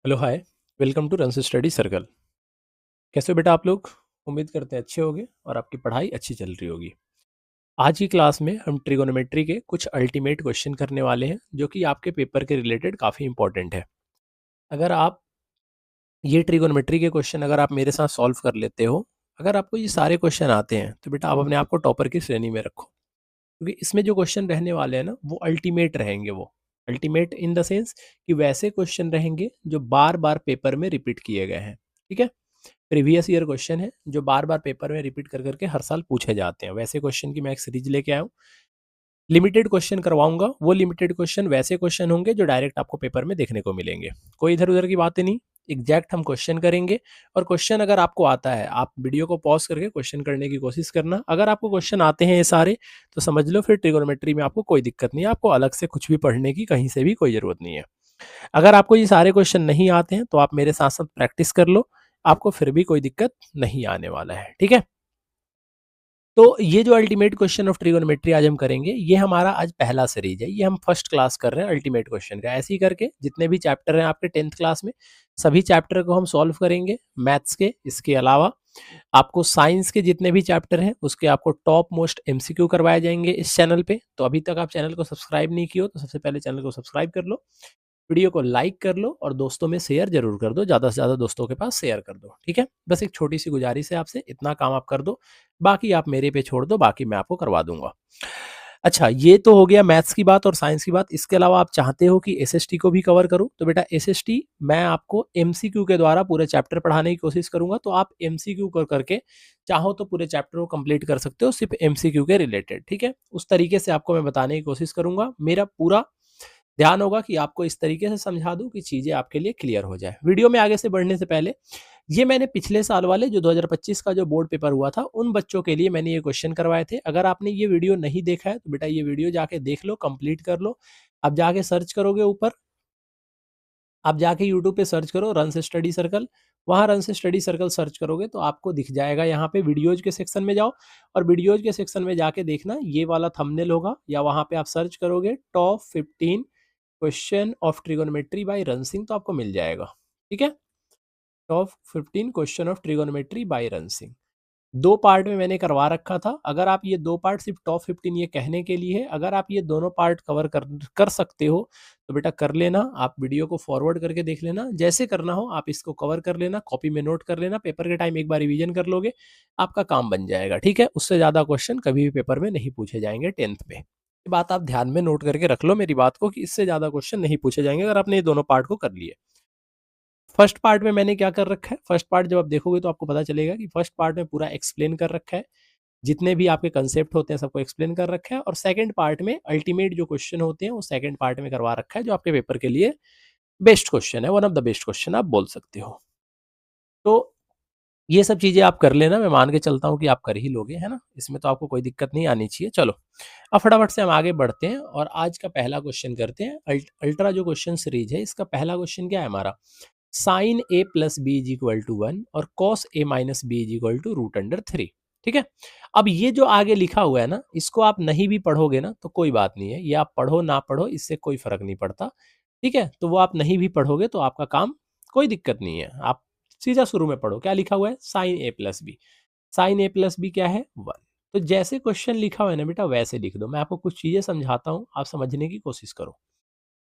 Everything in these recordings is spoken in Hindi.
Hello hi. वेलकम टू रंस स्टडी सर्कल। कैसे हो बेटा आप लोग? उम्मीद करते हैं अच्छे होंगे और आपकी पढ़ाई अच्छी चल रही होगी। आज की क्लास में हम ट्रिगोनोमेट्री के कुछ अल्टीमेट क्वेश्चन करने वाले हैं जो कि आपके पेपर के रिलेटेड काफ़ी इंपॉर्टेंट है। अगर आप ये ट्रिगोनोमेट्री के क्वेश्चन अगर आप मेरे साथ सॉल्व कर लेते हो, अगर आपको ये सारे क्वेश्चन आते हैं तो बेटा आप अपने आप को टॉपर की श्रेणी में रखो, क्योंकि इसमें जो क्वेश्चन रहने वाले हैं ना वो अल्टीमेट रहेंगे। वो अल्टीमेट इन द सेंस कि वैसे क्वेश्चन रहेंगे जो बार बार पेपर में रिपीट किए गए हैं। ठीक है, प्रीवियस ईयर क्वेश्चन है जो बार बार पेपर में रिपीट कर करके हर साल पूछे जाते हैं। वैसे क्वेश्चन की मैं एक सीरीज लेके आया हूँ। लिमिटेड क्वेश्चन करवाऊंगा, वो लिमिटेड क्वेश्चन वैसे क्वेश्चन होंगे जो डायरेक्ट आपको पेपर में देखने को मिलेंगे। कोई इधर उधर की बातें नहीं, एग्जैक्ट हम क्वेश्चन करेंगे। और क्वेश्चन अगर आपको आता है, आप वीडियो को पॉज करके क्वेश्चन करने की कोशिश करना। अगर आपको क्वेश्चन आते हैं ये सारे, तो समझ लो फिर ट्रिगोनोमेट्री में आपको कोई दिक्कत नहीं है, आपको अलग से कुछ भी पढ़ने की कहीं से भी कोई जरूरत नहीं है। अगर आपको ये सारे क्वेश्चन नहीं आते हैं तो आप मेरे साथ साथ प्रैक्टिस कर लो, आपको फिर भी कोई दिक्कत नहीं आने वाला है। ठीक है, तो ये जो अल्टीमेट क्वेश्चन ऑफ ट्रिगोनोमेट्री आज हम करेंगे, ये हमारा आज पहला सीरीज है। ये हम फर्स्ट क्लास कर रहे हैं अल्टीमेट क्वेश्चन का। ऐसे ही करके जितने भी चैप्टर हैं आपके 10th क्लास में, सभी चैप्टर को हम सॉल्व करेंगे मैथ्स के। इसके अलावा आपको साइंस के जितने भी चैप्टर हैं उसके आपको टॉप मोस्ट एमसीक्यू करवाए जाएंगे इस चैनल पे। तो अभी तक आप चैनल को सब्सक्राइब नहीं किए हो तो सबसे पहले चैनल को सब्सक्राइब कर लो, वीडियो को लाइक कर लो और दोस्तों में शेयर जरूर कर दो, ज़्यादा से ज़्यादा दोस्तों के पास शेयर कर दो। ठीक है, बस एक छोटी सी गुजारिश है आपसे, इतना काम आप कर दो, बाकी आप मेरे पे छोड़ दो, बाकी मैं आपको करवा दूंगा। अच्छा, ये तो हो गया मैथ्स की बात और साइंस की बात। इसके अलावा आप चाहते हो कि एसएसटी को भी कवर करूं, तो बेटा एसएसटी मैं आपको एमसीक्यू के द्वारा पूरे चैप्टर पढ़ाने की कोशिश करूंगा। तो आप एमसीक्यू कर करके चाहो तो पूरे चैप्टर को कंप्लीट कर सकते हो, सिर्फ एमसीक्यू के रिलेटेड। ठीक है, उस तरीके से आपको मैं बताने की कोशिश करूंगा। मेरा पूरा ध्यान होगा कि आपको इस तरीके से समझा दूं कि चीज़ें आपके लिए क्लियर हो जाए। वीडियो में आगे से बढ़ने से पहले, ये मैंने पिछले साल वाले जो 2025 का जो बोर्ड पेपर हुआ था उन बच्चों के लिए मैंने ये क्वेश्चन करवाए थे। अगर आपने ये वीडियो नहीं देखा है तो बेटा ये वीडियो जाके देख लो, कंप्लीट कर लो। आप जाके सर्च करोगे ऊपर, आप जाके यूट्यूब पे सर्च करो रंस स्टडी सर्कल, वहाँ रंस स्टडी सर्कल सर्च करोगे तो आपको दिख जाएगा। यहाँ पे वीडियोज के सेक्शन में जाओ और वीडियोज के सेक्शन में जाके देखना, ये वाला थंबनेल होगा, या वहाँ पे आप सर्च करोगे top 15 question of trigonometry by Ran Singh, तो आपको मिल जाएगा। ठीक है, top 15 question of trigonometry by Ran Singh. दो पार्ट में मैंने करवा रखा था। अगर आप ये दो पार्ट, सिर्फ टॉप 15 ये कहने के लिए है, अगर आप ये दोनों पार्ट कवर कर सकते हो तो बेटा कर लेना। आप वीडियो को फॉरवर्ड करके देख लेना, जैसे करना हो आप इसको कवर कर लेना, कॉपी में नोट कर लेना, पेपर के टाइम एक बार रिवीजन कर लोगे, आपका काम बन जाएगा। ठीक है, उससे ज़्यादा क्वेश्चन कभी भी पेपर में नहीं पूछे जाएंगे 10th में। ये बात आप ध्यान में नोट करके रख लो मेरी बात को, कि इससे ज़्यादा क्वेश्चन नहीं पूछे जाएंगे अगर आपने ये दोनों पार्ट को कर लिए। फर्स्ट पार्ट में मैंने क्या कर रखा है, फर्स्ट पार्ट जब आप देखोगे तो आपको पता चलेगा कि फर्स्ट पार्ट में पूरा एक्सप्लेन कर रखा है, जितने भी आपके कंसेप्ट होते हैं सबको एक्सप्लेन कर रखा है। और सेकंड पार्ट में अल्टीमेट जो क्वेश्चन होते हैं वो सेकंड पार्ट में करवा रखा है, जो आपके पेपर के लिए बेस्ट क्वेश्चन है, one of the best question आप बोल सकते हो। तो ये सब चीजें आप कर लेना, मैं मान के चलता हूँ कि आप कर ही लोगे, है ना, इसमें तो आपको कोई दिक्कत नहीं आनी चाहिए। चलो अब फटाफट से हम आगे बढ़ते हैं और आज का पहला क्वेश्चन करते हैं। अल्ट्रा जो क्वेश्चन सीरीज है, इसका पहला क्वेश्चन क्या है हमारा, sine A plus B is equal to 1 और cos A minus B is equal to root under 3। ठीक है, अब ये जो आगे लिखा हुआ है ना, इसको आप नहीं भी पढ़ोगे ना तो कोई बात नहीं है, ये आप पढ़ो ना पढ़ो इससे कोई फर्क नहीं पड़ता। ठीक है, तो वो आप नहीं भी पढ़ोगे तो आपका काम, कोई दिक्कत नहीं है, आप सीधा शुरू में पढ़ो। क्या लिखा हुआ है, sine A plus B. Sign A plus B क्या है, 1। तो जैसे क्वेश्चन लिखा हुआ है ना बेटा वैसे लिख दो। मैं आपको कुछ चीजें समझाता हूँ, आप समझने की कोशिश करो।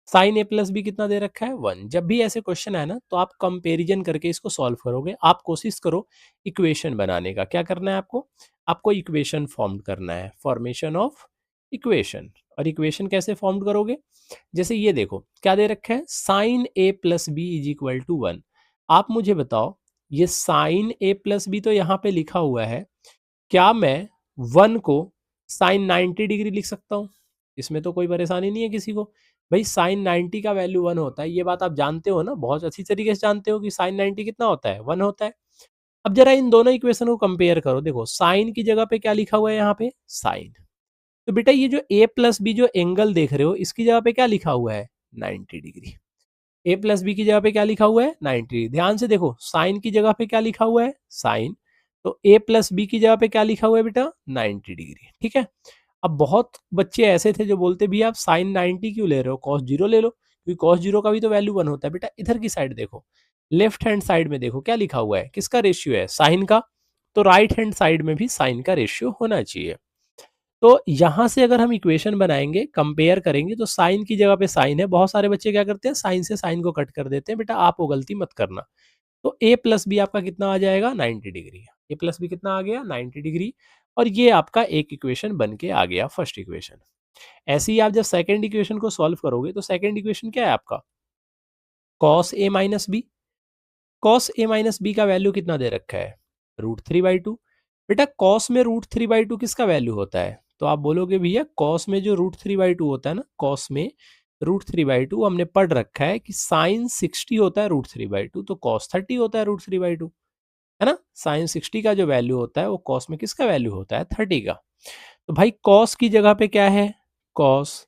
साइन ए प्लस बी कितना दे रखा है, 1। जब भी ऐसे क्वेश्चन है ना तो आप कंपेरिजन करके इसको सॉल्व करोगे। आप कोशिश करो इक्वेशन बनाने का। क्या करना है आपको, आपको इक्वेशन फॉर्म करना है, फॉर्मेशन ऑफ इक्वेशन। और इक्वेशन कैसे फॉर्म करोगे, जैसे ये देखो क्या दे रखा है, sine A plus B is equal to 1। आप मुझे बताओ, ये साइन ए प्लस बी तो यहाँ पे लिखा हुआ है, क्या मैं 1 को साइन 90 डिग्री लिख सकता हूँ? इसमें तो कोई परेशानी नहीं है किसी को। भाई साइन 90 का वैल्यू 1 होता है, ये बात आप जानते हो ना, बहुत अच्छी तरीके से जानते हो कि साइन 90 कितना होता है, 1 होता है। अब जरा इन दोनों इक्वेशन को कंपेयर करो। देखो साइन की जगह पे क्या लिखा हुआ है यहाँ पे, साइन। तो बेटा ये जो ए प्लस बी जो एंगल देख रहे हो, इसकी जगह पे क्या लिखा हुआ है, 90 डिग्री। ए प्लस बी की जगह पे क्या लिखा हुआ है, 90। ध्यान से देखो, साइन की जगह पे क्या लिखा हुआ है, साइन। तो ए प्लस बी की जगह पे क्या लिखा हुआ है बेटा, 90 डिग्री। ठीक है, अब बहुत बच्चे ऐसे थे जो बोलते भी आप साइन 90 क्यों ले रहे हो, कॉस 0 ले लो। क्योंकि कॉस जीरो का भी तो वैल्यू 1 होता है। बेटा इधर की साइड देखो, लेफ्ट हैंड साइड में देखो क्या लिखा हुआ है, किसका रेशियो है, साइन का। तो राइट हैंड साइड में भी साइन का रेशियो होना चाहिए। तो यहां से अगर हम इक्वेशन बनाएंगे, कंपेयर करेंगे, तो साइन की जगह पे साइन है। बहुत सारे बच्चे क्या करते हैं, साइन से साइन को कट कर देते हैं। बेटा आप वो गलती मत करना। तो ए प्लस बी आपका कितना आ जाएगा, 90 डिग्री। ए प्लस बी कितना आ गया, 90 डिग्री। और ये आपका एक इक्वेशन बन के आ गया, फर्स्ट इक्वेशन। ऐसे ही आप जब सेकंड इक्वेशन को सॉल्व करोगे, तो सेकंड इक्वेशन क्या है आपका, cos A minus B. Cos A minus B का वैल्यू कितना दे रखा है, √3/2। बेटा कॉस में √3/2 किसका वैल्यू होता है, तो आप बोलोगे भैया कॉस में जो √3/2 होता है ना, कॉस में √3/2 हमने पढ़ रखा है कि साइन 60 होता है √3/2, तो कॉस 30 होता है √3/2, है ना। साइन 60 का जो वैल्यू होता है वो कॉस में किसका वैल्यू होता है, 30 का। तो भाई कॉस की जगह पे क्या है, कॉस।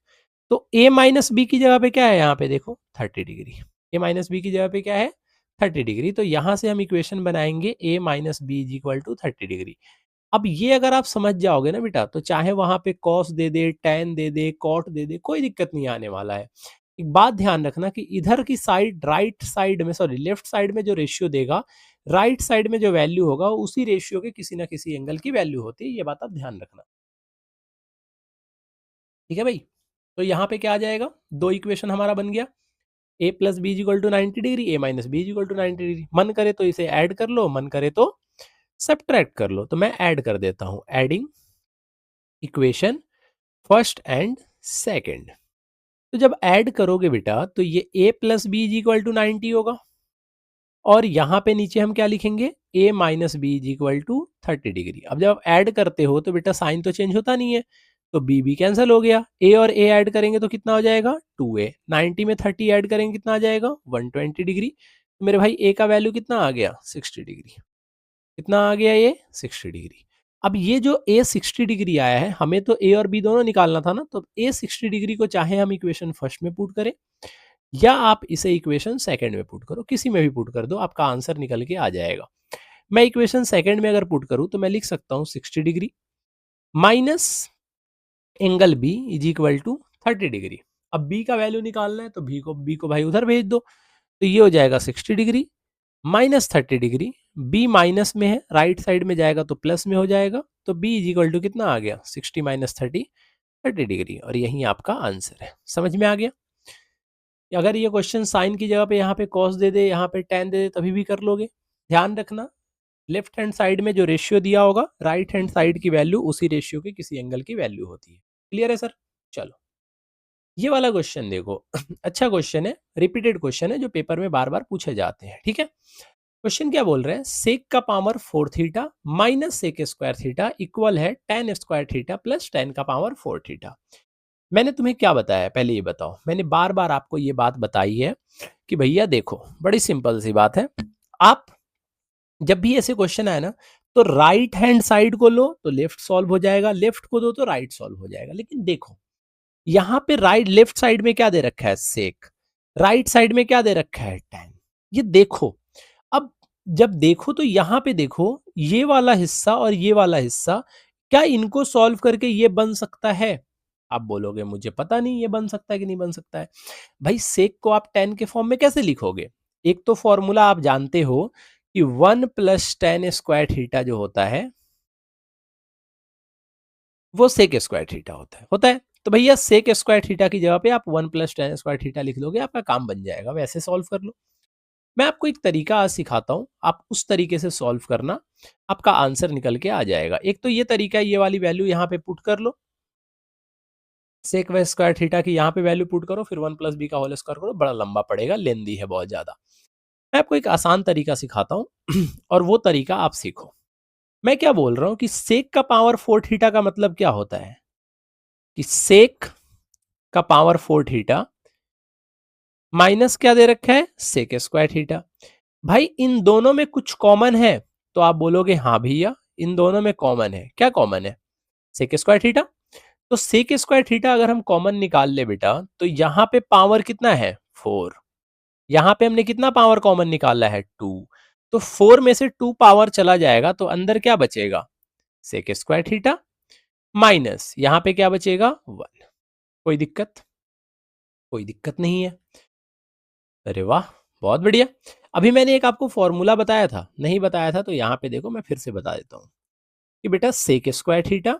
तो ए माइनस बी की जगह पे क्या है, यहाँ पे देखो 30 डिग्री। ए माइनस बी की जगह पे क्या है, 30 डिग्री। तो यहां से हम इक्वेशन बनाएंगे A minus B is equal to 30 degree. अब ये अगर आप समझ जाओगे ना बेटा, तो चाहे वहां पे कॉस दे दे, टैन दे दे, कॉट दे दे, कोई दिक्कत नहीं आने वाला है। एक बात ध्यान रखना कि इधर की साइड, राइट साइड में, सॉरी लेफ्ट साइड में जो रेशियो देगा, राइट साइड में जो वैल्यू होगा, उसी रेशियो के किसी ना किसी एंगल की वैल्यू होती है। ये बात आप ध्यान रखना, ठीक है भाई। तो यहाँ पे क्या आ जाएगा, दो इक्वेशन हमारा बन गया, A plus B equal to 90 degree, A minus B equal to 90 degree. मन करे तो इसे ऐड कर लो, मन करे तो सब्ट्रैक्ट कर लो। तो मैं ऐड कर देता हूं, adding equation first and second. तो जब ऐड करोगे बेटा, तो ये A plus B is equal to 90 होगा, और यहां पे नीचे हम क्या लिखेंगे, A minus B is equal to 30 degree. अब जब आप ऐड करते हो तो बेटा साइन तो चेंज होता नहीं है, तो बी भी कैंसिल हो गया। ए और ए ऐड करेंगे तो कितना हो जाएगा, 2a। 90 में 30 ऐड करेंगे कितना आ जाएगा, 120 डिग्री। तो मेरे भाई ए का वैल्यू कितना आ गया, 60 डिग्री। कितना आ गया ये, 60 डिग्री। अब ये जो ए 60 डिग्री आया है, हमें तो ए और बी दोनों निकालना था ना, तो ए 60 डिग्री को चाहे हम इक्वेशन फर्स्ट में पुट करें, या आप इसे इक्वेशन सेकंड में पुट करो, किसी में भी पुट कर दो, आपका आंसर निकल के आ जाएगा। मैं इक्वेशन सेकंड में अगर पुट करूं, तो मैं लिख सकता हूं 60 degree minus angle B is equal to 30 degree. अब बी का वैल्यू निकालना है, तो बी को भाई उधर भेज दो। तो ये हो जाएगा 60 degree minus 30 degree. B minus में है, राइट साइड में जाएगा तो प्लस में हो जाएगा। तो बी इज इक्वल टू कितना आ गया, 60 माइनस 30, 30 डिग्री। और यही आपका आंसर है। समझ में आ गया। अगर ये क्वेश्चन साइन की जगह पे यहाँ पे कॉस दे दे, यहाँ पे टेन दे दे, तभी भी कर लोगे। ध्यान रखना, लेफ्ट हैंड साइड में जो रेशियो दिया होगा, राइट हैंड साइड की वैल्यू उसी रेशियो की किसी एंगल की वैल्यू होती है। क्लियर है सर। चलो ये वाला क्वेश्चन देखो अच्छा क्वेश्चन है, रिपीटेड क्वेश्चन है, जो पेपर में बार बार पूछे जाते हैं। ठीक है, क्वेश्चन क्या बोल रहे हैं, सेक का power 4 theta minus sec square theta equal है tan square theta plus tan का पावर 4 थीटा। मैंने तुम्हें क्या बताया, पहले ये बताओ। मैंने बार बार आपको ये बात बताई है कि भैया देखो, बड़ी सिंपल सी बात है। आप जब भी ऐसे क्वेश्चन आए ना, तो राइट हैंड साइड को लो तो लेफ्ट सॉल्व हो जाएगा, लेफ्ट को दो तो राइट सॉल्व हो जाएगा। लेकिन देखो यहाँ पे राइट, लेफ्ट साइड में क्या दे रखा है, सेक। राइट साइड में क्या दे रखा है, टैन। ये देखो, अब जब देखो तो यहाँ पे देखो, ये वाला हिस्सा और ये वाला हिस्सा, क्या इनको सॉल्व करके ये बन सकता है। आप बोलोगे मुझे पता नहीं ये बन सकता है कि नहीं बन सकता है। भाई सेक को आप टेन के फॉर्म में कैसे लिखोगे। एक तो फॉर्मूला आप जानते हो कि 1 प्लस टेन स्क्वायर थीटा जो होता है, वो सेक स्क्वायर थीटा होता है। तो भैया सेक स्क्वायर थीटा की जगह पे आप 1 प्लस टेन स्क्वायर थीटा लिख दोगे, आपका काम बन जाएगा। वैसे सॉल्व कर लो। मैं आपको एक तरीका आज सिखाता हूं, आप उस तरीके से सॉल्व करना, आपका आंसर निकल के आ जाएगा। एक तो ये तरीका है, ये वाली वैल्यू यहाँ पे पुट कर लो, सेक वे स्क्वायर थीटा की यहाँ पे वैल्यू पुट करो, फिर 1 प्लस बी का होल स्क्वायर करो। बड़ा लंबा पड़ेगा, लेंदी है बहुत ज्यादा। मैं आपको एक आसान तरीका सिखाता हूँ और वो तरीका आप सीखो। मैं क्या बोल रहा हूँ कि सेक का पावर 4 थीटा का मतलब क्या होता है, कि सेक का पावर 4 थीटा माइनस क्या दे रखा है, सेक स्क्वायर थीटा। भाई इन दोनों में कुछ कॉमन है, तो आप बोलोगे हाँ भैया इन दोनों में कॉमन है। क्या कॉमन है, सेक स्क्वायर थीटा। तो सेक स्क्वायर थीटा अगर हम कॉमन निकाल ले बेटा, तो यहाँ पे पावर कितना है, 4। यहाँ पे हमने कितना पावर कॉमन निकाला है, 2। तो 4 में से 2 पावर चला जाएगा, तो अंदर क्या बचेगा, सेक स्क्वायर थीटा माइनस यहाँ पे क्या बचेगा, 1। कोई दिक्कत, कोई दिक्कत नहीं है। अरे वाह! बहुत बढ़िया। अभी मैंने एक आपको फ़ॉर्मूला बताया था, नहीं बताया था तो यहाँ पे देखो मैं फिर से बता देता हूँ, कि बेटा sec square theta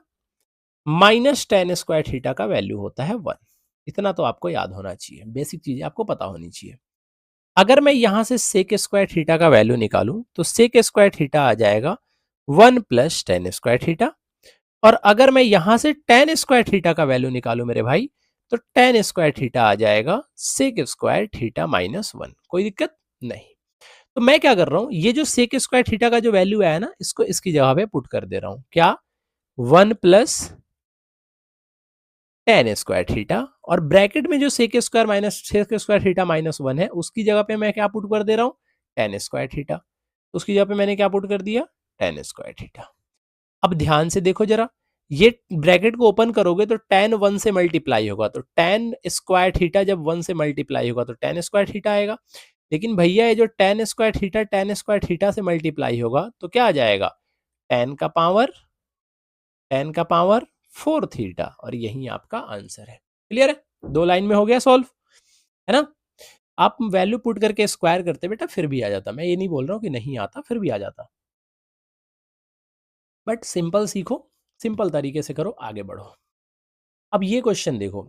minus tan square theta का वैल्यू होता है 1। इतना तो आपको याद होना चाहिए, बेसिक चीज़ें आपको पता होनी चाहिए। अगर मैं यहाँ से सेक स्क्वायर थीटा का वैल्यू निकालूँ, तो सेक स्क्वायर थीटा आ जाएगा 1 प्लस tan स्क्वायर थीटा, और अगर मैं यहाँ से tan स्क्वायर थीटा का वैल्यू निकालूँ मेरे भाई, तो tan स्क्वायर थीटा आ जाएगा सेक स्क्वायर थीटा माइनस 1। कोई दिक्कत नहीं। तो मैं क्या कर रहा हूँ, ये जो सेक स्क्वायर थीटा का जो वैल्यू आया ना, इसको इसकी जगह पे पुट कर दे रहा हूँ। क्या? 1 प्लस tan स्क्वायर थीटा, और ब्रैकेट में जो sec square minus sec square theta minus 1 है, उसकी जगह पे मैं क्या पुट कर दे रहा हूँ, tan स्क्वायर थीटा। उसकी जगह पे मैंने क्या पुट कर दिया, tan स्क्वायर थीटा। अब ध्यान से देखो जरा, ये ब्रैकेट को ओपन करोगे तो tan 1 से मल्टीप्लाई होगा, तो tan स्क्वायर थीटा जब 1 से मल्टीप्लाई होगा तो tan स्क्वायर थीटा आएगा। लेकिन भैया ये जो tan स्क्वायर थीटा से मल्टीप्लाई होगा तो क्या आ जाएगा, tan का पावर 4 थीटा, और यही आपका आंसर है। क्लियर है? 2 लाइन में हो गया सॉल्व, है ना? आप वैल्यू पुट करके स्क्वायर करते बेटा फिर भी आ जाता। मैं ये नहीं बोल रहा हूँ कि नहीं आता, फिर भी आ जाता। बट सिंपल सीखो, सिंपल तरीके से करो, आगे बढ़ो। अब ये क्वेश्चन देखो,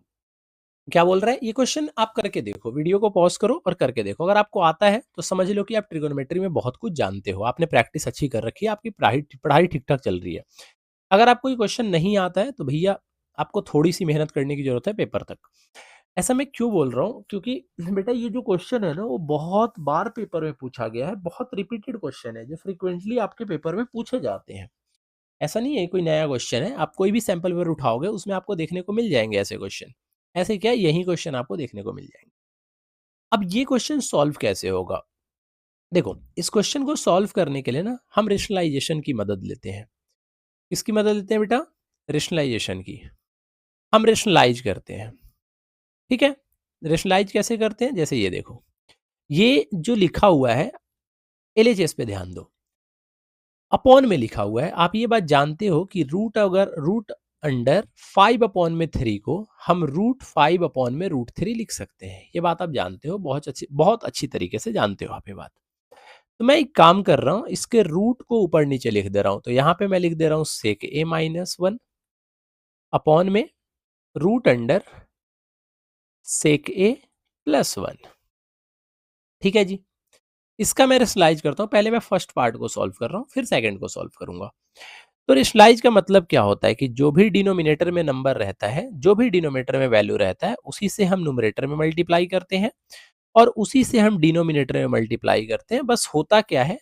क्या बोल रहा है ये क्वेश्चन, आप करके देखो, वीडियो को पॉज करो और करके देखो। अगर आपको आता है तो समझ लो कि आप ट्रिगोनोमेट्री में बहुत कुछ जानते हो, आपने प्रैक्टिस अच्छी कर रखी है, आपकी पढ़ाई पढ़ाई ठीक ठाक चल रही है। अगर आपको ये क्वेश्चन नहीं आता है तो भैया आपको थोड़ी सी मेहनत करने की जरूरत है पेपर तक। ऐसा मैं क्यों बोल रहा हूँ, क्योंकि बेटा ये जो क्वेश्चन है ना, वो बहुत बार पेपर में पूछा गया है, बहुत रिपीटेड क्वेश्चन है जो फ्रीक्वेंटली आपके पेपर में पूछे जाते हैं। ऐसा नहीं है कोई नया क्वेश्चन है, आप कोई भी सैंपल पेपर उठाओगे उसमें आपको देखने को मिल जाएंगे ऐसे क्वेश्चन। ऐसे क्या, यही क्वेश्चन आपको देखने को मिल जाएंगे। अब ये क्वेश्चन सॉल्व कैसे होगा, देखो इस क्वेश्चन को सॉल्व करने के लिए ना हम रेशनलाइजेशन की मदद लेते हैं। किसकी मदद लेते हैं बेटा, रेशनलाइजेशन की। हम रेशनलाइज करते हैं, ठीक है। रेशनलाइज कैसे करते हैं, जैसे ये देखो, ये जो लिखा हुआ है, एलएचएस पे ध्यान दो, अपॉन में लिखा हुआ है। आप ये बात जानते हो कि रूट, अगर रूट अंडर 5/3 को हम √5/√3 लिख सकते हैं। ये बात आप जानते हो, बहुत अच्छी तरीके से जानते हो आप ये बात। तो मैं एक काम कर रहा हूँ, इसके रूट को ऊपर नीचे लिख दे रहा हूँ। तो यहाँ पे मैं लिख दे रहा हूँ सेक a-1 अपॉन में रूट अंडर सेक a+1। ठीक है जी। इसका मैं रेशनलाइज करता हूँ। पहले मैं फर्स्ट पार्ट को सॉल्व कर रहा हूँ, फिर सेकंड को सॉल्व करूंगा। तो रेशनलाइज का मतलब क्या होता है कि जो भी डिनोमिनेटर में नंबर रहता है, जो भी डिनोमिनेटर में वैल्यू रहता है, उसी से हम न्यूमरेटर में मल्टीप्लाई करते हैं और उसी से हम डिनोमिनेटर में मल्टीप्लाई करते हैं। बस होता क्या है,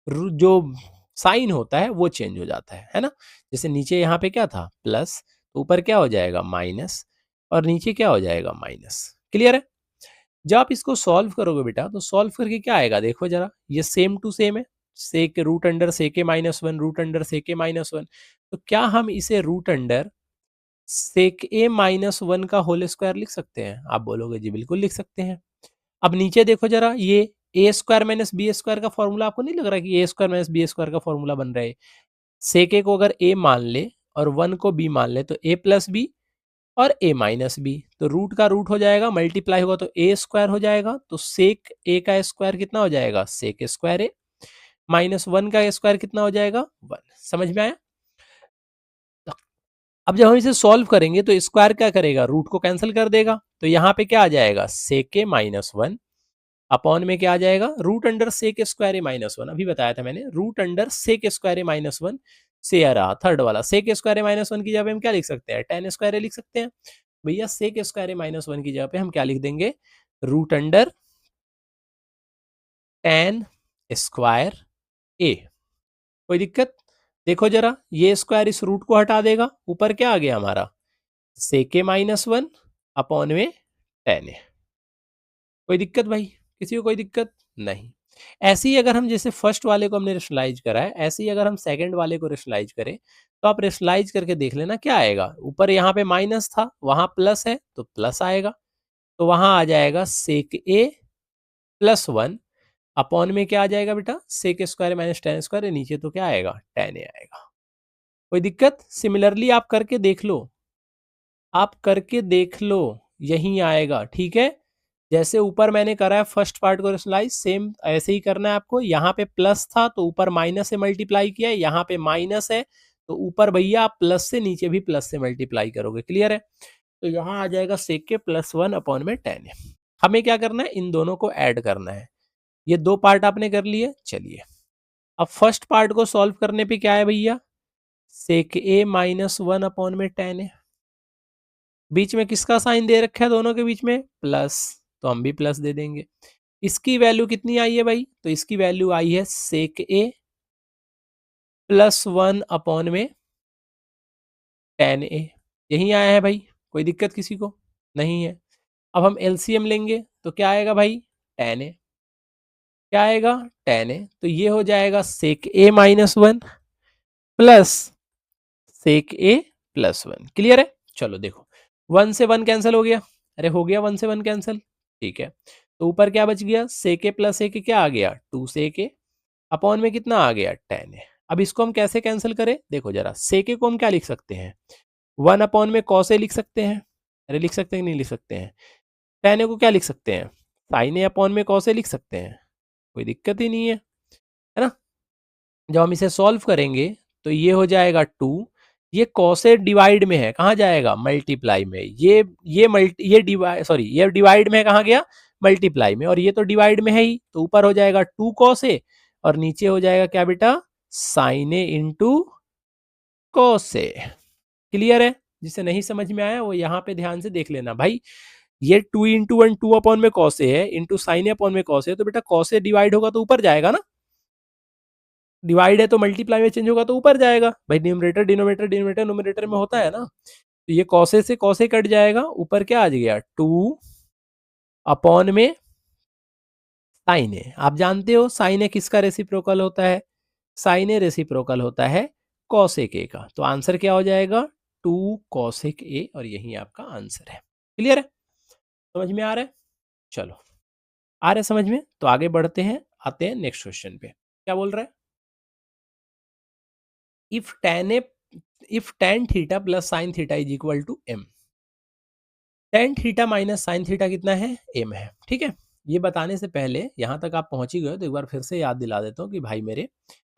जो साइन होता है वो चेंज हो जाता है ना। जैसे नीचे यहाँ पे क्या था, प्लस, तो ऊपर क्या हो जाएगा, माइनस, और नीचे क्या हो जाएगा, माइनस। क्लियर है? जब आप इसको सॉल्व करोगे बेटा, तो सॉल्व करके क्या आएगा देखो जरा, ये सेम टू सेम है, सेक रूट अंडर सेक a-1 रूट अंडर सेक a-1। तो क्या हम इसे रूट अंडर सेक a-1 का होल स्क्वायर लिख सकते हैं? आप बोलोगे जी बिल्कुल लिख सकते हैं। अब नीचे देखो जरा, ये ए स्क्वायर माइनस बी स्क्वायर का फॉर्मूला आपको नहीं लग रहा कि ए स्क्वायर माइनस बी स्क्वायर का फॉर्मूला बन रहा है? सेक ए को अगर ए मान ले और 1 को बी मान ले, तो ए प्लस बी और a माइनस बी, तो रूट का रूट हो जाएगा, मल्टीप्लाई होगा तो a स्क्वायर हो जाएगा। तो सेक a का स्क्वायर कितना हो जाएगा, सेक स्क्वायर a, माइनस 1 का स्क्वायर कितना हो जाएगा, 1। समझ में आया? अब जब हम इसे सॉल्व करेंगे तो स्क्वायर क्या करेगा, रूट को कैंसिल कर देगा। तो यहाँ पे क्या आ जाएगा, सेक a-1 अपॉन में क्या आ जाएगा, root under sec square a-1। अभी बताया था मैंने, root under sec square a-1 से आ रहा थर्ड वाला, सेक स्क्वायर a-1 की जगह पे हम क्या लिख सकते हैं, tan स्क्वायर a लिख सकते हैं। भैया सेक स्क्वायर a-1 की जगह पे हम क्या लिख देंगे, root under tan square a। कोई दिक्कत? देखो जरा, ये स्क्वायर इस रूट को हटा देगा, ऊपर क्या आ गया हमारा, सेक a-1 अपॉन में tan a। कोई दिक्कत भाई, किसी को कोई दिक्कत नहीं? ऐसे ही अगर हम, जैसे फर्स्ट वाले को हमने रेशनलाइज करा है, ऐसे ही अगर हम सेकंड वाले को रेशनलाइज करें, तो आप रेशनलाइज करके देख लेना क्या आएगा। ऊपर यहाँ पे माइनस था, वहां प्लस है तो प्लस आएगा, तो वहां आ जाएगा सेक a+1 अपॉन में क्या आ जाएगा बेटा, sec square minus tan square, नीचे तो क्या आएगा, tan a आएगा। कोई दिक्कत? सिमिलरली आप करके देख लो, आप करके देख लो, यही आएगा। ठीक है, जैसे ऊपर मैंने करा है फर्स्ट पार्ट को रेशनलाइज, सेम ऐसे ही करना है आपको। यहाँ पे प्लस था तो ऊपर माइनस से मल्टीप्लाई किया, यहाँ पे माइनस है तो ऊपर भैया आप प्लस से, नीचे भी प्लस से मल्टीप्लाई करोगे। क्लियर है? तो यहाँ आ जाएगा सेक के प्लस 1 में 10 है। हमें क्या करना है, इन दोनों को ऐड करना है। ये दो पार्ट आपने कर लिए। चलिए अब फर्स्ट पार्ट को सॉल्व करने पे क्या है भैया, सेक ए माइनस 1/10 है। बीच में किसका साइन दे रखा है, दोनों के बीच में प्लस, तो हम भी प्लस दे देंगे। इसकी वैल्यू कितनी आई है भाई, तो इसकी वैल्यू आई है सेक ए प्लस 1/10 ए। यही आया है भाई, कोई दिक्कत किसी को नहीं है। अब हम एलसीएम लेंगे तो क्या आएगा भाई, 10 ए। क्या आएगा, 10 ए। तो ये हो जाएगा सेक ए माइनस 1 प्लस सेक ए प्लस 1। क्लियर है? चलो देखो, 1 से 1 कैंसिल हो गया। अरे हो गया 1 से 1 कैंसिल। ठीक है, तो ऊपर क्या बच गया, सेक ए प्लस ए के क्या आ गया, 2 सेक ए अपॉन में कितना आ गया, 10 है। अब इसको हम कैसे कैंसिल करें, देखो जरा, सेक ए को हम क्या लिख सकते हैं, 1 में कॉस ए लिख सकते हैं। अरे लिख सकते हैं, नहीं लिख सकते हैं। 10 ए को क्या लिख सकते हैं, साइन ए अपॉन में कॉस ए लिख सकते हैं। कोई दिक्कत ही नहीं है ना। जब हम इसे सॉल्व करेंगे तो ये हो जाएगा 2, ये कॉसेट डिवाइड में है, कहाँ जाएगा, मल्टीप्लाई में। ये डिवाइड, सॉरी ये डिवाइड में है, कहाँ गया, मल्टीप्लाई में। और ये तो डिवाइड में है ही, तो ऊपर हो जाएगा 2 कॉस ए और नीचे हो जाएगा क्या बेटा, sign A into cos A. Clear है? जिसे नहीं समझ में आया वो यहाँ पे ध्यान से देख लेना भाई। ये 2 इंटू 1 2 अपॉन में कॉस ए है, इंटू साइन ए अपॉन में कॉस ए, तो बेटा कॉस ए डिवाइड होगा तो ऊपर जाएगा ना, डिवाइड है तो मल्टीप्लाई में चेंज होगा तो ऊपर जाएगा भाई। न्यूमरेटर डिनोमिनेटर, डिनोमिनेटर न्यूमरेटर में होता है ना। तो ये कॉसे से कॉसे कट जाएगा, ऊपर क्या आ गया, 2 अपॉन में साइन ए। आप जानते हो साइन ए किसका रेसिप्रोकल होता है, साइन ए रेसिप्रोकल होता है कॉसेक ए का। तो आंसर क्या हो जाएगा, 2 कॉसेक ए, और यही आपका आंसर है। क्लियर है? समझ में आ रहा है? चलो आ रहा है समझ में, तो आगे बढ़ते हैं, आते हैं नेक्स्ट क्वेश्चन पे। क्या बोल रहा है, if tan A, if tan theta plus sine theta is equal to m, tan theta minus sine theta कितना है, m है। ठीक है, ये बताने से पहले यहाँ तक आप पहुंच ही गए तो एक बार फिर से याद दिला देता हूँ कि भाई मेरे,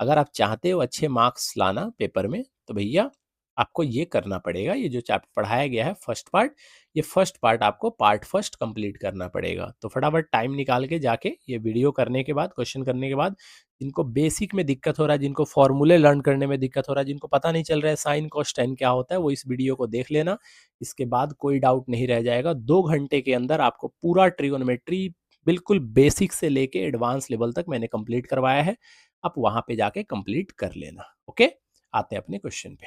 अगर आप चाहते हो अच्छे मार्क्स लाना पेपर में, तो भैया आपको ये करना पड़ेगा। ये जो चैप्टर पढ़ाया गया है फर्स्ट पार्ट, ये फर्स्ट पार्ट आपको पार्ट फर्स्ट कंप्लीट करना पड़ेगा। तो फटाफट टाइम निकाल के जाके ये वीडियो करने के बाद, क्वेश्चन करने के बाद, जिनको बेसिक में दिक्कत हो रहा है, जिनको फॉर्मूले लर्न करने में दिक्कत हो रहा है, जिनको पता नहीं चल रहा है साइन कॉस टेन क्या होता है, वो इस वीडियो को देख लेना। इसके बाद कोई डाउट नहीं रह जाएगा। 2 घंटे के अंदर आपको पूरा ट्रिगोनोमेट्री बिल्कुल बेसिक से लेके एडवांस लेवल तक मैंने कंप्लीट करवाया है। आप वहां पे जाके कंप्लीट कर लेना। ओके, आते हैं अपने क्वेश्चन पे।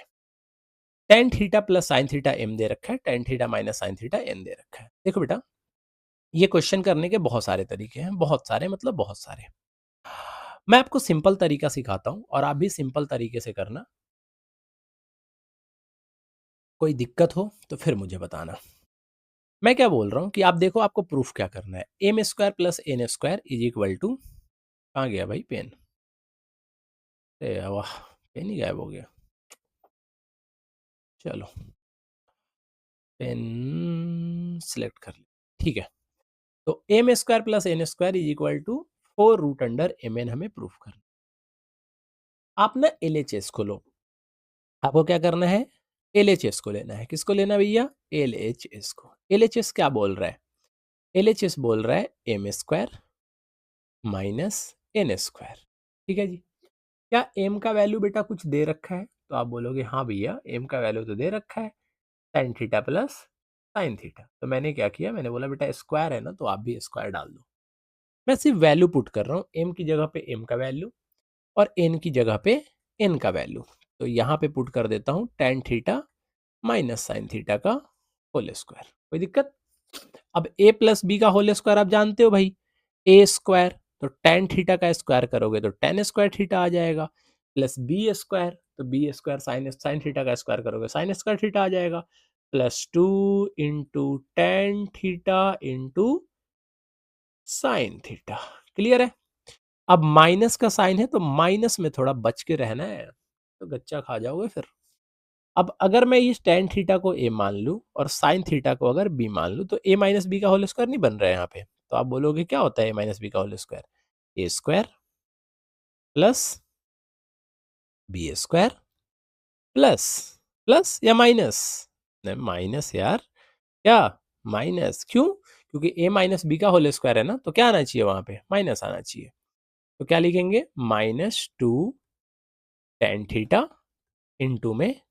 Tan theta plus sine theta M दे रखा है, tan theta minus sine theta N दे रखा है। देखो बेटा, ये क्वेश्चन करने के बहुत सारे तरीके हैं, बहुत सारे मतलब बहुत सारे। मैं आपको सिंपल तरीका सिखाता हूं और आप भी सिंपल तरीके से करना। कोई दिक्कत हो तो फिर मुझे बताना। मैं क्या बोल रहा हूँ कि आप देखो, आपको प्रूफ क्या करना है, M square plus N square is equal to, कहाँ गया भाई पेन, वाह पेन ही गायब हो गया। चलो पेन सिलेक्ट कर लिया, ठीक है। तो M square plus N square is equal to 4√अंडर हमें प्रूफ करना। आप ना LHS खोलो, आपको क्या करना है, LHS को लेना है। किसको लेना भैया, LHS को। LHS क्या बोल रहा है, LHS बोल रहा है M square minus N square. ठीक है जी। क्या एम का वैल्यू बेटा कुछ दे रखा है, तो आप बोलोगे हाँ भैया एम का वैल्यू तो दे रखा है, tan theta plus sine theta. तो मैंने क्या किया, मैंने बोला बेटा स्क्वायर है ना, तो आप भी स्क्वायर डाल दो। मैं सिर्फ वैल्यू पुट कर रहा हूँ, एम की जगह पे एम का वैल्यू और एन की जगह पे एन का वैल्यू। तो यहाँ पे पुट कर देता हूँ tan theta minus sine theta का होल स्क्वायर। कोई दिक्कत? अब ए प्लस बी का होल स्क्वायर आप जानते हो भाई, ए स्क्वायर, तो टेन थीटा का स्क्वायर करोगे तो टेन स्क्वायर थीटा आ जाएगा, प्लस बी स्क्वायर, तो B square sine sine theta का स्क्वायर करोगे साइन स्क्वायर थीटा आ जाएगा, plus 2 into tan theta into sine theta. Clear है? अब माइनस का साइन है तो माइनस में थोड़ा बच के रहना है, तो गच्चा खा जाओगे फिर। अब अगर मैं इस टेन थीटा को ए मान लूं और साइन थीटा को अगर बी मान लूं, तो ए माइनस बी का होल स्क्वायर नहीं बन रहा है यहाँ पे, तो आप बोलोगे क्या होता है a माइनस बी का whole square? A square plus B square plus plus या माइनस? नहीं माइनस यार, क्या माइनस? क्यों? क्योंकि a माइनस बी का होल स्क्वायर है ना, तो क्या आना चाहिए वहां पे? माइनस आना चाहिए। तो क्या लिखेंगे? -2 tan थीटा इंटू में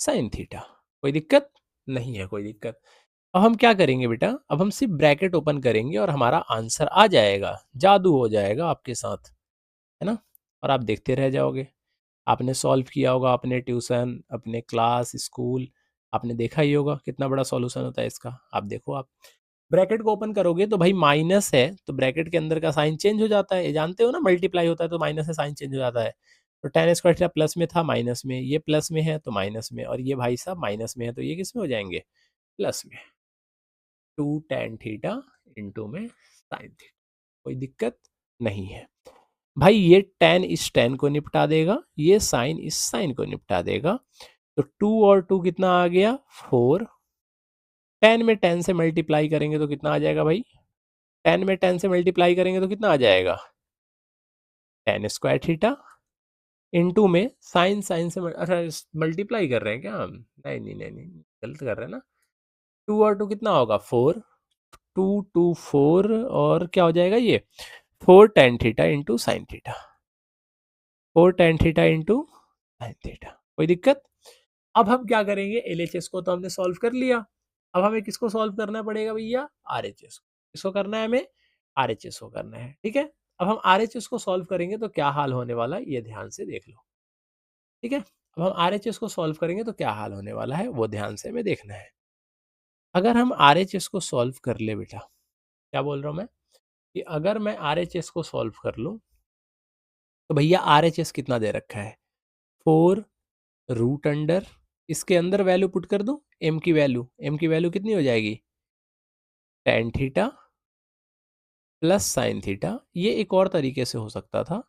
sin थीटा। कोई दिक्कत? नहीं है कोई दिक्कत। अब हम क्या करेंगे बेटा? अब हम सिर्फ ब्रैकेट ओपन करेंगे और हमारा आंसर आ जाएगा, जादू हो जाएगा आपके साथ, है ना? और आप देखते रह जाओगे। आपने सॉल्व किया होगा अपने ट्यूशन, अपने क्लास, स्कूल, आपने देखा ही होगा कितना बड़ा सॉल्यूशन होता है इसका। आप देखो, आप ब्रैकेट को ओपन करोगे तो भाई माइनस है तो ब्रैकेट के अंदर का साइन चेंज हो जाता है, ये जानते हो ना, मल्टीप्लाई होता है तो माइनस से साइन चेंज हो जाता है। तो tan स्क्वायर थीटा प्लस में था, माइनस में, ये प्लस में है तो माइनस में, और ये भाई साहब माइनस में है तो ये किस में हो जाएंगे? प्लस में। 2 tan थीटा इंटू में साइन थीटा। कोई दिक्कत नहीं है भाई। ये tan इस tan को निपटा देगा, ये साइन इस साइन को निपटा देगा। तो 2 और 2 कितना आ गया? 4। tan में tan से मल्टीप्लाई करेंगे तो कितना आ जाएगा भाई? tan में tan से मल्टीप्लाई करेंगे तो कितना आ जाएगा? tan स्क्वायर थीटा इंटू में साइन साइन से अच्छा मल्टीप्लाई कर रहे हैं क्या हम? नहीं नहीं नहीं नहीं, गलत कर रहे हैं ना। 2 और 2 कितना होगा? 4। 2 2 4 और क्या हो जाएगा ये? 4 tan theta into sine theta. 4 tan theta into sine theta. कोई दिक्कत? अब हम क्या करेंगे? एलएचएस को तो हमने सॉल्व कर लिया। अब हमें किसको सॉल्व करना पड़ेगा भैया? आरएचएस को। किसको करना है हमें? आरएचएस को करना है, ठीक है। अब हम आरएचएस को सॉल्व करेंगे तो क्या हाल होने वाला है ये ध्यान से देख लो, ठीक है। अब हम आरएचएस को सॉल्व करेंगे तो क्या हाल होने वाला है वो ध्यान से हमें देखना है। अगर हम आरएचएस को सॉल्व कर ले बेटा, क्या बोल रहा हूँ मैं कि अगर मैं आरएचएस को सॉल्व कर लूँ तो भैया आरएचएस कितना दे रखा है? 4 रूट अंडर, इसके अंदर वैल्यू पुट कर दूं, एम की वैल्यू कितनी हो जाएगी? tan theta plus sine theta. ये एक और तरीके से हो सकता था,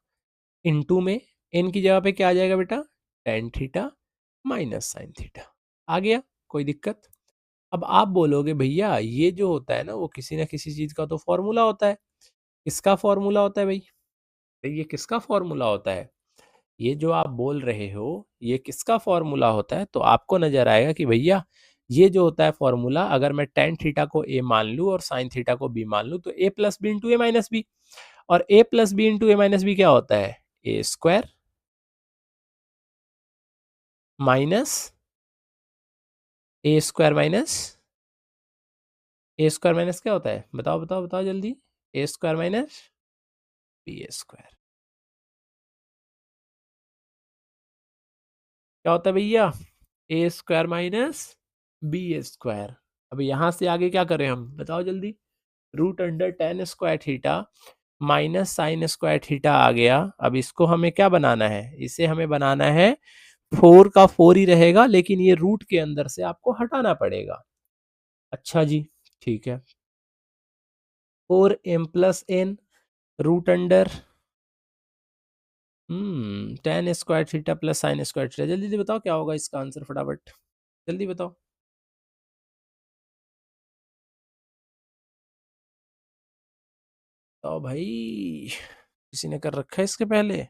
इनटू में एन की जगह पे क्या आ जाएगा बेटा? tan theta minus sine theta. आ गया? कोई दिक्कत? अब आप बोलोगे भैया ये जो होता है ना वो किसी ना किसी चीज का तो फॉर्मूला होता है। किसका फॉर्मूला होता है भाई? तो ये किसका फॉर्मूला होता है? ये जो आप बोल रहे हो ये किसका फॉर्मूला होता है? तो आपको नजर आएगा कि भैया ये जो होता है फॉर्मूला, अगर मैं tan थीटा को a मान लूं और sin थीटा को b मान लूं तो a plus B into A minus B. और a plus B into A minus B क्या होता है? A square minus A square minus A square minus क्या होता है? बताओ बताओ बताओ जल्दी। A square minus B square क्या होता है भैया? A square minus B square. अब यहाँ से आगे क्या करें हम? बताओ जल्दी। Root under tan square theta minus sine square theta आ गया। अब इसको हमें क्या बनाना है? इसे हमें बनाना है 4 का 4 ही रहेगा, लेकिन ये रूट के अंदर से आपको हटाना पड़ेगा। अच्छा जी, ठीक है। 4m plus N root under tan square theta plus sine square theta. जल्दी जल्दी बताओ क्या होगा इसका आंसर, फटाफट जल्दी बताओ। बताओ भाई, किसी ने कर रखा है इसके पहले?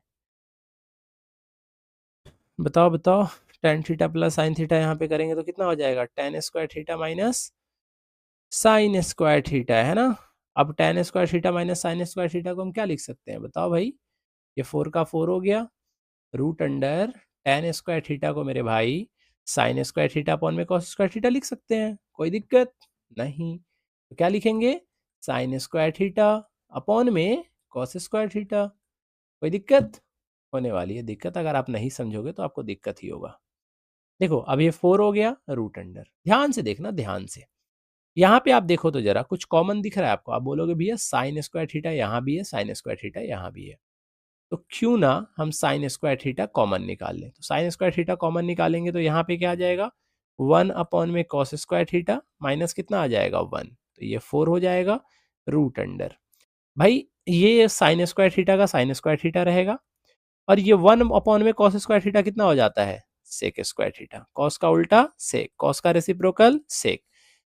बताओ बताओ। tan theta plus sine theta यहाँ पे करेंगे तो कितना हो जाएगा? tan square theta minus sine square theta, है ना। अब tan square theta minus sine square theta को हम क्या लिख सकते हैं? बताओ भाई। ये 4 का 4 हो गया, root under tan square theta को मेरे भाई साइन स्क्वायर थीटा अपॉन में कॉस स्क्वायर थीटा लिख सकते हैं। कोई दिक्कत नहीं। तो क्या लिखेंगे? साइन स्क्वायर थीटा अपॉन में कॉस स्क्वायर थीटा। कोई दिक्कत होने वाली है? दिक्कत अगर आप नहीं समझोगे तो आपको दिक्कत ही होगा। देखो अब ये 4 हो गया, रूट अंडर, ध्यान से देखना ध्यान से। यहाँ पे आप देखो तो जरा कुछ कॉमन दिख रहा है आपको? आप बोलोगे भैया साइन स्क्वायर थीटा यहाँ भी है, साइन स्क्वायर थीटा यहाँ भी है, तो क्यों ना हम साइन स्क्वायर थीटा कॉमन निकाल लें। तो साइन स्क्वायर थीटा कॉमन निकालेंगे तो यहाँ पे क्या आ जाएगा? 1 अपॉन में कॉस स्क्वायर थीटा माइनस कितना आ जाएगा? 1। तो ये 4 हो जाएगा, रूट अंडर भाई ये साइन स्क्वायर थीटा का साइन स्क्वायर थीटा रहेगा, और ये 1 अपॉन में कॉस स्क्वायर थीटा कितना हो जाता है? Sec square theta. कॉस का उल्टा सेक, कॉस का reciprocal sec.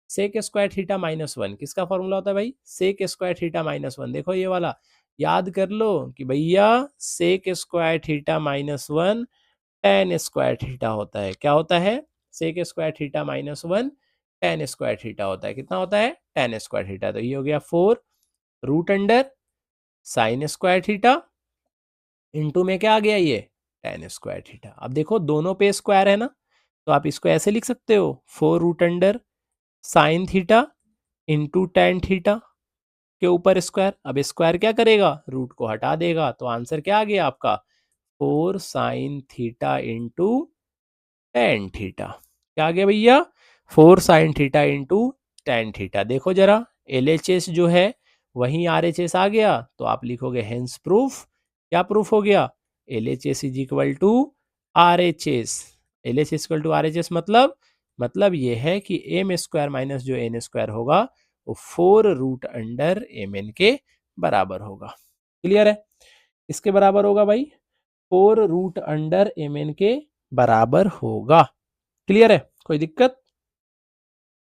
Sec square theta minus one किसका फॉर्मूला होता है भाई? Sec square theta minus one. देखो ये वाला याद कर लो कि भैया sec square theta minus one tan square theta होता है। क्या होता है? Sec square theta minus one tan square theta होता है। कितना होता है? Tan square theta. तो ये हो गया 4 root under sine square theta into में क्या आ गया ये? Ten square theta. अब देखो दोनों पे स्क्वायर है ना, तो आप इसको ऐसे लिख सकते हो 4 root under sine theta into tan theta के ऊपर स्क्वायर। अब स्क्वायर क्या करेगा? रूट को हटा देगा। तो आंसर क्या आ गया आपका? 4 sign theta into tan theta. क्या आ गया भैया? 4 sign theta into tan theta. देखो जरा LHS जो है वहीं RHS आ गया, तो आप लिखोगे हेंस प्रूफ। क्या प्रूफ हो गया? LHS is equal to RHS। LHS equal to RHS मतलब ये है कि एम स्क्वायर माइनस जो एन स्क्वायर होगा वो 4 रूट अंडर एम एन के बराबर होगा। क्लियर है? इसके बराबर होगा भाई 4 रूट अंडर एम एन के बराबर होगा। क्लियर है? कोई दिक्कत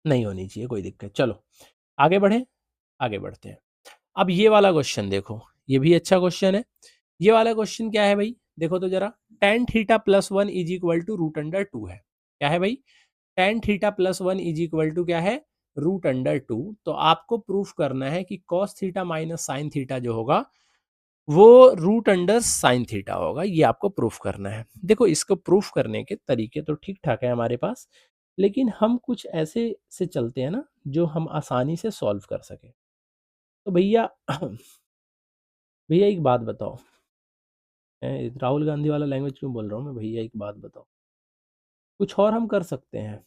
नहीं होनी चाहिए, कोई दिक्कत। चलो आगे बढ़े, आगे बढ़ते हैं। अब ये वाला क्वेश्चन देखो, ये भी अच्छा क्वेश्चन है। ये वाला क्वेश्चन क्या है भाई? देखो तो जरा, tan theta plus one is equal to root under two है। क्या है भाई? Tan theta plus one is equal to क्या है? Root under two. तो आपको प्रूफ करना है कि cos theta minus sine theta जो होगा वो रूट अंडर साइन थीटा होगा। ये आपको प्रूफ करना है। देखो इसको प्रूफ करने के तरीके तो ठीक ठाक है हमारे पास, लेकिन हम कुछ ऐसे से चलते हैं ना जो हम आसानी से सॉल्व कर सके। तो भैया भैया एक बात बताओ, मैं राहुल गांधी वाला लैंग्वेज क्यों बोल रहा हूँ मैं? भैया एक बात बताओ, कुछ और हम कर सकते हैं।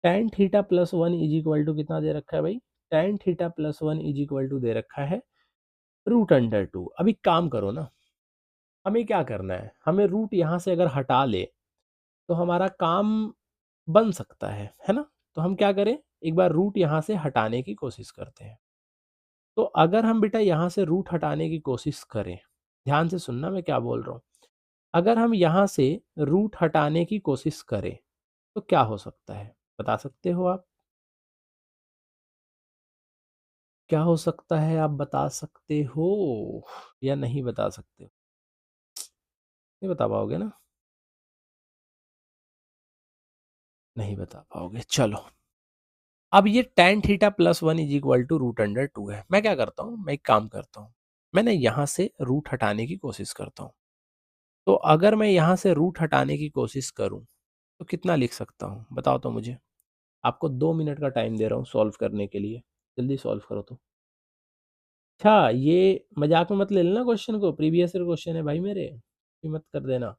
Tan theta plus one is equal to कितना दे रखा है भाई? Tan theta plus one is equal to दे रखा है रूट अंडर टू। अब एक काम करो ना, हमें क्या करना है, हमें रूट यहाँ से अगर हटा ले तो हमारा काम बन सकता है ना? तो हम क्या करें, एक बार रूट यहाँ से हटाने की कोशिश करते हैं। तो अगर हम बेटा यहाँ से रूट हटाने की कोशिश करें, ध्यान से सुनना मैं क्या बोल रहा हूँ। अगर हम यहाँ से रूट हटाने की कोशिश करें तो क्या हो सकता है, बता सकते हो आप? क्या हो सकता है आप बता सकते हो या नहीं बता सकते हो? नहीं बता पाओगे ना? नहीं बता पाओगे, चलो। अब ये tan theta plus one is equal to root under two है। मैं क्या करता हूँ, मैं एक काम करता हूँ, मैं ना यहाँ से रूट हटाने की कोशिश करता हूँ। तो अगर मैं यहाँ से रूट हटाने की कोशिश करूँ तो कितना लिख सकता हूँ बताओ तो मुझे। आपको 2 मिनट का टाइम दे रहा हूँ सॉल्व करने के लिए, जल्दी सॉल्व करो तो। अच्छा ये मजाक में मत ले लेना क्वेश्चन को, प्रीवियस ईयर क्वेश्चन है भाई मेरे, ये मत कर देना।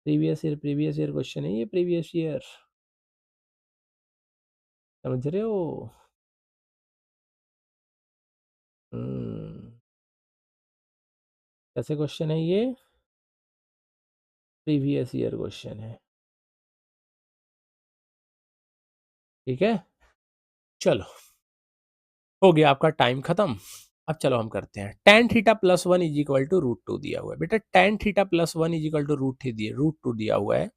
प्रीवियस ईयर क्वेश्चन है ये, प्रीवियस ईयर, समझ रहे हो? हम्म, कैसे क्वेश्चन है ये? प्रीवियस ईयर क्वेश्चन है। ठीक है, चलो हो गया आपका टाइम खत्म। अब चलो हम करते हैं, tan theta plus one is equal to root two दिया हुआ है बेटा। Tan theta plus one is equal to root two दिया हुआ है।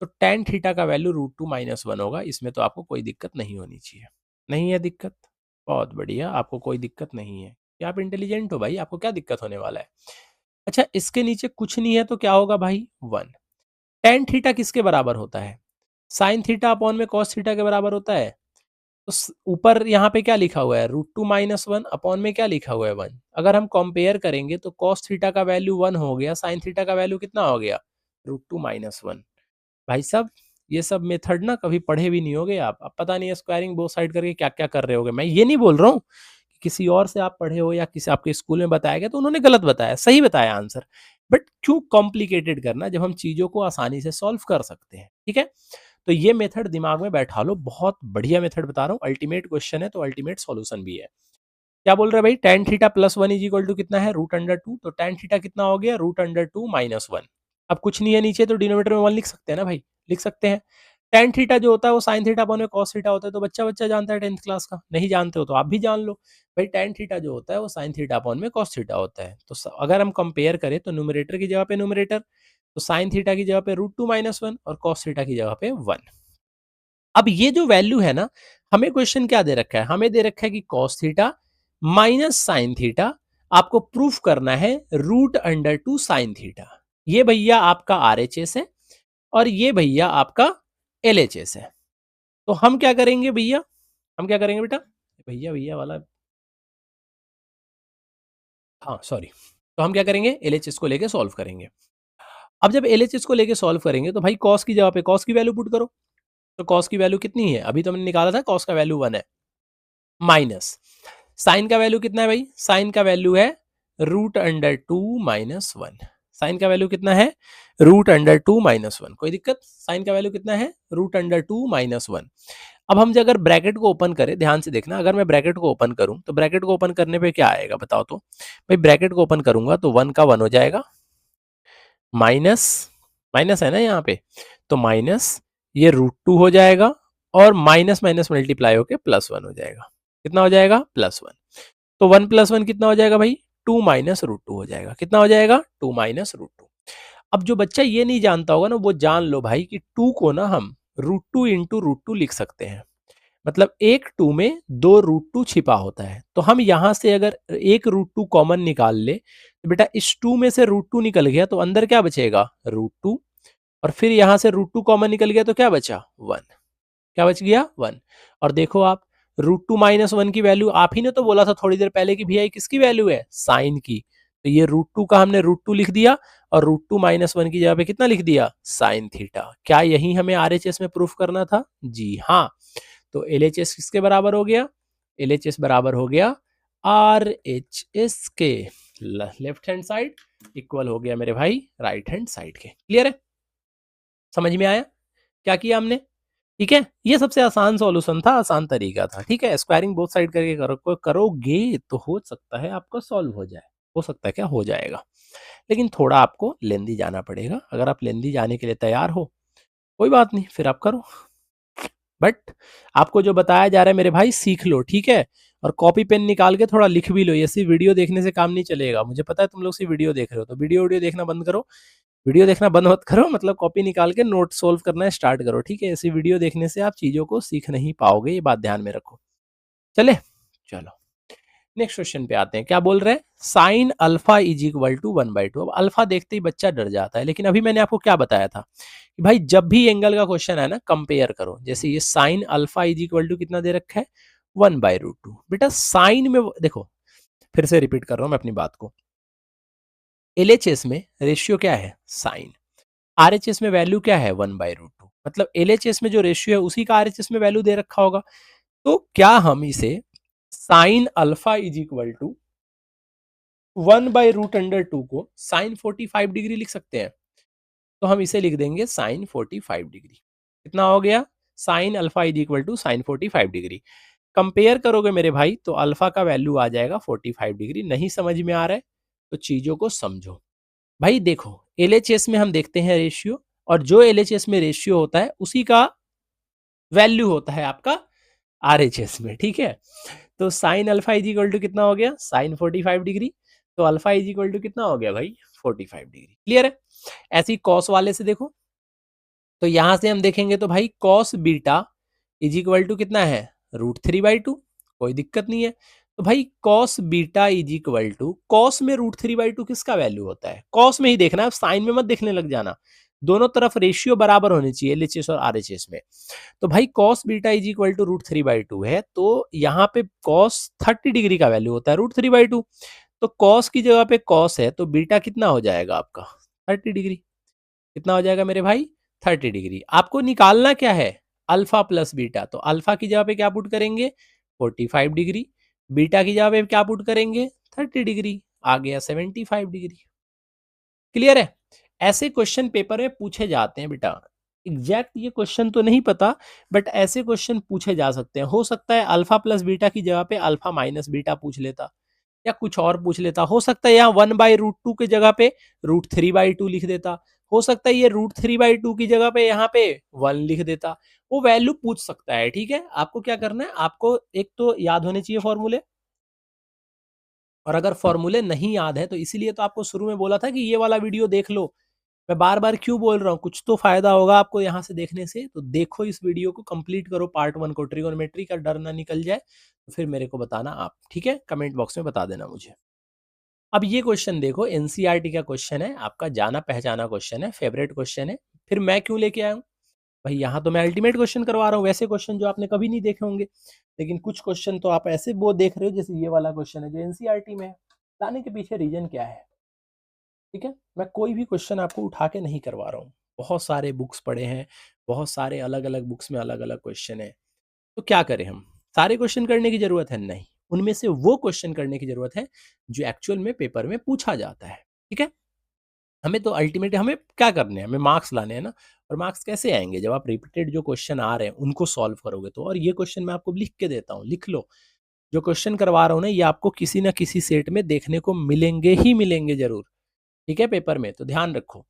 तो टेन थीटा का value root two minus one होगा। इसमें तो आपको कोई दिक्कत नहीं होनी चाहिए। नहीं है दिक्कत? बहुत बढ़िया, आपको कोई दिक्कत नहीं है कि आप इंटेलिजेंट हो भाई, आपको क्या दिक्कत होने वाला है। अच्छा इसके नीचे कुछ नहीं है तो क्या होगा भाई? वन। टेन थीटा किसके बराबर होता है? साइन थीटा अपॉन में कॉस थीटा के बराबर होता है। तो ऊपर यहाँ पे क्या लिखा हुआ है? Root two minus one, upon में क्या लिखा हुआ है? वन। अगर हम कंपेयर करेंगे तो कॉस थीटा का वैल्यू वन हो गया, साइन थीटा का वैल्यू कितना हो गया? Root two minus one. भाई साहब ये सब मेथड ना कभी पढ़े भी नहीं होगे आप। अब पता नहीं स्क्वायरिंग बोथ साइड करके क्या क्या कर रहे होगे। मैं ये नहीं बोल रहा हूँ कि किसी और से आप पढ़े हो या किसी आपके स्कूल में बताया गया तो उन्होंने गलत बताया, सही बताया आंसर। बट क्यों कॉम्प्लिकेटेड करना जब हम चीजों को आसानी से सॉल्व कर सकते हैं? ठीक है, तो ये मेथड दिमाग में बैठा लो, बहुत बढ़िया मेथड बता रहा हूँ। अल्टीमेट क्वेश्चन है तो अल्टीमेट सॉल्यूशन भी है। क्या बोल रहे हैं भाई? Tan theta plus one is equal to कितना है? Root under two. तो टेन थीटा कितना हो गया? Root under two minus one. अब कुछ नहीं है नीचे तो डिनोमिनेटर में वन लिख सकते हैं ना भाई, लिख सकते हैं। टेन थीटा जो होता है वो साइन थीटा अपॉन में कॉस थीटा होता है। तो बच्चा बच्चा जानता है 10th क्लास का, नहीं जानते हो तो आप भी जान लो भाई। टेन थीटा जो होता है वो साइन थीटा अपॉन में कॉस थीटा होता है। तो अगर हम कंपेयर करें तो न्यूमरेटर की जगह पे न्यूमरेटर, तो साइन थीटा की जगह पे रूट टू माइनस वन और कॉस थीटा की जगह पे वन। अब ये जो वैल्यू है ना, हमें क्वेश्चन क्या दे रखा है, हमें दे रखा है कि cos theta minus sine theta आपको प्रूफ करना है root under two sine theta. ये भैया आपका आरएचएस है और ये भैया आपका एलएचएस है। तो हम क्या करेंगे भैया, हम क्या करेंगे बेटा, भैया भैया वाला, हाँ सॉरी, तो हम क्या करेंगे, एलएचएस को लेके सॉल्व करेंगे। अब जब एलएचएस को लेके सॉल्व करेंगे तो भाई कॉस की जगह पे कॉस की वैल्यू पुट करो। तो कॉस की वैल्यू कितनी है, अभी तो हमने निकाला था, कॉस का वैल्यू 1 है, माइनस साइन का वैल्यू कितना है भाई, साइन का वैल्यू है root under two minus one. Sine का वैल्यू कितना है, root under two minus one. कोई दिक्कत, साइन का वैल्यू कितना है, root under two minus one. अब हम अगर ब्रैकेट को ओपन करें, ध्यान से देखना, अगर मैं ब्रैकेट को ओपन करूं तो ब्रैकेट को ओपन करने पे क्या आएगा बताओ तो भाई, ब्रैकेट को ओपन करूंगा तो वन का वन हो जाएगा, माइनस, माइनस है ना यहाँ पे, तो माइनस ये रूट टू हो जाएगा और माइनस माइनस मल्टीप्लाई होके प्लस वन हो जाएगा। कितना हो जाएगा, प्लस वन। तो वन प्लस वन कितना हो जाएगा भाई, टू माइनस रूट टू हो जाएगा। कितना हो जाएगा, टू माइनस रूट टू। अब जो बच्चा ये नहीं जानता होगा ना, वो जान लो भाई कि टू को ना हम root two into root two लिख सकते हैं। मतलब एक टू में दो रूट टू छिपा होता है। तो हम यहां से अगर एक रूट टू कॉमन निकाल ले तो बेटा इस टू में से रूट टू निकल गया तो अंदर क्या बचेगा, रूट टू, और फिर यहां से रूट टू कॉमन निकल गया तो क्या बचा, वन। क्या बच गया, वन। और देखो आप, रूट टू माइनस वन की वैल्यू आप ही ने तो बोला था थोड़ी देर पहले कि भैया ये किसकी वैल्यू है, साइन की। तो ये रूट टू का हमने रूट टू लिख दिया और रूट टू माइनस वन की जगह पे कितना लिख दिया, साइन थीटा। क्या यही हमें आरएचएस में प्रूफ करना था, जी हाँ। तो एलएचएस किसके बराबर हो गया, एलएचएस बराबर हो गया आरएचएस के, लेफ्ट हैंड साइड इक्वल हो गया मेरे भाई राइट हैंड साइड के। क्लियर है, समझ में आया क्या किया हमने, ठीक है। ये सबसे आसान सॉल्यूशन था, आसान तरीका था, ठीक है। स्क्वायरिंग बोथ साइड करके करोगे तो हो सकता है आपका सॉल्व हो जाए, हो सकता है क्या, हो जाएगा। लेकिन थोड़ा आपको लेंदी जाना पड़ेगा। अगर आप लेंदी जाने के लिए तैयार हो कोई बात नहीं, फिर आप करो। बट आपको जो बताया जा रहा है मेरे भाई सीख लो, ठीक है। और कॉपी पेन निकाल के थोड़ा लिख भी लो, ये सिर्फ वीडियो देखने से काम नहीं चलेगा। मुझे पता है तुम लोग सिर्फ वीडियो देख रहे हो, तो वीडियो देखना बंद करो। वीडियो देखना बंद मत करो, मतलब कॉपी निकाल के नोट सोल्व करना स्टार्ट करो, ठीक है। ऐसी वीडियो देखने से आप चीजों को सीख नहीं पाओगे, ये बात ध्यान में रखो। चले, चलो नेक्स्ट क्वेश्चन पे आते हैं। क्या बोल रहे हैं, sine alpha is equal to one by two. अब अल्फा देखते ही बच्चा डर जाता है, लेकिन अभी मैंने आपको क्या बताया था कि भाई जब भी एंगल का क्वेश्चन है ना, कंपेयर करो। जैसे ये sine alpha is equal to कितना दे रखा है, वन बाई रूट टू। बेटा साइन में देखो, फिर से रिपीट कर रहा हूं मैं अपनी बात को, एलएचएस में रेशियो क्या है, साइन। आरएचएस में वैल्यू क्या है, वन बाई रूट टू। मतलब एलएचएस में जो रेशियो है उसी का आरएचएस में वैल्यू दे रखा होगा। तो क्या हम इसे sine alpha is equal to one by root under two को साइन 45 डिग्री लिख सकते हैं। तो हम इसे लिख देंगे साइन 45 डिग्री। कितना हो गया, sine alpha is equal to sine 45 degree. Compare करोगे मेरे भाई तो अल्फा का वैल्यू आ जाएगा 45 डिग्री। नहीं समझ में आ रहा है तो चीजों को समझो। भाई देखो एलएचएस में हम देखते हैं रेशियो, और जो एलएचएस में रेशियो होता है उसी का वैल्यू होता है आपका आरएचएस में, ठीक है। तो sine alpha is equal to कितना हो गया, साइन 45 डिग्री। तो अल्फा इज इक्वल टू कितना हो गया भाई, 45 डिग्री। क्लियर है। ऐसी कॉस वाले से देखो, तो यहां से हम देखेंगे तो भाई cos beta is equal to कितना है, रूट थ्री बाई टू। कोई दिक्कत नहीं है। तो भाई cos beta is equal to, cos में रूट थ्री बाई टू किसका वैल्यू होता है, कॉस में ही देखना है, साइन में मत देखने लग जाना। दोनों तरफ रेशियो बराबर होनी चाहिए एलएचएस और आरएचएस में। तो भाई cos beta is equal to root three by two है, तो यहाँ पे कॉस 30 डिग्री का वैल्यू होता है रूट थ्री बाई टू। तो कॉस की जगह पे कॉस है तो बीटा कितना हो जाएगा आपका, 30 डिग्री। कितना हो जाएगा मेरे भाई, 30 डिग्री। आपको निकालना क्या है, अल्फा प्लस बीटा। तो अल्फा की जगह पे क्या पुट करेंगे, 45 डिग्री। बीटा की जगह पे क्या पुट करेंगे, 30 डिग्री। आ गया 75 डिग्री। क्लियर है। ऐसे क्वेश्चन पेपर में पूछे जाते हैं बेटा। एग्जैक्ट ये क्वेश्चन तो नहीं पता, बट ऐसे क्वेश्चन पूछे जा सकते हैं। हो सकता है अल्फा प्लस बीटा की जगह पे अल्फा माइनस बीटा पूछ लेता, या कुछ और पूछ लेता। हो सकता है यहाँ वन बाई रूट टू की जगह पे रूट थ्री बाई टू लिख देता। हो सकता है ये रूट थ्री बाई टू की जगह पे यहाँ पे वन लिख देता। वो वैल्यू पूछ सकता है, ठीक है। आपको क्या करना है, आपको एक तो याद होने चाहिए फॉर्मूले, और अगर फॉर्मूले नहीं याद है तो इसीलिए तो आपको शुरू में बोला था कि ये वाला वीडियो देख लो, मैं बार बार क्यों बोल रहा हूँ, कुछ तो फायदा होगा आपको यहाँ से देखने से, तो देखो इस वीडियो को, कंप्लीट करो पार्ट 1 को, ट्रिगोनोमेट्री का डर ना निकल जाए तो फिर मेरे को बताना आप, ठीक है, कमेंट बॉक्स में बता देना मुझे। अब ये क्वेश्चन देखो, एनसीईआरटी का क्वेश्चन है, आपका जाना पहचाना क्वेश्चन है, फेवरेट क्वेश्चन है, फिर मैं क्यों लेके आया हूँ भाई, यहाँ तो मैं अल्टीमेट क्वेश्चन करवा रहा हूँ, वैसे क्वेश्चन जो आपने कभी नहीं देखे होंगे, लेकिन कुछ क्वेश्चन तो आप ऐसे वो देख रहे हो जैसे ये वाला क्वेश्चन है जो एनसीईआरटी में है, लाने के पीछे रीजन क्या है, ठीक है। मैं कोई भी क्वेश्चन आपको उठा के नहीं करवा रहा हूँ, बहुत सारे बुक्स पढ़े हैं, बहुत सारे अलग अलग बुक्स में अलग अलग क्वेश्चन है, तो क्या करें हम, सारे क्वेश्चन करने की जरूरत है नहीं, उनमें से वो क्वेश्चन करने की जरूरत है जो एक्चुअल में पेपर में पूछा जाता है, ठीक है। हमें तो अल्टीमेटली हमें क्या करने हैं, हमें मार्क्स लाने हैं ना, और मार्क्स कैसे आएंगे, जब आप रिपीटेड जो क्वेश्चन आ रहे हैं उनको सॉल्व करोगे तो, और ये क्वेश्चन मैं आपको लिख के देता हूँ, लिख लो, जो क्वेश्चन करवा रहा हूँ ना ये आपको किसी ना किसी सेट में देखने को मिलेंगे ही मिलेंगे जरूर, ठीक है, पेपर में, तो ध्यान रखो।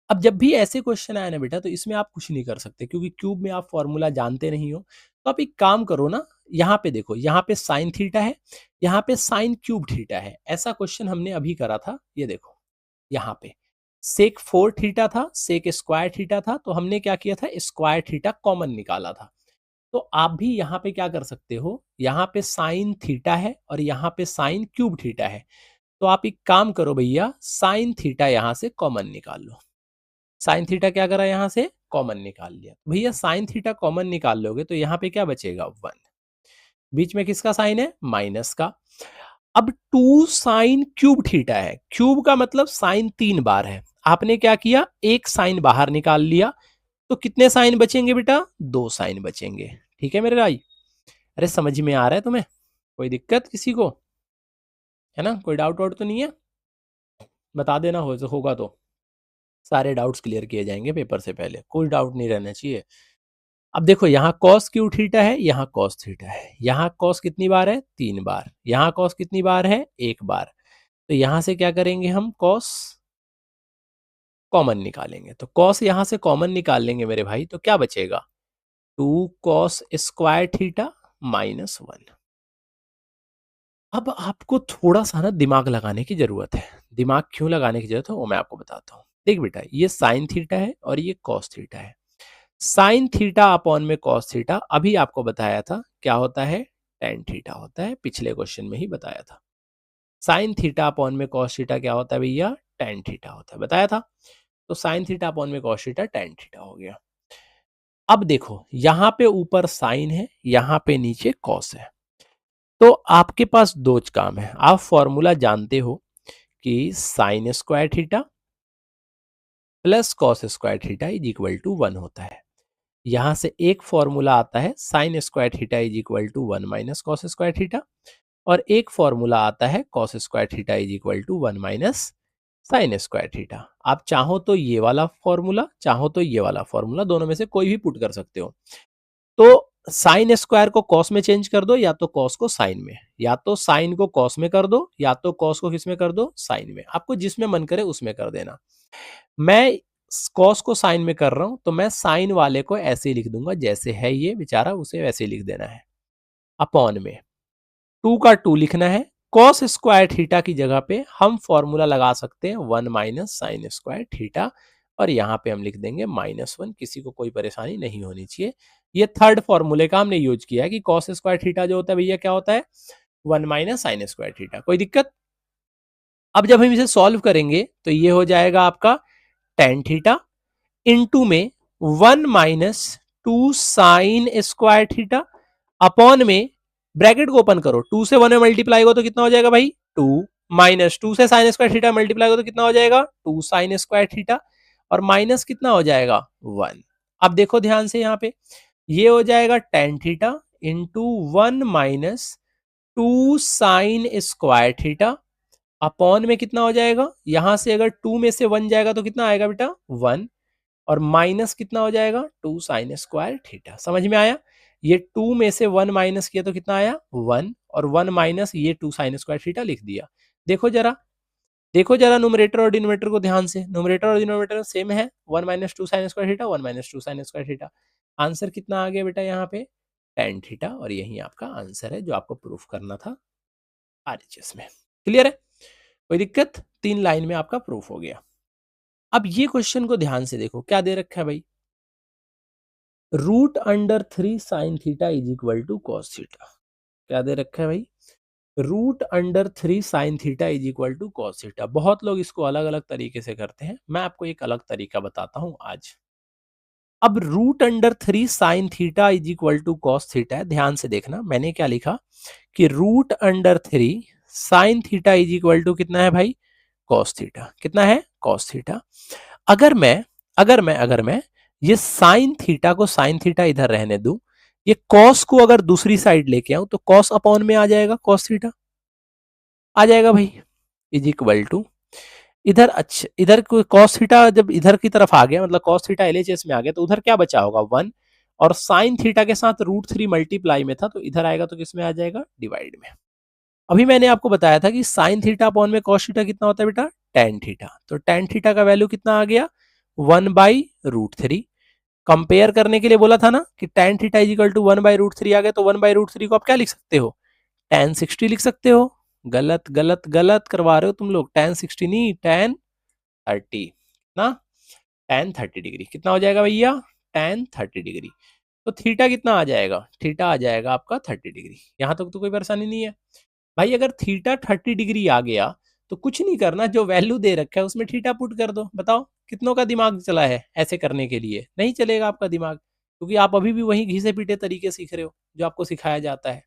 अब जब भी ऐसे क्वेश्चन आए ना बेटा, तो इसमें आप कुछ नहीं कर सकते क्योंकि क्यूब में आप फॉर्मूला जानते नहीं हो, तो आप एक काम करो ना, यहाँ पे देखो, यहाँ पे साइन थीटा है, यहाँ पे साइन क्यूब थीटा है, ऐसा क्वेश्चन हमने अभी करा था, ये देखो यहाँ पे सेक 4 थीटा था, सेक स्क्वायर थीटा था, तो हमने क्या किया था, स्क्वायर थीटा कॉमन निकाला था। तो आप भी यहाँ पे क्या कर सकते हो, यहाँ पे साइन थीटा है और यहाँ पे साइन क्यूब थीटा है, तो आप एक काम करो भैया, साइन थीटा यहाँ से कॉमन निकाल लो। साइन थीटा क्या करा, यहाँ से कॉमन निकाल लिया, भैया साइन थीटा कॉमन निकाल लोगे तो यहाँ पे क्या बचेगा, 1, बीच में किसका साइन है, माइनस का। अब 2 साइन क्यूब थीटा है, क्यूब का मतलब साइन 3 बार है, आपने क्या किया, एक साइन बाहर निकाल लिया, तो कितने साइन बचेंगे बेटा, 2 साइन बचेंगे, ठीक है मेरे भाई। अरे समझ में आ रहा है तुम्हें, कोई दिक्कत किसी को, है ना, कोई डाउट वाउट तो नहीं है, बता देना होगा तो सारे डाउट्स क्लियर किए जाएंगे पेपर से पहले, कोई डाउट नहीं रहना चाहिए। अब देखो यहाँ कॉस क्यू थीटा है, यहाँ कॉस थीटा है, यहाँ कॉस कितनी बार है, 3 बार, यहाँ कॉस कितनी बार है, 1 बार, तो यहाँ से क्या करेंगे हम, कॉस कॉमन निकालेंगे, तो कॉस यहाँ से कॉमन निकाल लेंगे मेरे भाई, तो क्या बचेगा, 2 कॉस स्क्वायर थीटा माइनस 1। अब आपको थोड़ा सा ना दिमाग लगाने की जरूरत है, दिमाग क्यों लगाने की जरूरत है वो मैं आपको बताता हूँ। देख बेटा, ये साइन थीटा है और ये कॉस थीटा है, साइन थीटा अपॉन में कॉस थीटा अभी आपको बताया था क्या होता है, टेन थीटा होता है, पिछले क्वेश्चन में ही बताया था। साइन थीटा अपॉन में कॉस थीटा क्या होता है भैया, टेन थीटा होता है, बताया था। तो साइन थीटा अपॉन में कॉस थीटा टेन थीटा हो गया। अब देखो यहाँ पे ऊपर साइन है, यहाँ पे नीचे कॉस है, तो आपके पास दो काम है, आप फॉर्मूला जानते हो कि sine square theta plus cos square theta is equal to 1 होता है। यहां से एक फॉर्मूला आता है sine square theta is equal to 1 minus cos square theta, और एक फॉर्मूला आता है cos square theta is equal to 1 minus sine square theta. आप चाहो तो ये वाला फॉर्मूला, चाहो तो ये वाला फॉर्मूला, दोनों में से कोई भी पुट कर सकते हो। तो साइन स्क्वायर को कॉस में चेंज कर दो, या तो कॉस को साइन में, या तो साइन को कॉस में कर दो, या तो कॉस को किस में कर दो, साइन में, आपको जिसमें मन करे उसमें कर देना। मैं कॉस को साइन में कर रहा हूं, तो मैं साइन वाले को ऐसे ही लिख दूंगा जैसे है ये बेचारा, उसे वैसे ही लिख देना है, अपॉन में 2 का 2 लिखना है। कॉस स्क्वायर थीटा की जगह पे हम फॉर्मूला लगा सकते हैं 1 माइनस साइन स्क्वायर थीटा, और यहाँ पे हम लिख देंगे -1, किसी को कोई परेशानी नहीं होनी चाहिए। ये थर्ड फॉर्मूले का हमने यूज किया है कि कॉस स्क्वायर थीटा जो होता है भैया क्या होता है, 1 माइनस साइन स्क्वायर थीटा, कोई दिक्कत। अब जब हम इसे सॉल्व करेंगे तो ये हो जाएगा आपका टेन थीटा इंटू में 1 minus 2 sign square theta, upon में ब्रैकेट को ओपन करो, 2 से 1 में मल्टीप्लाई हो तो कितना हो जाएगा भाई, 2, माइनस 2 से साइन स्क्वायर थीटा मल्टीप्लाई हो तो कितना हो जाएगा, 2 साइन स्क्वायर थीटा, और माइनस कितना हो जाएगा, 1। अब देखो ध्यान से यहाँ पे, ये हो जाएगा ten theta into 1 minus 2 sign square theta, upon में कितना हो जाएगा, यहां से अगर 2 में से 1 जाएगा तो कितना आएगा बेटा, 1, और माइनस कितना हो जाएगा, 2 साइन स्क्वायर थीटा। समझ में आया, ये 2 में से 1 माइनस किया तो कितना आया, 1, और 1 माइनस ये 2 साइन स्क्वायर थीटा लिख दिया। देखो जरा, देखो जरा न्यूमरेटर और डिनोमिनेटर को ध्यान से, न्यूमरेटर और डिनोमिनेटर सेम है, 1 minus 2 sign square theta, 1 minus 2 sign square theta. Answer कितना आ गया बेटा यहाँ पे, टेन थीटा, और यही आपका आंसर है जो आपको प्रूफ करना था आरएचएस में। क्लियर है, कोई दिक्कत, 3 लाइन में आपका प्रूफ हो गया। अब ये क्वेश्चन को ध्यान से देखो, क्या दे रखा है भाई, √3 sin theta is equal to cos theta. क्या दे रखा है भाई, √3 sin theta is equal to cos theta. बहुत लोग इसको अलग अलग तरीके से करते हैं, मैं आपको एक अलग तरीका बताता हूं आज। अब √3 sin theta is equal to cos theta है, ध्यान से देखना मैंने क्या लिखा कि √3 sin theta is equal to कितना है भाई, कॉस थीटा। कितना है, कॉस थीटा। अगर मैं अगर मैं ये साइन थीटा को, साइन थीटा इधर रहने दूं, ये कॉस को अगर दूसरी साइड लेके आऊं तो कॉस अपॉन में आ जाएगा, कॉस थीटा आ जाएगा भाई, इज इक्वल टू इधर। अच्छा, इधर कॉस थीटा जब इधर की तरफ आ गया, मतलब कॉस थीटा एलएचएस में आ गया, तो उधर क्या बचा होगा, 1। और साइन थीटा के साथ √3 मल्टीप्लाई में था, तो इधर आएगा तो किस में आ जाएगा, डिवाइड में। अभी मैंने आपको बताया था कि साइन थीटा अपॉन में कॉस थीटा कितना होता है बेटा, टेन थीटा। तो टेन थीटा का वैल्यू कितना आ गया, 1/√3। कंपेयर करने के लिए बोला था ना कि tan theta is equal to 1/√3 आ गया, तो 1/√3 को आप क्या लिख सकते हो, टेन 60 लिख सकते हो। गलत गलत गलत करवा रहे हो तुम लोग, टेन 60 नहीं, टेन 30 ना, टेन 30 डिग्री कितना हो जाएगा भैया, टेन 30 डिग्री। तो थीटा कितना आ जाएगा, थीटा आ जाएगा आपका 30 डिग्री। यहां तक तो कोई परेशानी नहीं है भाई। अगर थीटा 30 डिग्री आ गया तो कुछ नहीं करना, जो वैल्यू दे रखा है उसमें थीटा पुट कर दो। बताओ कितनों का दिमाग चला है ऐसे करने के लिए, नहीं चलेगा आपका दिमाग, क्योंकि आप अभी भी वही घिसे पीटे तरीके सीख रहे हो जो आपको सिखाया जाता है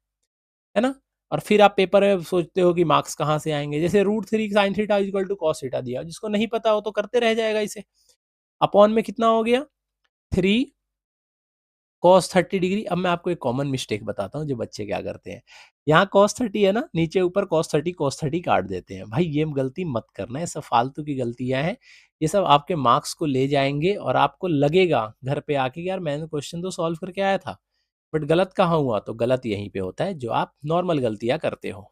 ना। और फिर आप पेपर में सोचते हो कि मार्क्स कहाँ से आएंगे, जैसे √3 sin theta equal to cos theta दिया, जिसको नहीं पता हो तो करते रह जाएगा इसे। अपॉन में कितना हो गया, 3 cos 30 डिग्री। अब मैं आपको एक कॉमन मिस्टेक बताता हूँ जो बच्चे क्या करते हैं, यहाँ cos 30 है ना, नीचे ऊपर cos 30 काट देते हैं। भाई ये गलती मत करना, ये सब फालतू की गलतियां हैं। ये सब आपके मार्क्स को ले जाएंगे और आपको लगेगा घर पे आके कि यार मैंने क्वेश्चन तो सॉल्व करके आया था, बट गलत कहाँ हुआ, तो गलत यहीं पे होता है जो आप नॉर्मल गलतियां करते हो।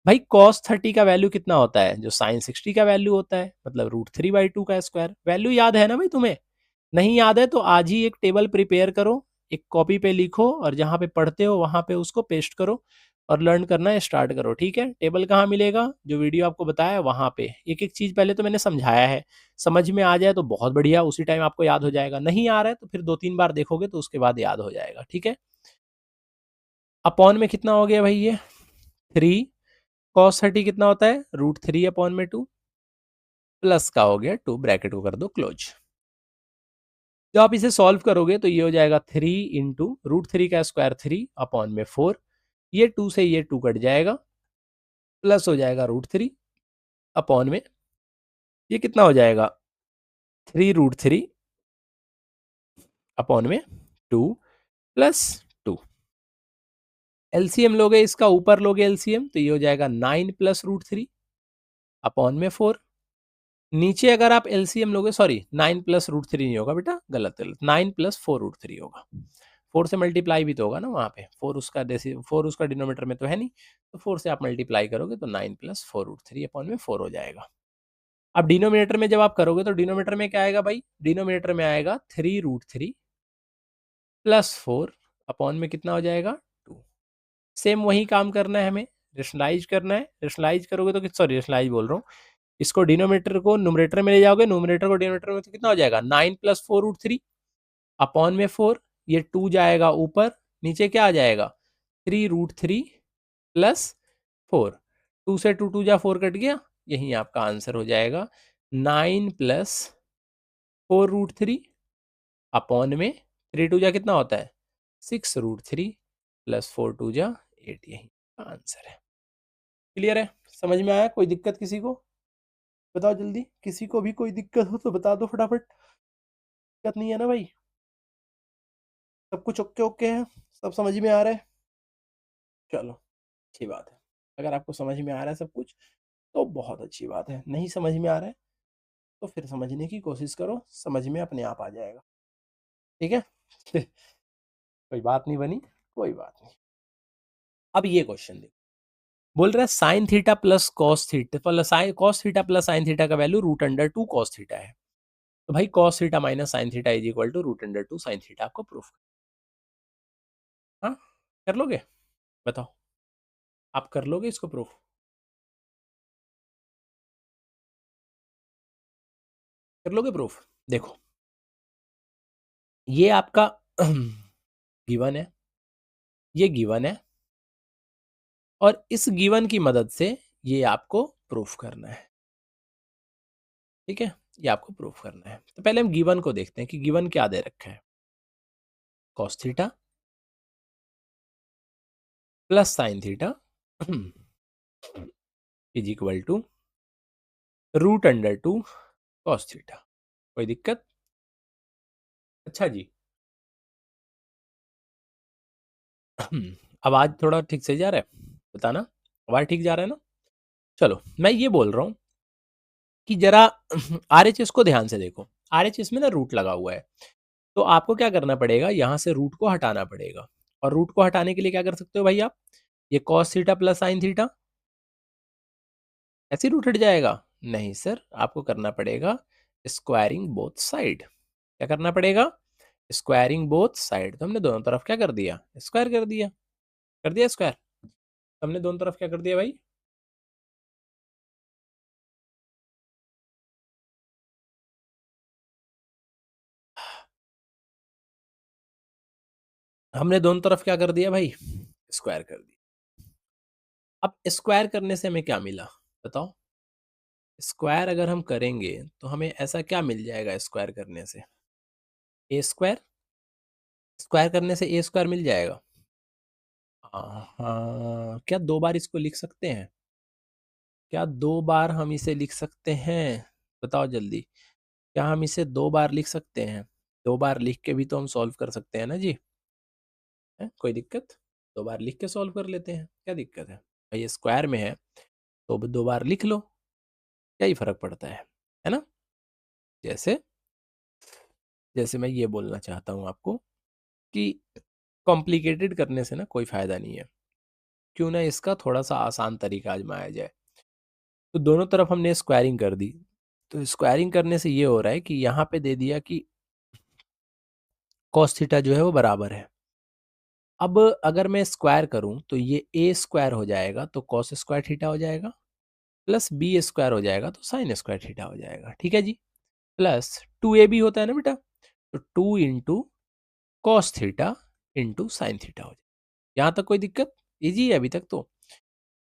भाई cos 30 का वैल्यू कितना होता है, जो sin 60 का वैल्यू होता है, मतलब √3/2 का स्क्वायर। वैल्यू याद है ना भाई तुम्हें, नहीं याद है तो आज ही एक टेबल प्रिपेयर करो, एक कॉपी पे लिखो और जहाँ पे पढ़ते हो वहाँ पे उसको पेस्ट करो और लर्न करना स्टार्ट करो। ठीक है, टेबल कहाँ मिलेगा, जो वीडियो आपको बताया है वहाँ पे। एक एक चीज़ पहले तो मैंने समझाया है, समझ में आ जाए तो बहुत बढ़िया, उसी टाइम आपको याद हो जाएगा। नहीं आ रहा है तो फिर 2-3 बार देखोगे तो उसके बाद याद हो जाएगा। ठीक है, अपॉन में कितना हो गया भाई ये, 3 cos 30 कितना होता है, √3/2 प्लस का हो गया 2, ब्रैकेट को कर दो क्लोज। जब आप इसे सॉल्व करोगे तो ये हो जाएगा 3 × √3 का स्क्वायर 3/4। ये 2 से ये 2 कट जाएगा, प्लस हो जाएगा √3 अपॉन में ये कितना हो जाएगा, 3 √3 अपॉन में 2 प्लस 2। एलसीएम लोगे इसका, ऊपर लोगे एलसीएम तो ये हो जाएगा 9 प्लस √3 अपॉन में 4। नीचे अगर आप एलसीएम लोगे, सॉरी 9 प्लस √3 नहीं होगा बेटा, गलत गलत, 9 प्लस 4 √3 होगा। 4 से मल्टीप्लाई भी तो होगा ना वहाँ पे, 4 उसका फोर उसका डिनोमीटर में तो है नहीं, तो 4 से आप मल्टीप्लाई करोगे तो 9 प्लस 4 √3 अपॉन में 4 हो जाएगा। अब डिनोमिनेटर में जब आप करोगे तो डिनोमिनेटर में क्या आएगा भाई, डिनोमिनेटर में आएगा 3 √3 प्लस 4 अपॉन में कितना हो जाएगा, 2। सेम वही काम करना है हमें, रेशनलाइज करना है। रेशनलाइज करोगे तो, सॉरी रेशनलाइज बोल रहा हूँ, इसको डिनोमिनेटर को न्यूमरेटर में ले जाओगे, न्यूमरेटर को डिनोमिनेटर में, तो कितना हो जाएगा 9 प्लस 4 √3 अपॉन में 4। ये 2 जाएगा ऊपर, नीचे क्या आ जाएगा 3 √3 प्लस 4। 2 से 2 2 जा 4 कट गया, यही आपका आंसर हो जाएगा 9 प्लस 4 √3 अपॉन में 3 2 जा कितना होता है 6 √3 प्लस 4 2 जा 8। यही आंसर है। क्लियर है, समझ में आया, कोई दिक्कत किसी को, बताओ जल्दी, किसी को भी कोई दिक्कत हो तो बता दो फटाफट। दिक्कत नहीं है ना भाई, सब कुछ ओके ओके है, सब समझ में आ रहा है, चलो अच्छी बात है। अगर आपको समझ में आ रहा है सब कुछ तो बहुत अच्छी बात है, नहीं समझ में आ रहा है तो फिर समझने की कोशिश करो, समझ में अपने आप आ जाएगा। ठीक है कोई बात नहीं बनी, कोई बात नहीं। अब ये क्वेश्चन देखो, बोल रहा है sine theta plus cos theta plus cos theta plus sine theta का वैल्यू √2 कॉस थीटा है। तो भाई cos theta minus sine theta is equal to √2 sine theta, आपको प्रूफ, हाँ कर लोगे, बताओ आप कर लोगे, इसको प्रूफ, कर लोगे प्रूफ? देखो, ये आपका गिवन है, ये गिवन है, और इस गिवन की मदद से ये आपको प्रूफ करना है। ठीक है, ये आपको प्रूफ करना है। तो पहले हम गिवन को देखते हैं कि गिवन क्या दे रखा है। cos theta plus sine theta is equal to √√2 cos theta. कोई दिक्कत? अच्छा जी। आवाज थोड़ा ठीक से जा रहा है, बताना। आवाज ठीक जा रहा है ना? चलो, मैं ये बोल रहा हूँ कि जरा आरएचएस को ध्यान से देखो। आरएचएस में ना रूट लगा हुआ है, तो आपको क्या करना पड़ेगा, यहाँ से रूट को हटाना पड़ेगा। और रूट को हटाने के लिए क्या कर सकते हो भाई आप, ये cos theta plus sine theta ऐसे रूट हट जाएगा? नहीं सर, आपको करना पड़ेगा स्क्वायरिंग बोथ साइड। क्या करना पड़ेगा? Squaring both side. तो हमने दोनों तरफ क्या कर दिया, स्क्वायर कर दिया स्क्वायर। हमने दोनों तरफ क्या कर दिया भाई, हमने दोनों तरफ क्या कर दिया भाई, स्क्वायर कर दिया। अब स्क्वायर करने से हमें क्या मिला बताओ? स्क्वायर अगर हम करेंगे तो हमें ऐसा क्या मिल जाएगा स्क्वायर करने से? ए स्क्वायर। स्क्वायर करने से ए स्क्वायर मिल जाएगा। हाँ, क्या दो बार इसको लिख सकते हैं? क्या दो बार हम इसे लिख सकते हैं? बताओ जल्दी, क्या हम इसे दो बार लिख सकते हैं? दो बार लिख के भी तो हम सॉल्व कर सकते हैं ना जी। है कोई दिक्कत? दो बार लिख के सॉल्व कर लेते हैं, क्या दिक्कत है भाई? ये स्क्वायर में है तो दो बार लिख लो, क्या ही फर्क पड़ता है ना? जैसे जैसे मैं ये बोलना चाहता हूँ आपको कि कॉम्प्लिकेटेड करने से ना कोई फायदा नहीं है, क्यों ना इसका थोड़ा सा आसान तरीका आजमाया जाए। तो दोनों तरफ हमने स्क्वायरिंग कर दी, तो स्क्वायरिंग करने से ये हो रहा है कि यहाँ पे दे दिया कि cos थीटा जो है वो बराबर है। अब अगर मैं स्क्वायर करूं तो ये ए स्क्वायर हो जाएगा तो cos स्क्वायर थीटा हो जाएगा, प्लस बी स्क्वायर हो जाएगा तो साइन स्क्वायर थीटा हो जाएगा। ठीक है जी, प्लस 2a भी होता है ना बेटा, तो 2 into cos theta into sine theta हो जाएगा। यहाँ तक कोई दिक्कत? इजी है अभी तक तो।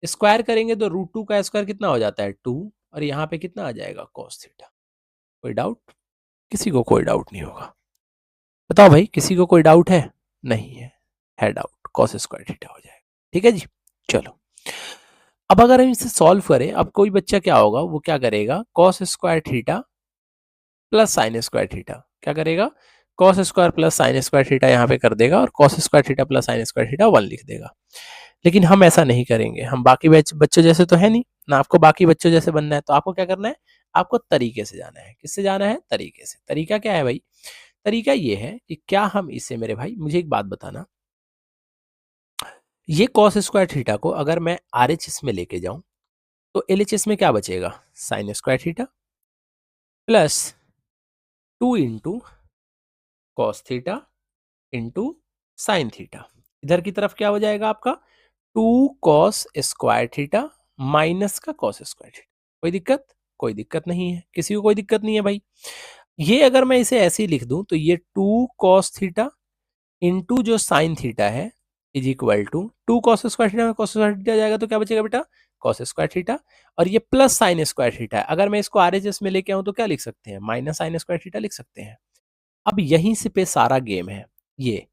स्क्वायर करेंगे तो √2 का स्क्वायर कितना हो जाता है 2, और यहाँ पे कितना आ जाएगा cos थीटा। कोई डाउट? किसी को कोई डाउट नहीं होगा? बताओ भाई, किसी को कोई डाउट है? नहीं है डाउट, cos स्क्वायर थीटा हो जाएगा। ठीक है जी, चलो। अब अगर हम इसे सॉल्व करें, अब कोई बच्चा क्या होगा, वो क्या करेगा, cos square theta plus sine square theta क्या करेगा, cos square plus sine square theta यहाँ पे कर देगा और cos square theta plus sine square theta 1 लिख देगा। लेकिन हम ऐसा नहीं करेंगे, हम बाकी बच्चों जैसे तो है नहीं ना, आपको बाकी बच्चों जैसे बनना है। तो आपको क्या करना है, आपको तरीके से जाना है। किससे जाना है? तरीके से। तरीका क्या है भाई? तरीका ये है कि क्या हम इसे, मेरे भाई मुझे एक बात बताना, ये cos स्क्वायर थीटा को अगर मैं RHS में लेके जाऊं तो LHS में क्या बचेगा, sign square theta plus 2 into cos theta into sine theta. इधर की तरफ क्या हो जाएगा आपका, 2 कॉस स्क्वायर थीटा माइनस का कॉस स्क्वायर थीटा। कोई दिक्कत? कोई दिक्कत नहीं है, किसी को कोई दिक्कत नहीं है भाई। ये अगर मैं इसे ऐसे ही लिख दूं तो ये 2 कॉस थीटा इंटू जो साइन थीटा है is equal to 2 cos square theta में कॉस स्क्वायर थीटा जाएगा तो क्या बचेगा बेटा, कॉस स्क्वायर थीटा। और ये प्लस साइन स्क्वायर थीटा है, अगर मैं इसको आरएचएस में लेके आऊं तो क्या लिख सकते हैं, माइनस साइन स्क्वायर थीटा लिख सकते हैं। अब यहीं से पे सारा गेम है। ये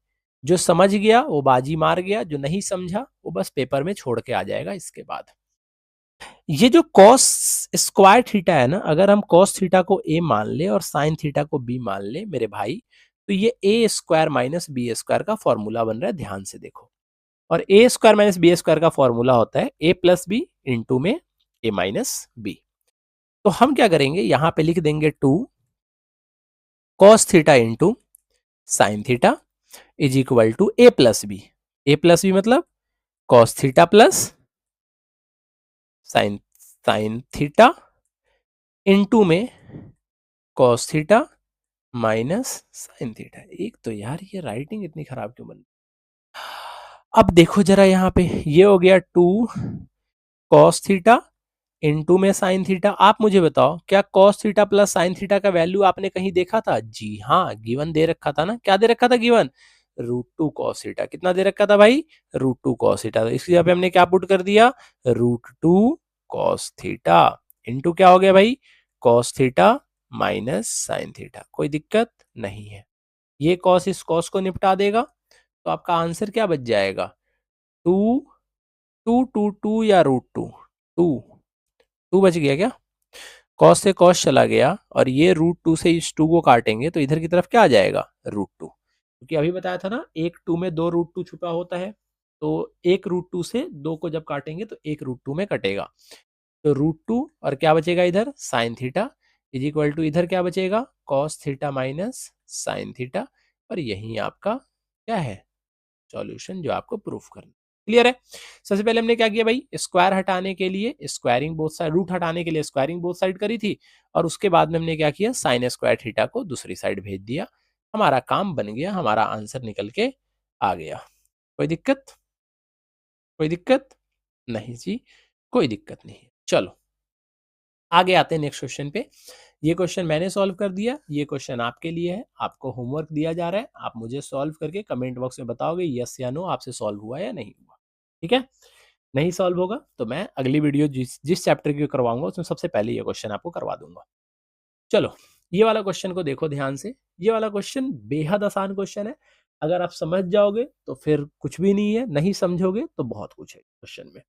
जो समझ गया वो बाजी मार गया, जो नहीं समझा वो बस पेपर में छोड़ के आ जाएगा इसके बाद। ये जो cos स्क्वायर थीटा है ना, अगर हम cos थीटा को a मान ले और sin थीटा को b मान ले मेरे भाई, तो ये a square minus B square का फॉर्मूला बन रहा है, ध्यान से देखो। और a square minus B square का फॉर्मूला होता है a प्लस बी इंटू में a माइनस बी। तो हम क्या करेंगे, यहां पे लिख देंगे 2 cos theta into sine theta is equal to a plus B. a plus b मतलब cos theta plus sine sine theta into में cos theta minus sine theta. एक तो यार ये राइटिंग इतनी खराब क्यों बन। अब देखो जरा यहाँ पे, ये हो गया 2 cos थीटा इनटू में साइन थीटा। आप मुझे बताओ क्या cos theta plus sine theta का वैल्यू आपने कहीं देखा था? जी हाँ, गिवन दे रखा था ना। क्या दे रखा था गिवन? √2 cos theta. कितना दे रखा था भाई? √2 कॉस थीटा। तो इसकी जगह पे हमने क्या पुट कर दिया? √2 कॉस थीटा इनटू क्या हो गया भाई? Cos theta minus sine theta. कोई दिक्कत नहीं है। ये कॉस इस कॉस को निपटा देगा तो आपका आंसर क्या बच जाएगा? 2 2 या √2 2 2 बच गया क्या? कॉस से कॉस चला गया और ये √2 से इस 2 को काटेंगे तो इधर की तरफ क्या आ जाएगा? √2। क्योंकि अभी बताया था ना, एक 2 में दो √2 छुपा होता है, तो एक √2 से 2 को जब काटेंगे तो एक √2 में कटेगा। तो √2 और क्या बचेगा इधर? Sine theta is equal to इधर क्या बचेगा? Cos theta minus sine theta. और यही आपका क्या है? सॉल्यूशन जो आपको प्रूफ करना। क्लियर है? सबसे पहले हमने क्या किया भाई? स्क्वायर हटाने के लिए स्क्वायरिंग बोथ साइड, रूट हटाने के लिए स्क्वायरिंग बोथ साइड करी थी और उसके बाद में हमने क्या किया? साइन स्क्वायर थीटा को दूसरी साइड भेज दिया। हमारा काम बन गया, हमारा आंसर निकल के आ गया। कोई दिक्कत? कोई दिक्कत नहीं जी, कोई दिक्कत नहीं। चलो आगे आते हैं नेक्स्ट क्वेश्चन पे। ये क्वेश्चन मैंने सॉल्व कर दिया, ये क्वेश्चन आपके लिए है। आपको होमवर्क दिया जा रहा है, आप मुझे सॉल्व करके कमेंट बॉक्स में बताओगे यस या नो आपसे सॉल्व हुआ या नहीं हुआ। ठीक है? नहीं सॉल्व होगा तो मैं अगली वीडियो जिस जिस चैप्टर की करवाऊंगा उसमें सबसे पहले ये क्वेश्चन आपको करवा दूंगा। चलो ये वाला क्वेश्चन को देखो ध्यान से। ये वाला क्वेश्चन बेहद आसान क्वेश्चन है। अगर आप समझ जाओगे तो फिर कुछ भी नहीं है, नहीं समझोगे तो बहुत कुछ है क्वेश्चन में।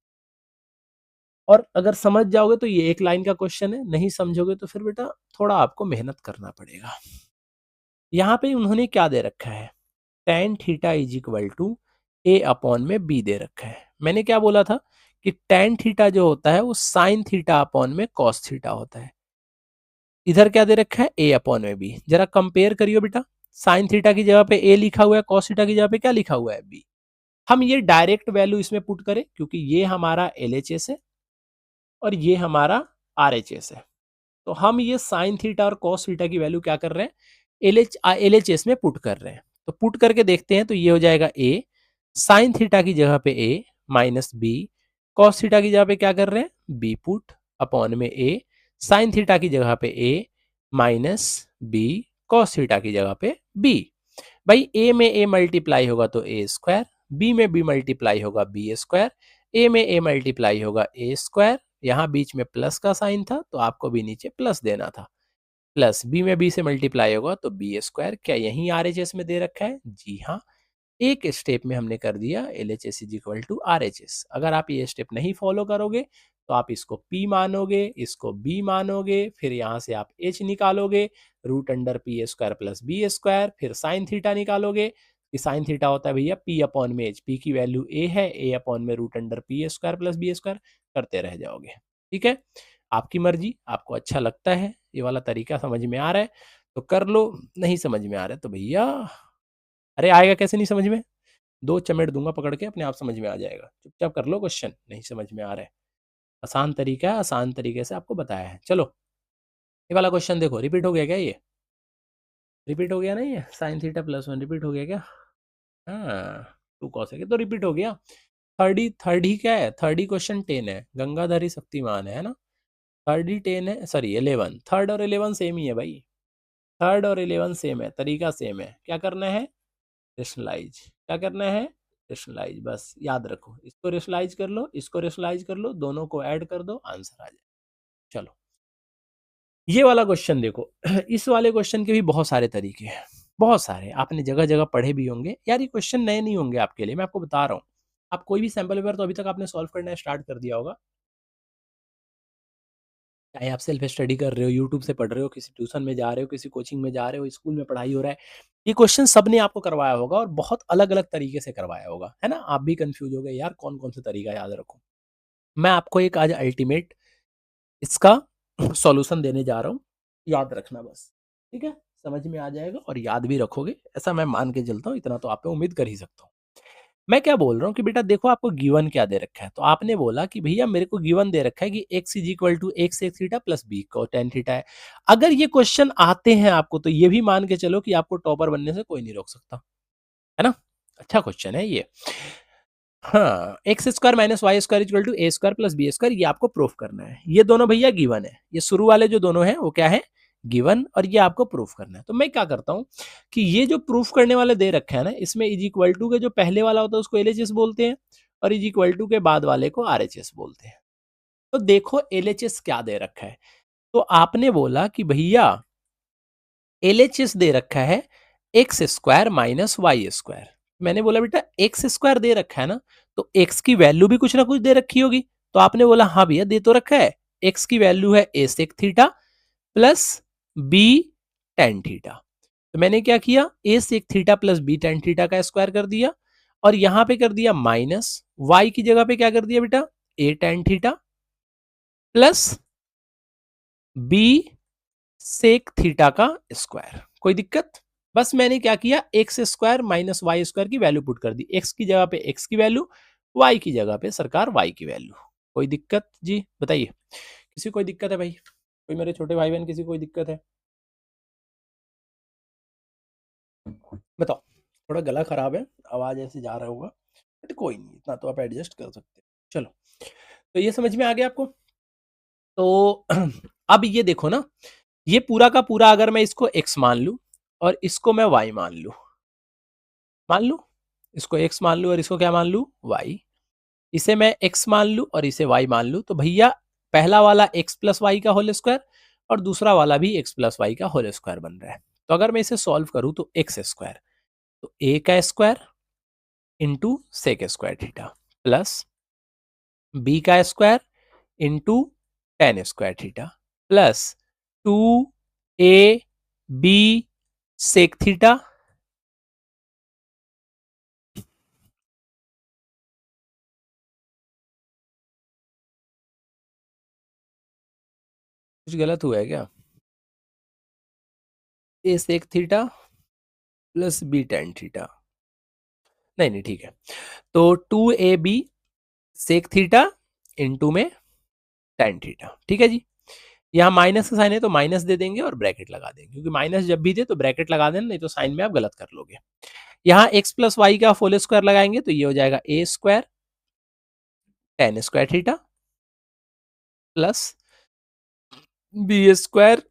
और अगर समझ जाओगे तो ये एक लाइन का क्वेश्चन है, नहीं समझोगे तो फिर बेटा थोड़ा आपको मेहनत करना पड़ेगा। यहाँ पे उन्होंने क्या दे रखा है? tan theta is equal to a upon में बी दे रखा है। मैंने क्या बोला था कि tan थीटा जो होता है वो साइन थीटा अपॉन में कॉस थीटा होता है। इधर क्या दे रखा है? ए अपॉन में बी। जरा कंपेयर करियो बेटा, साइन थीटा की जगह पे ए लिखा हुआ है, कॉस थीटा की जगह पे क्या लिखा हुआ है? बी। हम ये डायरेक्ट वैल्यू इसमें पुट करें क्योंकि ये हमारा LHS है और ये हमारा RHS है। तो हम ये साइन थीटा और कॉस थीटा की वैल्यू क्या कर रहे हैं? LHS में पुट कर रहे हैं। तो पुट करके देखते हैं तो ये हो जाएगा ए, साइन थीटा की जगह पे ए माइनस बी, कॉस थीटा की जगह पे क्या कर रहे हैं? बी पुट अपॉन में ए, साइन थीटा की जगह पे ए माइनस बी, कॉस थीटा की जगह पे बी। भाई ए में ए मल्टीप्लाई होगा तो ए स्क्वायर, बी में बी मल्टीप्लाई होगा बी स्क्वायर, ए में ए मल्टीप्लाई होगा ए स्क्वायर। यहाँ बीच में प्लस का साइन था तो आपको भी नीचे प्लस देना था। प्लस बी में बी से मल्टीप्लाई होगा तो बी स्क्वायर। क्या यही RHS में दे रखा है? जी हाँ, एक स्टेप में हमने कर दिया LHS is equal to RHS। अगर आप ये स्टेप नहीं फॉलो करोगे तो आप इसको P मानोगे, इसको B मानोगे, फिर यहाँ से आप H निकालोगे, √P² प्लस बी स्क्वायर, फिर साइन थीटा निकालोगे कि साइन थीटा होता है भैया P अपॉन में H। P की वैल्यू A है, A अपॉन में √P² प्लस बी स्क्वायर करते रह जाओगे। ठीक है? आपकी मर्जी, आपको अच्छा लगता है ये वाला तरीका, समझ में आ रहा है तो कर लो, नहीं समझ में आ रहा है तो भैया, अरे आएगा कैसे नहीं समझ में? 2 चमेट दूंगा पकड़ के, अपने आप समझ में आ जाएगा। चुपचाप कर लो क्वेश्चन, नहीं समझ में आ रहा है। आसान तरीका है, आसान तरीके से आपको बताया है। चलो ये वाला क्वेश्चन देखो, रिपीट हो गया क्या ये? रिपीट हो गया नहीं है? साइन थीटा प्लस 1 रिपीट हो गया क्या? हाँ, 2 कॉस है तो रिपीट हो गया। थर्ड ही क्या है? थर्ड ही क्वेश्चन 10 है, गंगाधरी शक्तिमान है ना? थर्ड ही 10 है, सॉरी 11। थर्ड और 11 सेम ही है भाई। थर्ड और 11 सेम है, तरीका सेम है। क्या करना है? रेशनलाइज। क्या करना है? रेशनलाइज। बस याद रखो, इसको रेशनलाइज कर लो, इसको रेशनलाइज कर लो, दोनों को ऐड कर दो, आंसर आ जाए। चलो ये वाला क्वेश्चन देखो। इस वाले क्वेश्चन के भी बहुत सारे तरीके हैं, बहुत सारे आपने जगह जगह पढ़े भी होंगे यार। ये क्वेश्चन नए नहीं होंगे आपके लिए, मैं आपको बता रहा हूँ। आप कोई भी सैम्पल पेपर तो अभी तक आपने सॉल्व करना स्टार्ट कर दिया होगा, चाहे आप सेल्फ स्टडी कर रहे हो, यूट्यूब से पढ़ रहे हो, किसी ट्यूशन में जा रहे हो, किसी कोचिंग में जा रहे हो, स्कूल में पढ़ाई हो रहा है। ये क्वेश्चन सबने आपको करवाया होगा और बहुत अलग अलग तरीके से करवाया होगा, है ना? आप भी कंफ्यूज हो गए यार कौन कौन सा तरीका याद रखूं। मैं आपको एक आज अल्टीमेट इसका सॉल्यूशन देने जा रहा हूँ, याद रखना बस। ठीक है? समझ में आ जाएगा और याद भी रखोगे, ऐसा मैं मान के चलता हूँ, इतना तो आप पे उम्मीद कर ही सकता हूँ। मैं क्या बोल रहा हूँ कि बेटा देखो आपको गिवन क्या दे रखा है, तो आपने बोला कि भैया मेरे को गिवन दे रखा है कि x is equal to x एक थीटा प्लस बी को टेन थीटा है। अगर ये क्वेश्चन आते हैं आपको तो ये भी मान के चलो कि आपको टॉपर बनने से कोई नहीं रोक सकता, है ना? अच्छा क्वेश्चन है ये। हाँ, x square minus Y square equal to a square plus B square, ये आपको प्रूफ करना है। ये दोनों भैया गिवन है, ये शुरू वाले जो दोनों हैं वो क्या है, गिवन, और ये आपको प्रूफ करना है। तो मैं क्या करता हूँ कि ये जो प्रूफ करने वाले दे रखे हैं ना, इसमें इज इक्वल टू के जो पहले वाला होता है उसको एलएचएस बोलते हैं, और इज इक्वल टू के बाद वाले को आरएचएस बोलते हैं। तो देखो एलएचएस क्या दे रखा है, तो आपने बोला कि भैया एलएचएस दे रखा है x square minus Y square. मैंने बोला बेटा एक्स स्क्वायर दे रखा है ना, तो एक्स की वैल्यू भी कुछ ना कुछ दे रखी होगी। तो आपने बोला हाँ भैया दे तो रखा है, एक्स की वैल्यू है A sec theta plus B tan theta. तो मैंने क्या किया, A sec theta plus B tan theta का स्क्वायर कर दिया, और यहां पे कर दिया माइनस, वाई की जगह पे क्या कर दिया बेटा, A tan theta plus B sec theta का स्क्वायर। कोई दिक्कत? बस मैंने क्या किया, X square minus Y square की वैल्यू पुट कर दी, एक्स की जगह पे एक्स की वैल्यू, वाई की जगह पे सरकार वाई की वैल्यू। कोई दिक्कत जी बताइए, किसी को कोई दिक्कत है भाई? कोई मेरे छोटे भाई बहन किसी को कोई दिक्कत है? बताओ। थोड़ा गला खराब है, आवाज ऐसे जा रहा होगा, बट कोई नहीं, इतना तो आप एडजस्ट कर सकते हैं। चलो, तो ये समझ में आ गया आपको? तो अब ये देखो ना, ये पूरा का पूरा अगर मैं इसको x मान लूं और इसको मैं y मान लूं, इसको x मान लूं और इसको क्या मान लूं, y, इसे मैं x मान लूं और इसे y मान लूं, तो भैया पहला वाला x प्लस वाई का होल स्क्वायर और दूसरा वाला भी x प्लस वाई का होल स्क्वायर बन रहा है। तो अगर मैं इसे सॉल्व करूं तो एक्स स्क्वायर, तो a का square into sec square theta plus b का square into tan square theta plus two A B sec theta. कुछ गलत हुआ है क्या? A sec theta plus B tan theta, नहीं नहीं ठीक है। तो two A B sec theta into में टेन थीटा, ठीक है जी। यहाँ माइनस का साइन है तो माइनस दे देंगे और ब्रैकेट लगा देंगे, क्योंकि माइनस जब भी दे तो ब्रैकेट लगा देना, नहीं तो साइन में आप गलत कर लोगे। यहाँ एक्स प्लस वाई का होल स्क्वायर लगाएंगे तो ये हो जाएगा A square tan square theta plus B square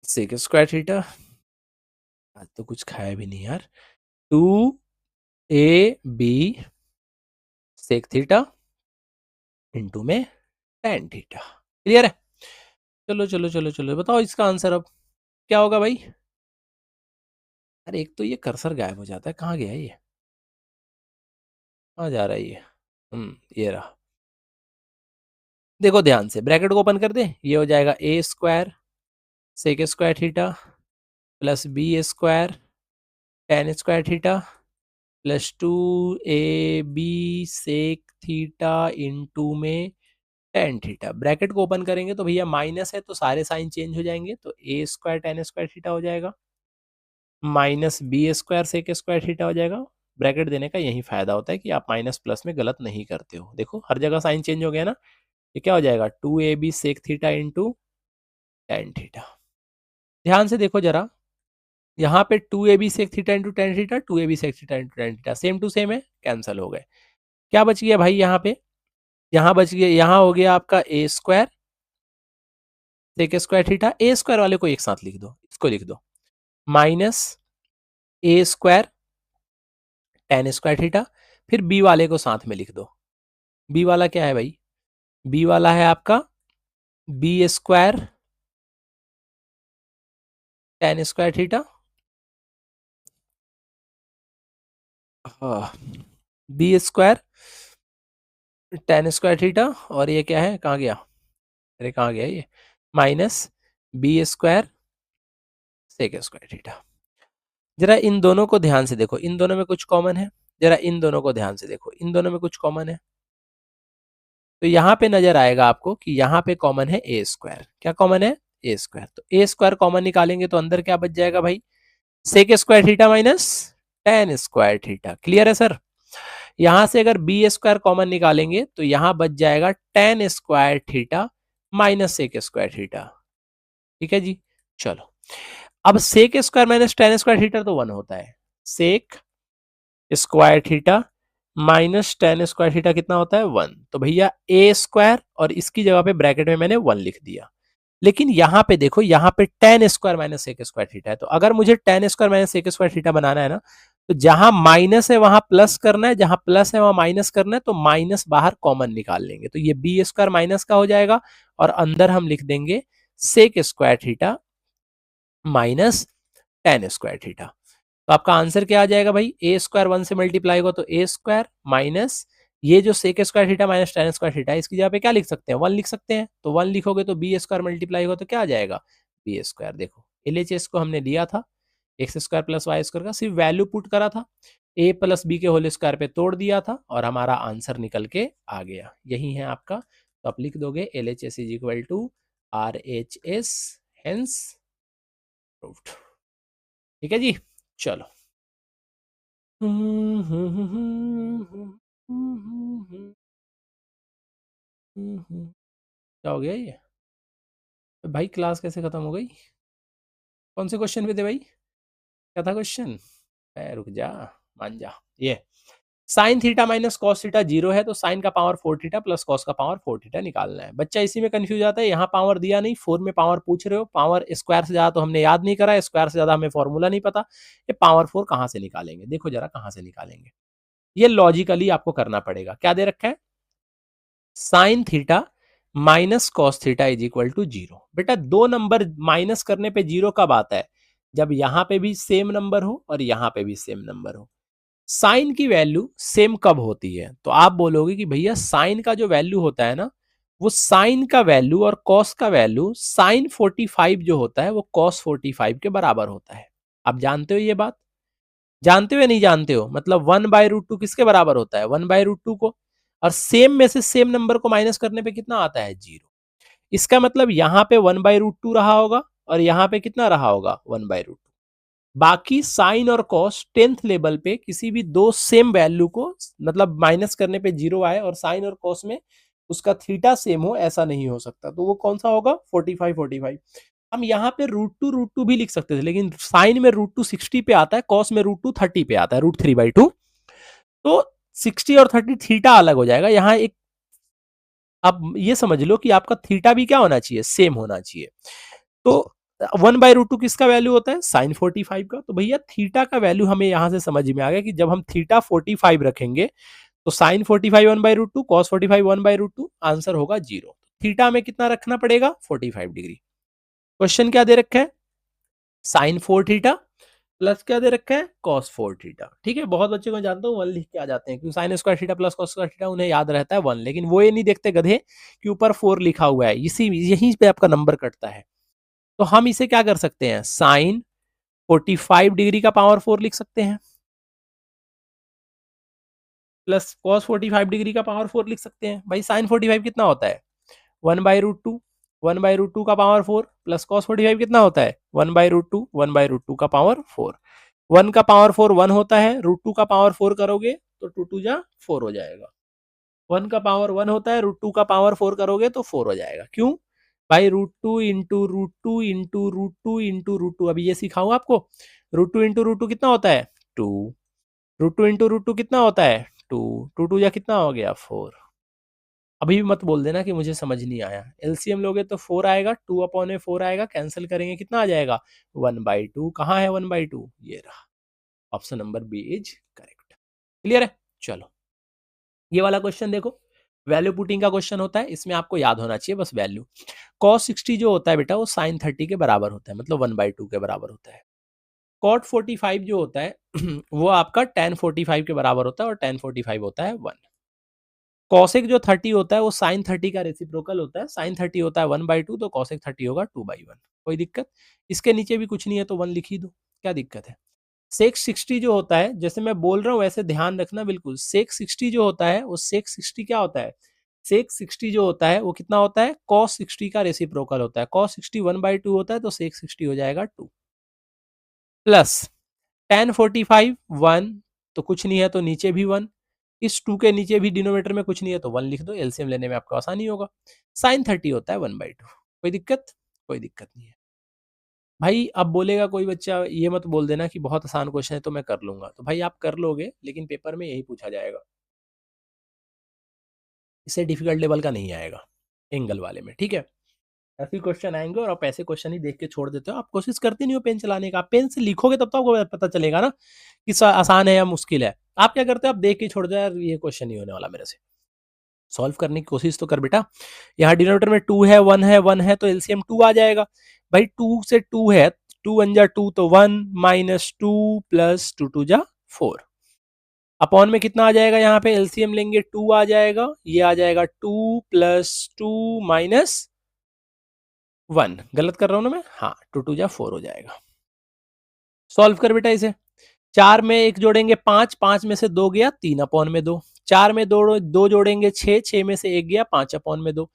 sec square theta. आज तो कुछ खाया भी नहीं यार। Two A B sec theta into में टेन थीटा। क्लियर है? चलो चलो चलो चलो बताओ इसका आंसर अब क्या होगा भाई? अरे एक तो ये कर्सर गायब हो जाता है, कहाँ गया है ये, कहाँ जा रहा है ये? ये रहा। देखो ध्यान से, ब्रैकेट को ओपन कर दे, ये हो जाएगा A square sec square theta plus B square tan square theta plus two A B sec theta into में टेन थीटा। ब्रैकेट को ओपन करेंगे तो भैया माइनस है तो सारे साइन चेंज हो जाएंगे, तो a square tan square theta हो जाएगा minus B square sec square theta हो जाएगा। ब्रैकेट देने का यही फायदा होता है कि आप माइनस प्लस में गलत नहीं करते हो। देखो हर जगह साइन चेंज हो गया ना, ये क्या हो जाएगा, two A B sec theta into tan theta. ध्यान से देखो जरा, यहाँ पे two A B sec theta into tan theta, two A B sec theta into tan theta same to same है, कैंसिल हो गए। क्या बच गया भाई यहाँ पे, यहाँ बच गया, यहाँ हो गया आपका ए स्क्वायर सेक स्क्वायर थीटा, ए स्क्वायर वाले को एक साथ लिख दो, इसको लिख दो minus A square tan square theta, फिर बी वाले को साथ में लिख दो। बी वाला क्या है भाई, बी वाला है आपका b square tan square theta, b square tan square theta, और ये क्या है, कहाँ गया, अरे कहाँ गया ये, minus B square sec square theta. जरा इन दोनों को ध्यान से देखो, इन दोनों में कुछ कॉमन है, जरा इन दोनों को ध्यान से देखो, इन दोनों में कुछ कॉमन है। तो यहाँ पे नजर आएगा आपको कि यहाँ पे कॉमन है ए स्क्वायर, क्या कॉमन है, ए स्क्वायर। तो ए स्क्वायर कॉमन निकालेंगे तो अंदर क्या बच जाएगा भाई, sec square theta minus tan square theta. Clear है सर? यहां से अगर बी स्क्वायर कॉमन निकालेंगे तो यहां बच जाएगा tan square theta minus sec square theta. ठीक है जी। चलो अब sec square minus tan square theta तो वन होता है, sec square theta minus tan square theta कितना होता है 1। तो भैया ए स्क्वायर और इसकी जगह पे ब्रैकेट में मैंने 1 लिख दिया। लेकिन यहाँ पे देखो, यहाँ पे tan square minus sec square theta है। तो अगर मुझे tan square minus sec square theta बनाना है ना, तो जहां माइनस है वहां प्लस करना है, जहां प्लस है वहां माइनस करना है। तो माइनस बाहर कॉमन निकाल लेंगे, तो ये बी स्क्वायर माइनस का हो जाएगा और अंदर हम लिख देंगे sec square theta minus tan square theta. तो आपका आंसर क्या आ जाएगा भाई, ए स्क्वायर 1 से मल्टीप्लाई होगा तो ए स्क्वायर माइनस ये जो sec square theta minus tan square theta, इसकी जगह पे क्या लिख सकते हैं, 1 लिख सकते हैं। तो 1 लिखोगे तो बी स्क्वायर मल्टीप्लाई होगा तो क्या आ जाएगा, बी स्क्वायर। देखो एलएचएस को हमने लिया था x square plus y square का, सिर्फ वैल्यू पुट करा था, ए प्लस बी के होल स्क्वायर पे तोड़ दिया था और हमारा आंसर निकल के आ गया। यही है आपका। तो आप लिख दोगे L H S is equal to R H S, hence proved. ठीक है जी, चलो। क्या हो गया ये भाई, क्लास कैसे खत्म हो गई? कौन से क्वेश्चन पे थे भाई, क्या था क्वेश्चन? रुक जा, मान जा। ये sign theta minus cos theta zero है, तो साइन का power four theta plus cos का पावर फोर थीटा निकालना है। बच्चा इसी में कंफ्यूज आता है, यहाँ पावर दिया नहीं, फोर में पावर पूछ रहे हो, पावर स्क्वायर से ज्यादा तो हमने याद नहीं करा, स्क्वायर से ज्यादा हमें फॉर्मूला नहीं पता, ये पावर फोर कहाँ से निकालेंगे, देखो जरा कहाँ से निकालेंगे। ये लॉजिकली आपको करना पड़ेगा। क्या दे रखा है, sine theta minus cos theta is equal to zero. बेटा दो नंबर माइनस करने पे जीरो कब आता है, जब यहां पे भी सेम नंबर हो और यहां पे भी सेम नंबर हो। साइन की वैल्यू सेम कब होती है, तो आप बोलोगे कि भैया साइन का जो वैल्यू होता है ना, वो साइन का वैल्यू और कॉस का वैल्यू साइन 45 जो होता है वो कॉस 45 के बराबर होता है। आप जानते हो ये बात, जानते हो या नहीं जानते हो? मतलब वन बाय रूट टू किसके बराबर होता है, वन बाय रूट टू को। और सेम में से सेम नंबर को माइनस करने पे कितना आता है, जीरो। इसका मतलब यहाँ पे वन बाय रूट टू रहा होगा और यहाँ पे कितना रहा होगा, वन बाय रूट। बाकी साइन और कॉस टेंथ लेवल पे किसी भी दो सेम वैल्यू को मतलब माइनस करने पे जीरो आए और साइन और कॉस में उसका थीटा सेम हो, ऐसा नहीं हो सकता। तो वो कौन सा होगा, 45 45। हम यहाँ पे रूट टू भी लिख सकते थे, लेकिन साइन में रूट टू 60 पे आता है, कॉस में रूट टू 30 पे आता है, रूट थ्री बाई टू। तो 60 और 30 थीटा अलग हो जाएगा। यहाँ एक आप ये समझ लो कि आपका थीटा भी क्या होना चाहिए, सेम होना चाहिए। तो वन बाय रूट टू किसका वैल्यू होता है, साइन 45 का। तो भैया थीटा का वैल्यू हमें यहां से समझ में आ गया कि जब हम थीटा 45 रखेंगे तो sine 45 one by root two, cos 45 one by root two, answer होगा जीरो। थीटा में कितना रखना पड़ेगा, 45 डिग्री। क्वेश्चन क्या दे रखा है, साइन फोर थीटा प्लस क्या दे रखा है, कॉस फोर थीटा। ठीक है, बहुत बच्चे को जानता हूँ वन लिख के आ जाते हैं, क्योंकि sign square theta plus cos square theta उन्हें याद रहता है वन, लेकिन वो ये नहीं देखते गधे कि ऊपर फोर लिखा हुआ है, इसी यहीं पे आपका नंबर कटता है। तो हम इसे क्या कर सकते हैं, साइन 45 डिग्री का पावर फोर लिख सकते हैं प्लस कॉस 45 डिग्री का पावर फोर लिख सकते हैं। भाई साइन 45 कितना होता है, one by root two, one by root two का पावर फोर प्लस कॉस 45 कितना होता है, one by root two, one by root two का पावर फोर। वन का पावर फोर वन होता है, रूट टू का पावर फोर करोगे तो टू टू जा फोर हो जाएगा। वन का पावर वन होता है, रूट टू का पावर फोर करोगे तो फोर हो जाएगा। क्यों भाई, root two into root two into root two into root two, अभी ये सिखाऊं आपको। Root two into root two कितना होता है, two. Root two into root two कितना होता है, टू। टू टू या कितना हो गया, फोर। अभी भी मत बोल देना कि मुझे समझ नहीं आया। एलसीएम लोगे तो फोर आएगा, टू अपॉन में फोर आएगा, कैंसिल करेंगे कितना आ जाएगा, वन बाई टू। कहाँ है वन बाई टू, ये रहा। Option number b is correct. Clear है, चलो ये वाला क्वेश्चन देखो, वैल्यू पुटिंग का क्वेश्चन होता है, इसमें आपको याद होना चाहिए बस वैल्यू। कॉस 60 जो होता है बेटा वो साइन 30 के बराबर होता है, मतलब वन बाई टू के बराबर होता है। कॉट 45 जो होता है वो आपका टेन 45 के बराबर होता है, और टेन 45 होता है वन। कॉसेक जो 30 होता है वो साइन 30 का रेसिप्रोकल होता है, साइन 30 होता है वन बाई टू, तो कॉसेक 30 होगा टू बाई वन। कोई दिक्कत, इसके नीचे भी कुछ नहीं है तो वन लिख ही दो, क्या दिक्कत है। सेक 60 जो होता है, जैसे मैं बोल रहा हूँ वैसे ध्यान रखना बिल्कुल। सेक 60 जो होता है वो सेक 60 क्या होता है, सेक 60 जो होता है वो कितना होता है, कॉस 60 का रेसिप्रोकल होता है। कॉस 60 वन बाई टू होता है, तो सेक 60 हो जाएगा टू, प्लस टेन 45 वन, तो कुछ नहीं है तो नीचे भी वन, इस टू के नीचे भी डिनोमीटर में कुछ नहीं है तो वन लिख दो, एलसीएम लेने में आपको आसानी होगा। साइन 30 होता है वन बाई टू। कोई दिक्कत, कोई दिक्कत नहीं है भाई। अब बोलेगा कोई बच्चा, ये मत बोल देना कि बहुत आसान क्वेश्चन है तो मैं कर लूंगा, तो भाई आप कर लोगे लेकिन पेपर में यही पूछा जाएगा। इससे डिफिकल्ट लेवल का नहीं आएगा एंगल वाले में, ठीक है। ऐसे क्वेश्चन आएंगे और आप ऐसे क्वेश्चन ही देख के छोड़ देते हो, आप कोशिश करते नहीं हो पेन चलाने का। आप पेन से लिखोगे तब तो आपको पता चलेगा ना कि आसान है या मुश्किल है। आप क्या करते हो, आप देख के छोड़ दो, यार ये क्वेश्चन नहीं होने वाला मेरे से। सॉल्व करने की कोशिश तो कर बेटा। यहाँ डिनोमिनेटर में 2 है, 1 है, 1 है, तो एलसीएम 2 आ जाएगा भाई। 2 से 2 है, 2 1 जा 2 तो 1 माइनस 2 प्लस 2 2 जा 4 अपॉन में कितना आ जाएगा, यहाँ पे एलसीएम लेंगे 2 आ जाएगा, ये आ जाएगा 2 प्लस 2 माइनस 1, गलत कर रहा हूं ना मैं, हाँ 2 2 जा 4 हो जाएगा। सॉल्व कर बेटा इसे। 4 में 1 जोड़ेंगे 5, 5 में से 2 गया 3 अपॉन में 2, 4 में 2 जोड़ेंगे 6, 6 में से 1 गया 5 अपॉन में 2।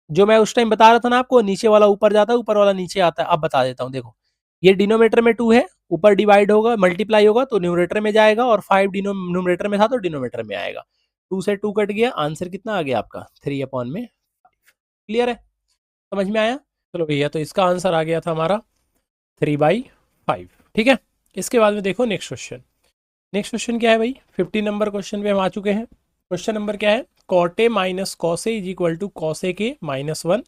जो मैं उस टाइम बता रहा था ना आपको, नीचे वाला ऊपर जाता है, ऊपर वाला नीचे आता है। अब बता देता हूँ, देखो ये डिनोमिनेटर में 2 है, ऊपर डिवाइड होगा, मल्टीप्लाई होगा तो न्यूमरेटर में जाएगा, और 5 न्यूमरेटर में था तो डिनोमिनेटर में आएगा। 2 से 2 कट गया, आंसर कितना आ गया आपका 3 अपॉन में 5। क्लियर है, समझ में आया। चलो भैया, तो इसका आंसर आ गया था हमारा 3/5, ठीक है। इसके बाद में देखो नेक्स्ट क्वेश्चन। नेक्स्ट क्वेश्चन क्या है भाई, 50 नंबर क्वेश्चन पे हम आ चुके हैं। क्वेश्चन नंबर क्या है, cot A minus cos A is equal to cos A के माइनस 1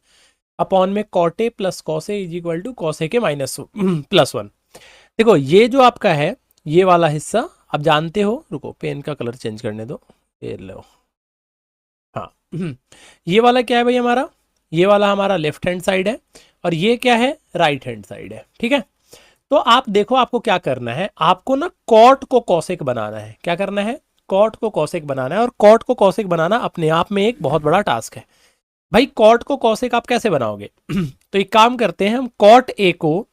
अपॉन में cot A plus cos A is equal to cos A के माइनस प्लस 1। देखो ये जो आपका है, ये वाला हिस्सा आप जानते हो, रुको पेन का कलर चेंज करने दो, ये लो, हाँ ये वाला क्या है भाई हमारा, ये वाला हमारा लेफ्ट हैंड साइड है, और ये क्या है, राइट हैंड साइड है, ठीक है। तो आप देखो आपको क्या करना है, आपको ना कॉट को कॉसेक बनाना है। क्या करना है, कॉट को कॉसेक बनाना है, और कॉट को कॉसेक बनाना अपने आप में एक बहुत बड़ा टास्क है भाई। कॉट को कॉसेक आप कैसे बनाओगे तो एक काम करते हैं, हम कॉट ए को,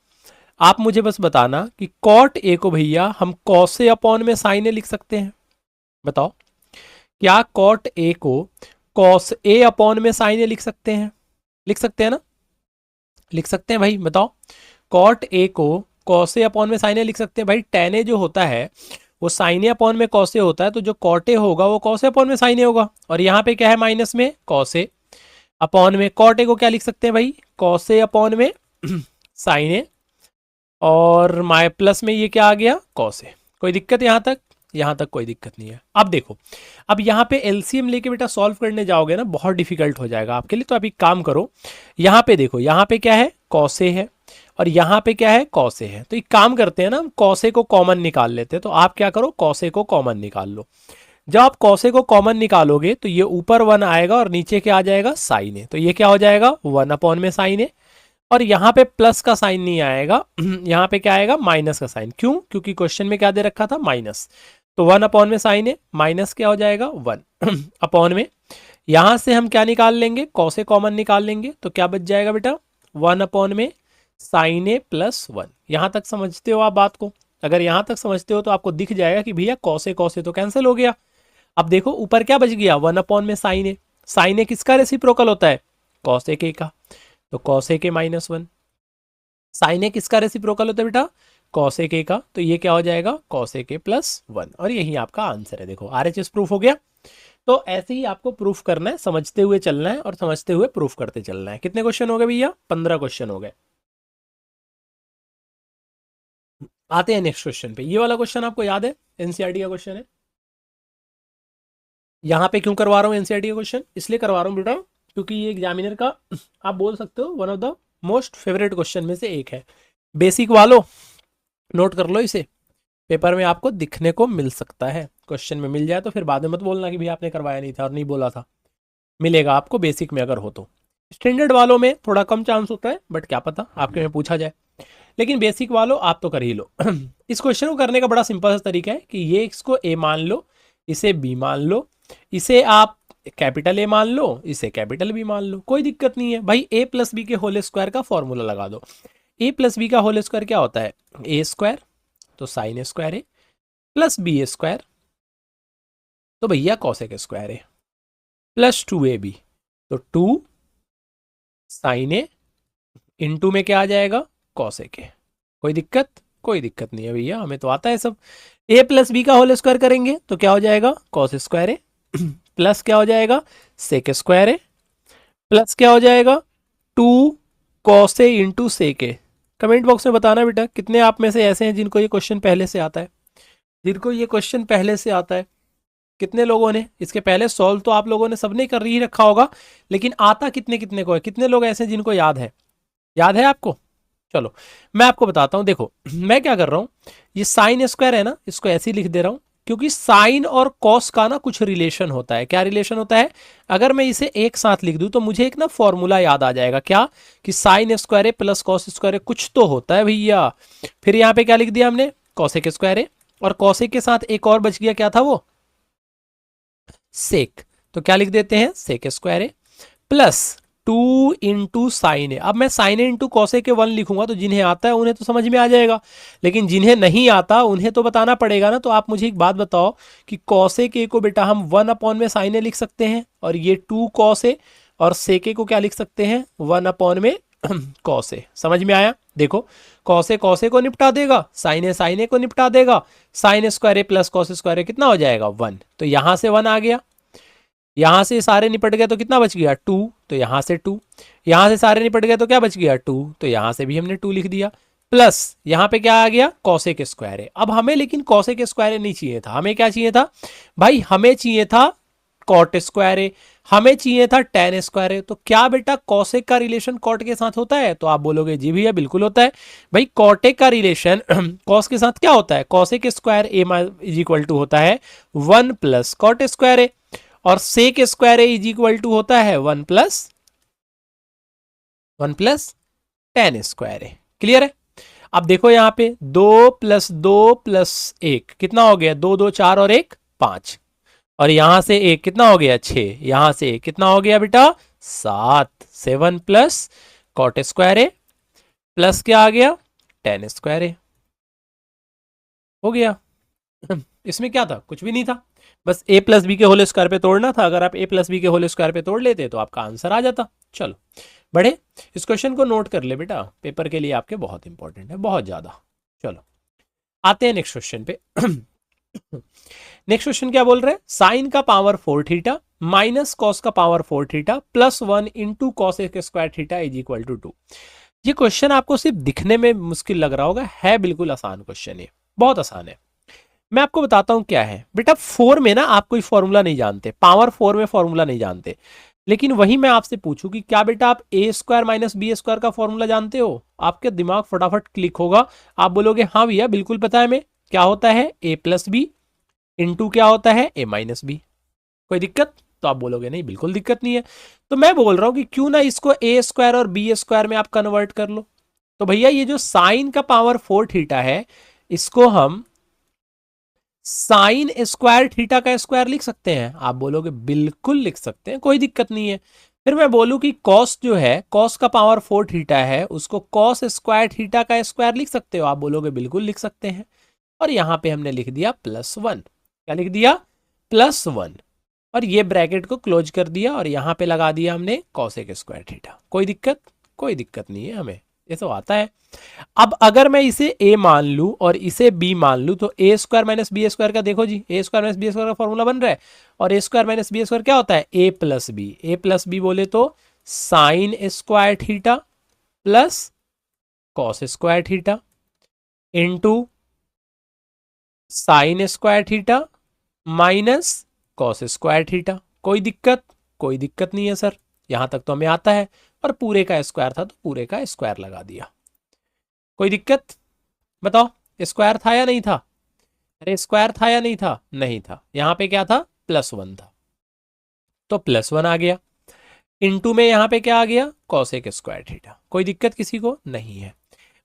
आप मुझे बस बताना कि कॉट ए को भैया हम कॉस ए अपॉन में साइन ए लिख सकते हैं। बताओ, क्या कॉट ए को कॉस ए अपॉन में साइन ए लिख सकते हैं? लिख सकते हैं ना, लिख सकते हैं भाई, बताओ। कॉट ए को कॉस ए अपॉन में साइन ए लिख सकते हैं भाई। टेन ए जो होता है वो साइन ए अपॉन में कॉस ए होता है, तो जो कॉट ए होगा वो कॉस ए अपॉन में साइन ए होगा, और यहाँ पे क्या है माइनस में कॉस ए अपॉन में कॉट ए को क्या लिख सकते हैं भाई, कॉस ए अपॉन में साइन ए, और माय प्लस में ये क्या आ गया कॉस ए। कोई दिक्कत यहाँ तक? यहाँ तक कोई दिक्कत नहीं है। अब देखो, अब यहाँ पे एलसीएम लेके बेटा सॉल्व करने जाओगे ना, बहुत डिफिकल्ट हो जाएगा आपके लिए। तो आप एक काम करो, यहाँ पे देखो, यहाँ पे क्या है कॉस ए है, और यहाँ पे क्या है कॉस ए है। तो एक काम करते हैं ना, हम कॉस ए को कॉमन निकाल लेते हैं। तो आप क्या करो, कॉस ए को कॉमन निकाल लो। जब आप कॉस ए को कॉमन निकालोगे तो ये ऊपर 1 आएगा और नीचे क्या आ जाएगा साइन ए। तो ये क्या हो जाएगा 1 अपॉन में साइन ए, और यहाँ पे प्लस का साइन नहीं आएगा, यहाँ पे क्या आएगा माइनस का साइन। क्यों? क्योंकि क्वेश्चन में क्या दे रखा था माइनस। तो 1 अपॉन में साइन है, माइनस क्या हो जाएगा 1 अपॉन में, यहां से हम क्या निकाल लेंगे, कॉस ए कॉमन निकाल लेंगे। तो क्या बच जाएगा बेटा 1 अपॉन में साइन ए प्लस 1। यहां तक समझते हो आप बात को? अगर यहां तक समझते हो तो आपको दिख जाएगा कि भैया कॉस ए तो कैंसिल हो गया। अब देखो ऊपर क्या बच गया 1 अपॉन में साइन ए। साइन ए किसका रेसिप्रोकल होता है, कॉस ए के का। तो कॉस ए के माइनस 1। साइन ए किसका रेसिप्रोकल होता है बेटा, कॉस ए के का। तो ये क्या हो जाएगा कॉस ए के प्लस 1, और यही आपका आंसर है। देखो आरएचएस प्रूफ हो गया। तो ऐसे ही आपको प्रूफ करना है, समझते हुए चलना है और समझते हुए प्रूफ करते चलना है। कितने क्वेश्चन हो गए भैया, 15 क्वेश्चन हो गए। आते हैं नेक्स्ट क्वेश्चन पे। ये वाला क्वेश्चन आपको याद है, एनसीईआरटी का क्वेश्चन है। यहाँ पे क्यों करवा रहा हूँ एनसीईआरटी का क्वेश्चन, इसलिए करवा रहा हूँ बेटा क्योंकि ये एग्जामिनर का आप बोल सकते हो one of the most favourite question में से एक है। बेसिक वालों नोट कर लो इसे, पेपर में आपको दिखने को मिल सकता है। क्वेश्चन में मिल जाए तो फिर बाद में मत बोलना कि भाई आपने करवाया नहीं था और नहीं बोला था। मिलेगा आपको बेसिक में अगर हो तो। स्टैंडर्ड वालों में थोड़ा कम चांस होता है, बट क्या पता आपके में पूछा जाए, लेकिन बेसिक वालों आप तो कर ही लो। इस क्वेश्चन को करने का बड़ा सिंपल सा तरीका है कि ये इसको ए मान लो, इसे बी मान लो, इसे आप कैपिटल ए मान लो, इसे कैपिटल बी मान लो, कोई दिक्कत नहीं है भाई। ए प्लस बी के होल स्क्वायर का फॉर्मूला लगा दो। ए प्लस बी का होल स्क्वायर क्या होता है, ए स्क्वायर, तो साइन ए स्क्वायर है, प्लस बी ए स्क्वायर, तो भैया कॉसेक स्क्वायर है, प्लस 2ab, तो 2 साइन ए इंटू में क्या आ जाएगा कॉसेक ए। कोई दिक्कत? कोई दिक्कत नहीं है भैया, हमें तो आता है सब। ए प्लस बी का होल स्क्वायर करेंगे तो क्या हो जाएगा कॉस स्क्वायर है, प्लस क्या हो जाएगा सेक स्क्वायर है, प्लस क्या हो जाएगा 2 cos A into sec A. Comment box में बताना बेटा कितने आप में से ऐसे हैं जिनको ये क्वेश्चन पहले से आता है, जिनको ये क्वेश्चन पहले से आता है। कितने लोगों ने इसके पहले सॉल्व तो आप लोगों ने सबने कर ही रखा होगा, लेकिन आता कितने कितने को है? कितने लोग ऐसे जिनको याद है? याद है आपको? चलो मैं आपको बताता हूं। देखो मैं क्या कर रहा हूं, ये साइन स्क्वायर है ना, इसको ऐसे ही लिख दे रहा हूं, क्योंकि साइन और कॉस का ना कुछ रिलेशन होता है। क्या रिलेशन होता है? अगर मैं इसे एक साथ लिख दूं तो मुझे एक ना फॉर्मूला याद आ जाएगा, क्या कि साइन स्क्वायर है प्लस कॉस स्क्वायर है, कुछ तो होता है भैया। फिर यहाँ पे क्या लिख दिया हमने? कॉसेक स्क्वायर है, और कॉसेक के साथ एक और बच गया, क्या था वो? सेक। तो क्या लिख देते हैं? सेक स्क्वायर है प्लस 2 इंटू साइन है। अब मैं साइन ए इंटू कॉसे के 1 लिखूंगा तो जिन्हें आता है उन्हें तो समझ में आ जाएगा, लेकिन जिन्हें नहीं आता उन्हें तो बताना पड़ेगा ना। तो आप मुझे एक बात बताओ कि कॉसे के को बेटा हम 1 अपॉन में साइन ए लिख सकते हैं, और ये 2 कॉसे, और सेके को क्या लिख सकते हैं? 1 अपॉन में कॉसे। समझ में आया? देखो कॉसे कॉसे को निपटा देगा, साइन ए को निपटा देगा, साइन स्क्वायर ए प्लस कॉस स्क्वायर ए कितना हो जाएगा? 1। तो यहां से 1 आ गया, यहां से सारे निपट गए तो कितना बच गया? 2। तो यहां से 2, यहां से सारे निपट गए तो क्या बच गया? 2। तो यहां से भी हमने 2 लिख दिया, प्लस यहां पे क्या आ गया? कॉसेक स्क्वायर है। अब हमें लेकिन कॉसेक स्क्वायर नहीं चाहिए था, हमें क्या चाहिए था भाई? हमें चाहिए था कॉट स्क्वायर है, हमें चाहिए था टेन स्क्वायर है। तो क्या बेटा कॉसेक का रिलेशन कॉट के साथ होता है? तो आप बोलोगे जी भैया बिल्कुल होता है। भाई कॉटेक का रिलेशन कॉस के साथ क्या होता है? Cosec square A is equal to होता है 1 प्लस कॉट स्क्वायर ए, और sec square A is equal to होता है 1 plus tan square a. Clear है? अब देखो यहां पे 2 प्लस 2 प्लस 1 कितना हो गया? 2 2 4 और 1 5, और यहां से 1 कितना हो गया? 6, यहां से 1 कितना हो गया बेटा? 7। 7 प्लस कॉट स्क्वायर ए प्लस क्या आ गया? टेन स्क्वायर ए। हो गया। इसमें क्या था? कुछ भी नहीं था, बस a प्लस बी के होल स्क्वायर पे तोड़ना था। अगर आप a प्लस बी के होल स्क्वायर पे तोड़ लेते तो आपका आंसर आ जाता। चलो बढ़े, इस क्वेश्चन को नोट कर ले बेटा, पेपर के लिए आपके बहुत इंपॉर्टेंट है, बहुत ज्यादा। चलो आते हैं नेक्स्ट क्वेश्चन पे। नेक्स्ट क्वेश्चन क्या बोल रहे हैं? साइन का पावर 4 थीटा माइनस कॉस का power 4 theta plus 1 into cos square theta is equal to 2। ये क्वेश्चन आपको सिर्फ दिखने में मुश्किल लग रहा होगा, है बिल्कुल आसान क्वेश्चन, है बहुत आसान है। मैं आपको बताता हूं क्या है बेटा। 4 में ना आप कोई फॉर्मूला नहीं जानते, पावर 4 में फॉर्मूला नहीं जानते, लेकिन वही मैं आपसे पूछूं कि क्या बेटा आप ए स्क्वायर माइनस बी स्क्वायर का फॉर्मूला जानते हो? आपके दिमाग फटाफट क्लिक होगा, आप बोलोगे हाँ भैया बिल्कुल पता है हमें। क्या होता है? ए प्लस बी इंटू क्या होता है? ए माइनस बी। कोई दिक्कत? तो आप बोलोगे नहीं बिल्कुल दिक्कत नहीं है। तो मैं बोल रहा हूं कि क्यों ना इसको ए स्क्वायर और बी स्क्वायर में आप कन्वर्ट कर लो। तो भैया ये जो साइन का पावर 4 थीटा है, इसको हम साइन स्क्वायर थीटा का स्क्वायर लिख सकते हैं। आप बोलोगे बिल्कुल लिख सकते हैं, कोई दिक्कत नहीं है। फिर मैं बोलूं कि कॉस जो है, कॉस का पावर 4 थीटा है, उसको कॉस स्क्वायर थीटा का स्क्वायर लिख सकते हो। आप बोलोगे बिल्कुल लिख सकते हैं। और यहां पे हमने लिख दिया +1। क्या लिख दिया? +1, और ये ब्रैकेट को क्लोज कर दिया, और यहां पे लगा दिया हमने कॉसेक स्क्वायर थीटा। कोई दिक्कत? कोई दिक्कत नहीं है, हमें ये तो आता है। अब अगर मैं इसे a मान लूं और इसे b मान लूं तो a square minus B square का देखो जी, a square minus B square का फॉर्मूला बन रहा है, और a square minus B square क्या होता है? a plus B. a plus B बोले तो sine square theta plus cos square theta into sine square theta minus cos square theta. कोई दिक्कत? कोई दिक्कत नहीं है सर, यहां तक तो हमें आता है। और पूरे का स्क्वायर था तो पूरे का स्क्वायर लगा दिया। कोई दिक्कत? बताओ स्क्वायर था या नहीं था? अरे स्क्वायर था या नहीं था? नहीं था। यहां पे क्या था? +1 था, तो +1 आ गया। इनटू में यहां पे क्या आ गया? Cosec square theta. कोई दिक्कत किसी को? नहीं है।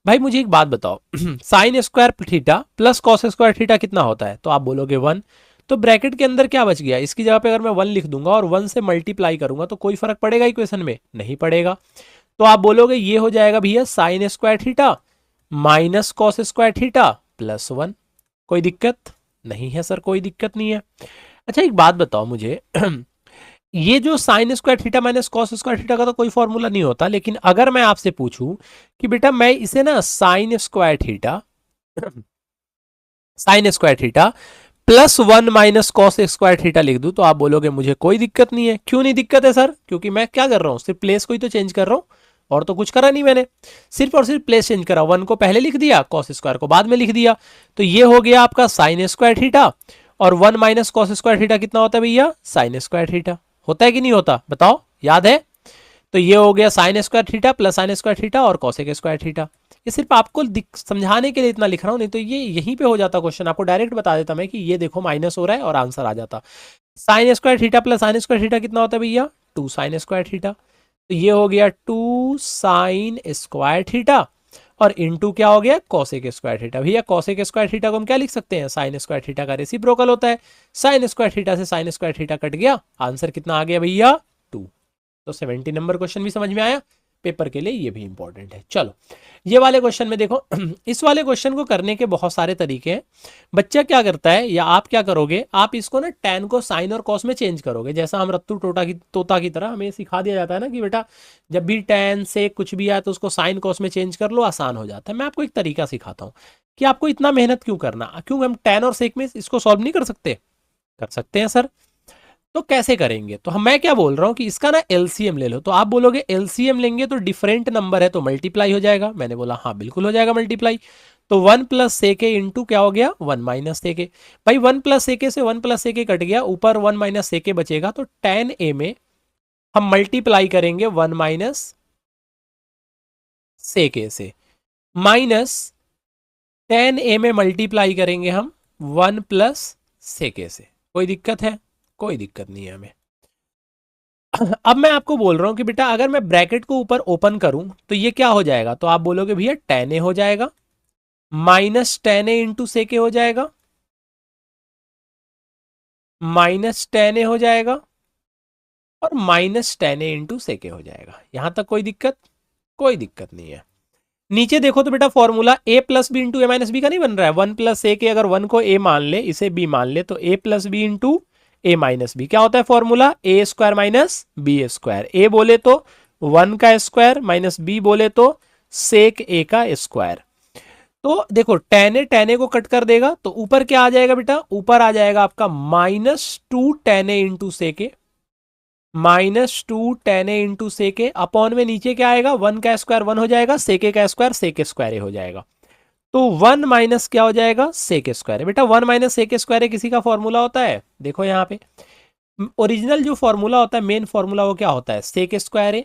भाई मुझे एक बात बताओ, sign square theta plus cos square theta कितना होता है? तो आप बोलोगे 1। तो ब्रैकेट के अंदर क्या बच गया? इसकी जगह पे अगर मैं 1 लिख दूंगा और 1 से मल्टीप्लाई करूंगा तो कोई फर्क पड़ेगा इक्वेशन में? नहीं पड़ेगा। तो आप बोलोगे ये हो जाएगा भैया sign square theta minus cos square theta +1। कोई दिक्कत? नहीं है सर, कोई दिक्कत नहीं है। अच्छा एक बात बताओ मुझे, ये जो sign square theta minus cos square theta का तो कोई फॉर्मूला नहीं होता, लेकिन अगर मैं आपसे पूछूं कि बेटा मैं इसे ना sign square theta +1 minus cos square theta लिख दूं तो आप बोलोगे मुझे कोई दिक्कत नहीं है। क्यों नहीं दिक्कत है सर? क्योंकि मैं क्या कर रहा हूं, सिर्फ प्लेस को ही तो चेंज कर रहा हूं, और तो कुछ करा नहीं मैंने, सिर्फ और सिर्फ प्लेस चेंज करा। 1 को पहले लिख दिया, कॉस स्क्वायर को बाद में लिख दिया। तो ये हो गया आपका साइन स्क्वायर थीटा, और 1 माइनस कॉस स्क्वायर थीटा कितना होता है भैया, साइन स्क्वायर थीटा। होता है कि नहीं होता, बताओ, याद है? तो ये हो गया sign square theta plus sine square theta और कॉसेक स्क्वायर थीटा। ये सिर्फ आपको समझाने के लिए इतना लिख रहा हूं, नहीं तो ये यहीं पे हो जाता क्वेश्चन, आपको डायरेक्ट बता देता मैं कि ये देखो माइनस हो रहा है और आंसर आ जाता। Sign square theta plus sine square theta कितना होता है भैया, 2 साइन स्क्वायर थीटा। तो ये हो गया 2 साइन स्क्वायर थीटा और इनटू क्या हो गया, कॉसेक स्क्वायर थीटा। भैया कॉसेक स्क्वायर थीटा को हम क्या लिख सकते हैं, साइन स्क्वायर थीटा का रेसिप्रोकल होता है। साइन स्क्वायर थीटा से साइन स्क्वायर थीटा कट गया, आंसर कितना आ गया भैया, 2। तो 70 नंबर क्वेश्चन भी समझ में आया, पेपर के लिए ये भी इंपॉर्टेंट है। चलो ये वाले क्वेश्चन में देखो इस वाले क्वेश्चन को करने के बहुत सारे तरीके हैं। बच्चा क्या करता है या आप क्या करोगे, आप इसको ना टैन को साइन और कॉस में चेंज करोगे। जैसा हम रत्तू तोता की तरह हमें सिखा दिया जाता है ना कि बेटा जब भी टैन से कुछ भी आए तो उसको साइन कॉस में चेंज कर लो, आसान हो जाता है। मैं आपको एक तरीका सिखाता हूँ कि आपको इतना मेहनत क्यों करना, क्यों हम टैन और सेक में इसको सॉल्व नहीं कर सकते? कर सकते हैं सर। तो कैसे करेंगे, तो मैं क्या बोल रहा हूं कि इसका ना एलसीएम ले लो। तो आप बोलोगे एलसीएम लेंगे तो डिफरेंट नंबर है तो मल्टीप्लाई हो जाएगा। मैंने बोला हाँ बिल्कुल हो जाएगा मल्टीप्लाई। तो 1 प्लस सेके इंटू क्या हो गया, 1 माइनस सेके। भाई 1 प्लस सेके से 1 प्लस सेके कट गया, ऊपर 1 माइनस सेके बचेगा। तो tan a में हम मल्टीप्लाई करेंगे 1 माइनस सेके से, माइनस tan a में मल्टीप्लाई करेंगे हम 1 प्लस सेके से। कोई दिक्कत है? कोई दिक्कत नहीं है हमें। अब मैं आपको बोल रहा हूं कि बेटा अगर मैं ब्रैकेट को ऊपर ओपन करूं तो ये क्या हो जाएगा, तो आप बोलोगे भैया tan a हो जाएगा, माइनस tan a इंटू सेके हो जाएगा, माइनस tan a हो जाएगा और माइनस tan a इंटू सेके हो जाएगा। यहां तक कोई दिक्कत? कोई दिक्कत नहीं है। नीचे देखो तो बेटा formula a plus B into A minus B का नहीं बन रहा है। 1 प्लस ए के अगर 1 को a मान ले, इसे b मान ले, तो a plus B into A minus B क्या होता है formula, A square minus B square. A बोले तो 1 का स्क्वायर माइनस बी बोले तो सेक ए का स्क्वायर। तो देखो tan a को कट कर देगा तो ऊपर क्या आ जाएगा बेटा, ऊपर आ जाएगा आपका -2 tan a into sec A, -2 tan a into sec upon में नीचे क्या आएगा, 1 का स्क्वायर 1 हो जाएगा, सेके का स्क्वायर सेके स्क्वायर हो जाएगा। तो 1 माइनस क्या हो जाएगा, सेके स्क्वायर। बेटा 1 माइनस सेके स्क्वायर किसी का फॉर्मूला होता है, देखो यहाँ पे ओरिजिनल जो फॉर्मूला होता है, मेन फॉर्मूला वो क्या होता है, sec square A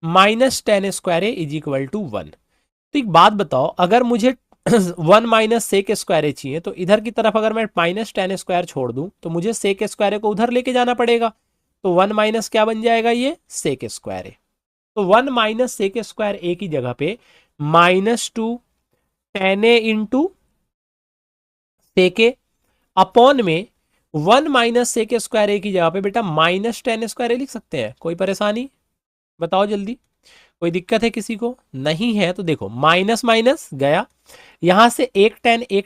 minus tan square A is equal to 1। तो एक बात बताओ, अगर मुझे 1 माइनस सेक स्क्वायर ए चाहिए तो इधर की तरफ अगर मैं माइनस टेन स्क्वायर छोड़ दूं तो मुझे सेक स्क्वायर को उधर लेके जाना पड़ेगा। तो 1 माइनस क्या बन जाएगा, ये सेक स्क्वायर ए। तो 1 माइनस सेक स्क्वायर ए की जगह पे -2 tan a into sec upon में 1 माइनस सेक स्क्वायर ए की जगह पे बेटा माइनस टेन स्क्वायर ए लिख सकते हैं। कोई परेशानी बताओ जल्दी, कोई दिक्कत है किसी को? नहीं है तो देखो माइनस माइनस गया, यहां से एक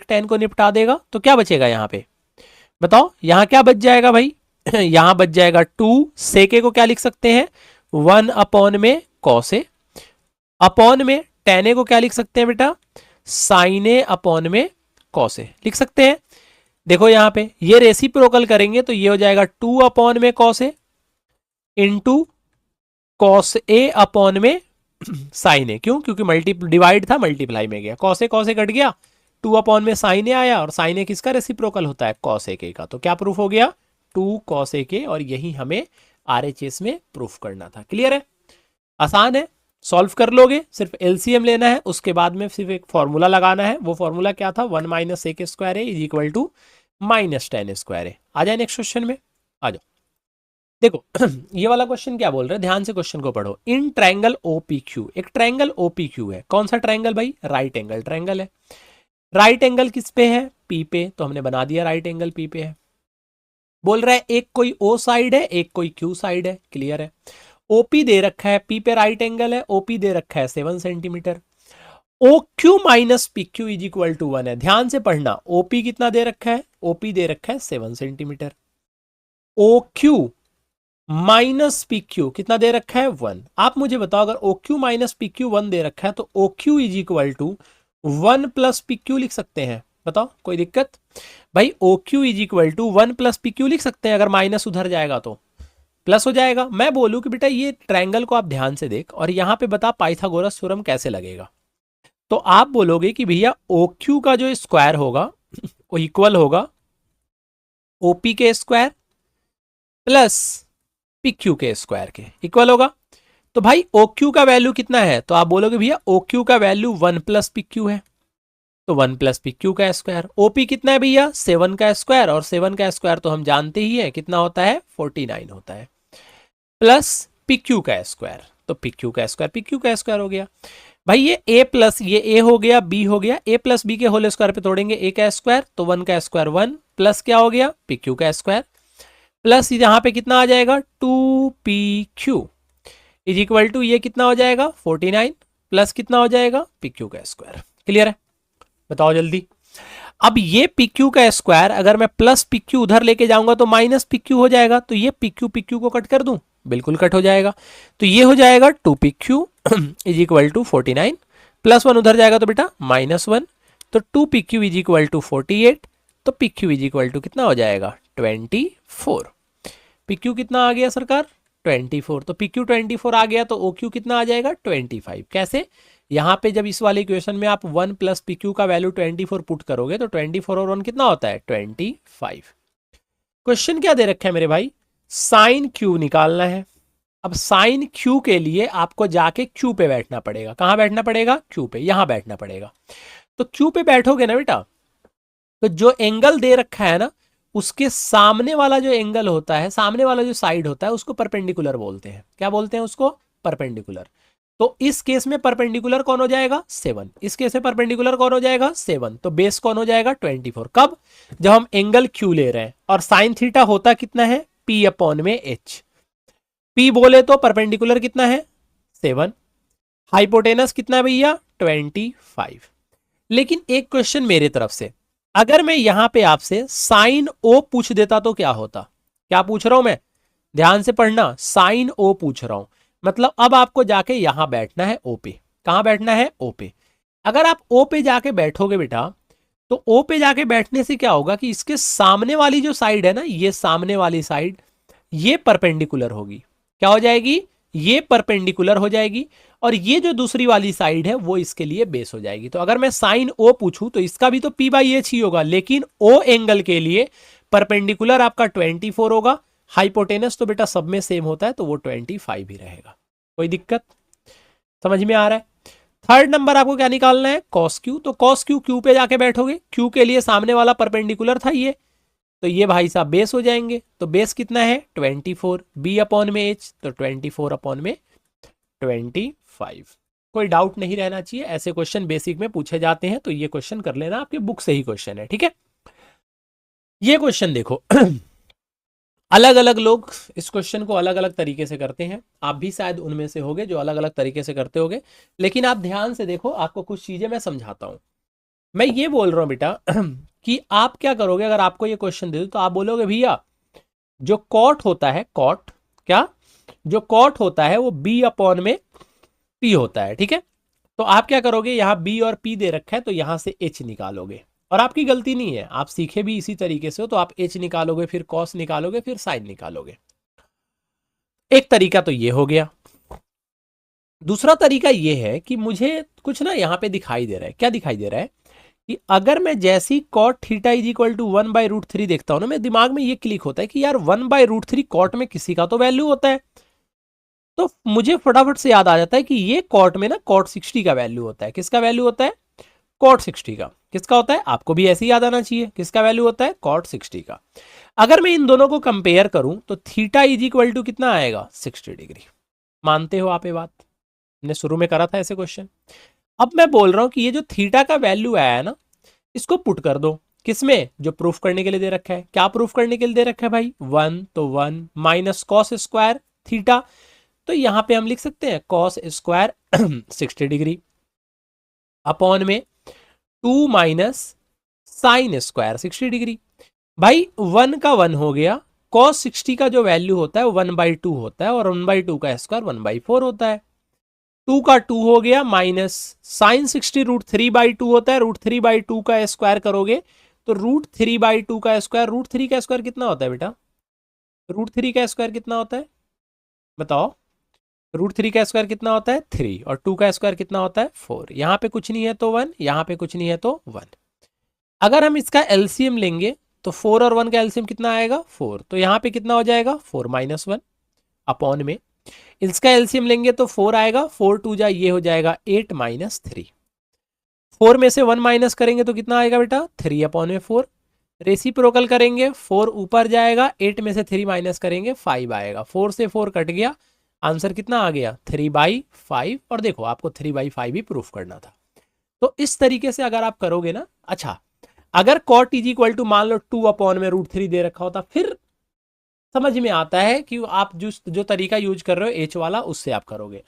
टेन को निपटा देगा तो क्या बचेगा यहाँ पे, बताओ यहां क्या बच जाएगा भाई यहां बच जाएगा 2, सेके को क्या लिख सकते हैं 1 अपॉन में कॉस ए, अपॉन में टेन ए को क्या लिख सकते हैं बेटा साइन ए अपॉन में कॉस ए लिख सकते हैं। देखो यहां पे ये रेसिप्रोकल करेंगे तो ये हो जाएगा 2 अपॉन में cos A into cos A upon में साइन ए। क्यों? क्योंकि मल्टी डिवाइड था, मल्टीप्लाई में गया, कॉस ए कट गया, 2 अपॉन में साइन ए आया और साइन ए किसका रेसिप्रोकल होता है, कॉस ए के का। तो क्या प्रूफ हो गया, 2 कॉस ए के, और यही हमें आरएचएस में प्रूफ करना था। क्लियर है? आसान है, सॉल्व कर लोगे, सिर्फ एलसीएम लेना है, उसके बाद में सिर्फ एक फॉर्मूला लगाना है। वो फॉर्मूला क्या था, 1 minus sec square A is equal to minus tan square A. आ जाए नेक्स्ट क्वेश्चन में, आ जाओ। देखो ये वाला क्वेश्चन क्या बोल रहे हैं, ध्यान से क्वेश्चन को पढ़ो। इन ट्रायंगल ओपीक्यू, एक ट्रायंगल ओपीक्यू है, कौन सा ट्रायंगल भाई, राइट एंगल ट्रायंगल है। राइट एंगल किस पे है, पी पे, तो हमने बना दिया राइट एंगल पी पे है। बोल रहा है एक कोई ओ साइड है, एक कोई क्यू साइड है। क्लियर है? ओपी दे रखा है, पी पे राइट एंगल है, ओपी दे रखा है 7 centimetre. O Q minus P Q is equal to 1 है। ध्यान से पढ़ना, ओपी कितना दे रखा है, ओपी दे रखा है 7 centimetre. O Q minus P Q कितना दे रखा है 1। आप मुझे बताओ, अगर O Q minus P Q 1 दे रखा है तो O Q is equal to 1 plus P Q लिख सकते हैं। बताओ कोई दिक्कत भाई, O Q is equal to 1 plus P Q लिख सकते हैं। अगर माइनस उधर जाएगा तो प्लस हो जाएगा। मैं बोलूं कि बेटा ये ट्रायंगल को आप ध्यान से देख और यहां पे बता पाइथागोरस थ्योरम कैसे लगेगा। तो आप बोलोगे कि भैया ओ क्यू का जो स्क्वायर होगा वो इक्वल होगा ओपी के स्क्वायर प्लस PQ के स्क्वायर के इक्वल होगा। तो भाई OQ का वैल्यू कितना है, तो आप बोलोगे भैया OQ का वैल्यू 1 प्लस PQ है, तो 1 प्लस PQ का स्क्वायर। OP कितना है भैया 7 का स्क्वायर, और 7 का स्क्वायर तो हम जानते ही है कितना होता है 49 होता है, प्लस PQ का स्क्वायर, तो PQ का स्क्वायर PQ का स्क्वायर हो गया। भाई ये A प्लस ये A हो गया B हो गया, A प्लस B के होल स्क्वायर पे तोड़ेंगे A का स्क्वायर, तो 1 का स्क्वायर 1 प्लस क्या हो गया PQ का स्क्वायर, प्लस यहां पे कितना आ जाएगा 2PQ इज इक्वल टू ये कितना हो जाएगा 49 प्लस कितना हो जाएगा PQ का स्क्वायर। क्लियर है, बताओ जल्दी। अब ये PQ का स्क्वायर अगर मैं प्लस PQ उधर लेके जाऊंगा तो माइनस PQ हो जाएगा, तो ये PQ को कट कर दूं, बिल्कुल कट हो जाएगा, तो ये हो जाएगा 2PQ is equal to 49 plus 1 उधर जाएगा तो बेटा -1, तो 2PQ इज इक्वल टू 48, तो PQ इज इक्वल टू कितना हो जाएगा 24। PQ कितना आ गया सरकार 24, तो PQ 24 आ गया, तो OQ कितना आ जाएगा 25। कैसे, यहां पे जब इस वाले इक्वेशन में आप 1 प्लस PQ का वैल्यू 24 पुट करोगे तो 24 और 1 कितना होता है 25। क्वेश्चन क्या दे रखा है मेरे भाई, साइन Q निकालना है। अब साइन Q के लिए आपको जाके Q पे बैठना पड़ेगा, कहां बैठना पड़ेगा Q पे, यहां बैठना पड़ेगा। तो Q पे बैठोगे ना बेटा, तो जो एंगल दे रखा है ना उसके सामने वाला जो एंगल होता है, सामने वाला जो साइड होता है उसको परपेंडिकुलर बोलते हैं। क्या बोलते हैं उसको, परपेंडिकुलर। तो इस केस में परपेंडिकुलर कौन हो जाएगा 7, इस केस में परपेंडिकुलर कौन हो जाएगा 7, तो बेस कौन हो जाएगा 24। कब, जब हम एंगल Q ले रहे हैं, और साइन थीटा होता कितना है P अपॉन में H। P बोले तो परपेंडिकुलर कितना है 7, हाइपोटेनस कितना है भैया 25। लेकिन एक क्वेश्चन मेरे तरफ से, अगर मैं यहां पे आपसे साइन O पूछ देता तो क्या होता, क्या पूछ रहा हूं मैं, ध्यान से पढ़ना, साइन O पूछ रहा हूं, मतलब अब आपको जाके यहां बैठना है O पे। कहां बैठना है O पे। अगर आप O पे जाके बैठोगे बेटा, तो O पे जाके बैठने से क्या होगा कि इसके सामने वाली जो साइड है ना, ये सामने वाली साइड ये परपेंडिकुलर होगी, क्या हो जाएगी, ये परपेंडिकुलर हो जाएगी, और ये जो दूसरी वाली साइड है वो इसके लिए बेस हो जाएगी। तो अगर मैं साइन O पूछूं तो इसका भी तो P/H ही होगा, लेकिन O एंगल के लिए परपेंडिकुलर आपका 24 होगा, हाइपोटेनस तो बेटा सब में सेम होता है तो वो 25 ही रहेगा। कोई दिक्कत, समझ में आ रहा है। थर्ड नंबर आपको क्या निकालना है cos Q, तो cos Q पे जाके बैठोगे, Q के लिए सामने वाला परपेंडिकुलर था ये, तो ये भाई साहब बेस हो जाएंगे, तो बेस कितना है 24, B अपॉन में H, तो 24 अपॉन में 25। कोई डाउट नहीं रहना चाहिए, ऐसे क्वेश्चन बेसिक में पूछे जाते हैं, तो ये क्वेश्चन कर लेना, आपके बुक से ही क्वेश्चन है, ठीक है। ये क्वेश्चन देखो अलग अलग लोग इस क्वेश्चन को अलग अलग तरीके से करते हैं, आप भी शायद उनमें से होगे जो अलग अलग तरीके से करते होगे, लेकिन आप ध्यान से देखो, आपको कुछ चीजें मैं समझाता हूं। मैं ये बोल रहा हूं बेटा कि आप क्या करोगे, अगर आपको ये क्वेश्चन दे दूं तो आप बोलोगे भैया जो कॉट होता है, कॉट क्या, जो कॉट होता है वो B अपॉन में P होता है, ठीक है। तो आप क्या करोगे, यहां B और P दे रखा है तो यहां से H निकालोगे, और आपकी गलती नहीं है, आप सीखे भी इसी तरीके से हो, तो आप H निकालोगे, फिर cos निकालोगे, फिर sin निकालोगे। एक तरीका तो ये हो गया। दूसरा तरीका ये है कि मुझे कुछ ना यहां पे दिखाई दे रहा है, क्या दिखाई दे रहा है कि अगर मैं जैसी cot theta is equal to 1/√3 देखता हूं ना, मेरे दिमाग में ये क्लिक होता है कि यार 1/√3 कॉट में किसी का तो वैल्यू होता है, तो मुझे फटाफट से याद आ जाता है कि ये कॉट में ना कॉट 60 का वैल्यू होता है। किसका वैल्यू होता है कॉट 60 का। किसका होता है, आपको भी ऐसे ही याद आना चाहिए, किसका वैल्यू होता है कॉट 60 का। अगर मैं इन दोनों को कंपेयर करूं तो थीटा इज इक्वल टू कितना आएगा 60 डिग्री। मानते हो आप ये बात, हमने शुरू में करा था ऐसे क्वेश्चन। अब मैं बोल रहा हूं कि ये जो थीटा का वैल्यू आया है ना, इसको पुट कर दो किसमें, जो प्रूफ करने के लिए दे रखा है। क्या प्रूफ करने के लिए दे रखा है भाई 1, तो 1 माइनस कॉस स्क्वायर थीटा, तो यहां पे हम लिख सकते हैं कॉस स्क्वायर 60 डिग्री अपॉन में 2 माइनस साइन स्क्वायर 60 डिग्री। भाई 1 का 1 हो गया, कॉस 60 का जो वैल्यू होता है 1/2 होता है, और 1/2 का स्क्वायर 1/4 होता है। 2 का 2 हो गया, माइनस साइन 60 √3/2 होता है, √3/2 का स्क्वायर करोगे तो √3/2 का स्क्वायर, √3 का स्क्वायर कितना होता है बेटा, √3 का स्क्वायर कितना होता है बताओ, √3 का स्क्वायर कितना होता है 3, और 2 का स्क्वायर कितना होता है 4। यहां पे कुछ नहीं है तो 1, यहां पे कुछ नहीं है तो 1। अगर हम इसका एलसीएम लेंगे तो 4 और 1 का एलसीएम कितना आएगा 4, तो यहाँ पे कितना हो जाएगा 4 - 1 अपॉन में इसका एलसीएम लेंगे तो 4 आएगा, 4 2 जा ये हो जाएगा 8 - 3। 4 में से 1 माइनस करेंगे तो कितना आएगा बेटा 3 अपॉन में 4। रेसिप्रोकल करेंगे 4 ऊपर जाएगा, 8 में से 3 माइनस करेंगे 5 आएगा, 4 से 4 कट गया, आंसर कितना आ गया 3/5। और देखो आपको 3/5 ही प्रूफ करना था। तो इस तरीके से अगर आप करोगे ना, अच्छा अगर कॉट इज इक्वल टू मान लो 2 अपॉन में √3 दे रखा होता, फिर समझ में आता है कि आप जो तरीका यूज कर रहे हो एच वाला, उससे आप करोगे।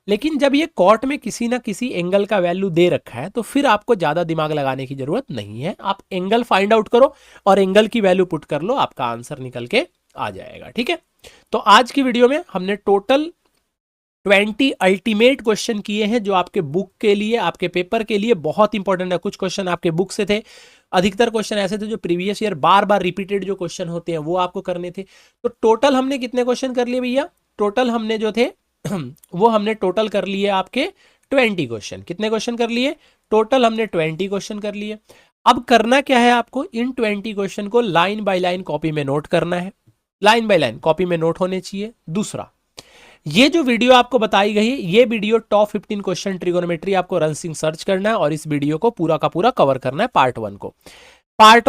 लेकिन जब ये कॉट में किसी ना किसी एंगल का वैल्यू दे रखा है तो फिर आपको ज्यादा दिमाग लगाने की जरूरत नहीं है, आप एंगल फाइंड आउट करो और एंगल की वैल्यू पुट कर लो, आपका आंसर निकल के आ जाएगा। ठीक है, तो आज की वीडियो में हमने टोटल 20 अल्टीमेट क्वेश्चन किए हैं जो आपके बुक के लिए, आपके पेपर के लिए बहुत इंपॉर्टेंट है। कुछ क्वेश्चन आपके बुक से थे, अधिकतर क्वेश्चन ऐसे थे जो प्रीवियस ईयर बार बार रिपीटेड जो क्वेश्चन होते हैं वो आपको करने थे। तो टोटल हमने कितने क्वेश्चन कर लिए भैया, टोटल हमने जो थे वो हमने टोटल कर लिए आपके 20 क्वेश्चन। कितने क्वेश्चन कर लिए, टोटल हमने 20 क्वेश्चन कर लिए। अब करना क्या है आपको, इन 20 क्वेश्चन को लाइन बाय लाइन कॉपी में नोट करना है, लाइन बाय लाइन कॉपी में नोट होने चाहिए। दूसरा, ये जो वीडियो आपको बताई गई है, ये वीडियो टॉप 15 क्वेश्चन ट्रिगोनोमेट्री आपको रन सिंह सर्च करना है और इस वीडियो को पूरा का पूरा कवर करना है पार्ट 1 को। पार्ट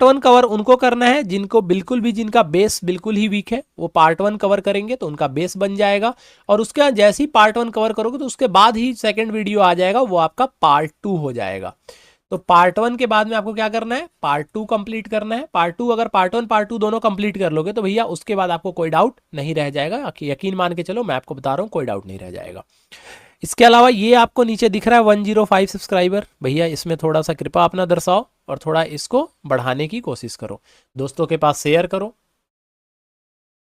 1 कवर उनको करना है जिनको बिल्कुल भी, जिनका बेस बिल्कुल ही वीक है, वो पार्ट 1 कवर करेंगे तो उनका बेस बन जाएगा। और उसके बाद जैसे ही पार्ट 1 कवर करोगे तो उसके बाद ही सेकंड वीडियो आ जाएगा, वो आपका पार्ट 2 हो जाएगा। तो पार्ट 1 के बाद में आपको क्या करना है, पार्ट 2 कंप्लीट करना है। पार्ट 2 अगर पार्ट 1 पार्ट 2 दोनों कंप्लीट कर लोगे तो भैया उसके बाद आपको कोई डाउट नहीं रह जाएगा, यकीन मान के चलो, मैं आपको बता रहा हूँ कोई डाउट नहीं रह जाएगा। इसके अलावा ये आपको नीचे दिख रहा है 105 सब्सक्राइबर, भैया इसमें थोड़ा सा कृपा अपना दर्शाओ और थोड़ा इसको बढ़ाने की कोशिश करो, दोस्तों के पास शेयर करो,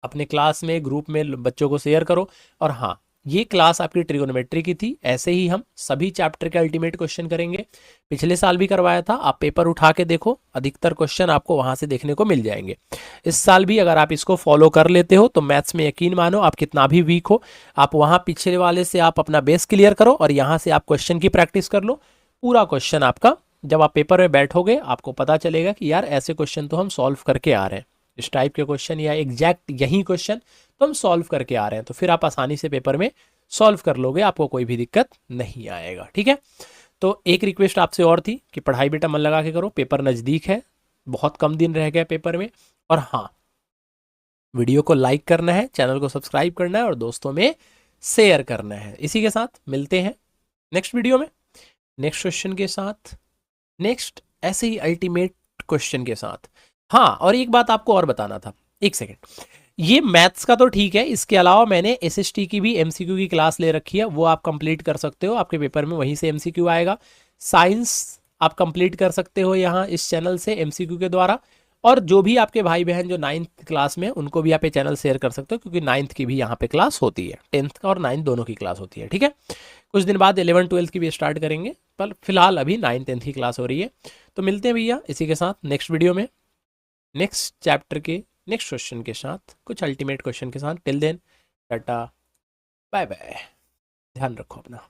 अपने क्लास में ग्रुप में बच्चों को शेयर करो। और हाँ, ये क्लास आपकी ट्रिगोनोमेट्री की थी, ऐसे ही हम सभी चैप्टर के अल्टीमेट क्वेश्चन करेंगे। पिछले साल भी करवाया था, आप पेपर उठा के देखो, अधिकतर क्वेश्चन आपको वहां से देखने को मिल जाएंगे। इस साल भी अगर आप इसको फॉलो कर लेते हो तो मैथ्स में यकीन मानो आप कितना भी वीक हो, आप वहां पिछले वाले से आप अपना बेस क्लियर करो और यहाँ से आप क्वेश्चन की प्रैक्टिस कर लो। पूरा क्वेश्चन आपका जब आप पेपर में बैठोगे आपको पता चलेगा कि यार ऐसे क्वेश्चन तो हम सॉल्व करके आ रहे हैं, इस टाइप के क्वेश्चन या एग्जैक्ट यही क्वेश्चन तो हम सॉल्व करके आ रहे हैं, तो फिर आप आसानी से पेपर में सॉल्व कर लोगे, आपको कोई भी दिक्कत नहीं आएगा। ठीक है, तो एक रिक्वेस्ट आपसे और थी कि पढ़ाई बेटा मन लगा के करो, पेपर नज़दीक है, बहुत कम दिन रह गए पेपर में। और हाँ, वीडियो को लाइक करना है, चैनल को सब्सक्राइब करना है और दोस्तों में शेयर करना है। इसी के साथ मिलते हैं नेक्स्ट वीडियो में, नेक्स्ट क्वेश्चन के साथ, नेक्स्ट ऐसे ही अल्टीमेट क्वेश्चन के साथ। हाँ, और एक बात आपको और बताना था, एक सेकेंड, ये मैथ्स का तो ठीक है, इसके अलावा मैंने एसएसटी की भी एमसीक्यू की क्लास ले रखी है, वो आप कंप्लीट कर सकते हो, आपके पेपर में वहीं से एमसीक्यू आएगा। साइंस आप कंप्लीट कर सकते हो यहाँ इस चैनल से एमसीक्यू के द्वारा। और जो भी आपके भाई बहन जो 9th क्लास में, उनको भी आप ये चैनल शेयर कर सकते हो, क्योंकि 9th की भी यहाँ पे क्लास होती है, 10th का और 9th दोनों की क्लास होती है। ठीक है, कुछ दिन बाद 11 12 की भी स्टार्ट करेंगे, पर फिलहाल अभी 9 10th की क्लास हो रही है। तो मिलते हैं भैया इसी के साथ नेक्स्ट वीडियो में, नेक्स्ट चैप्टर के नेक्स्ट क्वेश्चन के साथ, कुछ अल्टीमेट क्वेश्चन के साथ। Till then tata bye bye, ध्यान रखो अपना।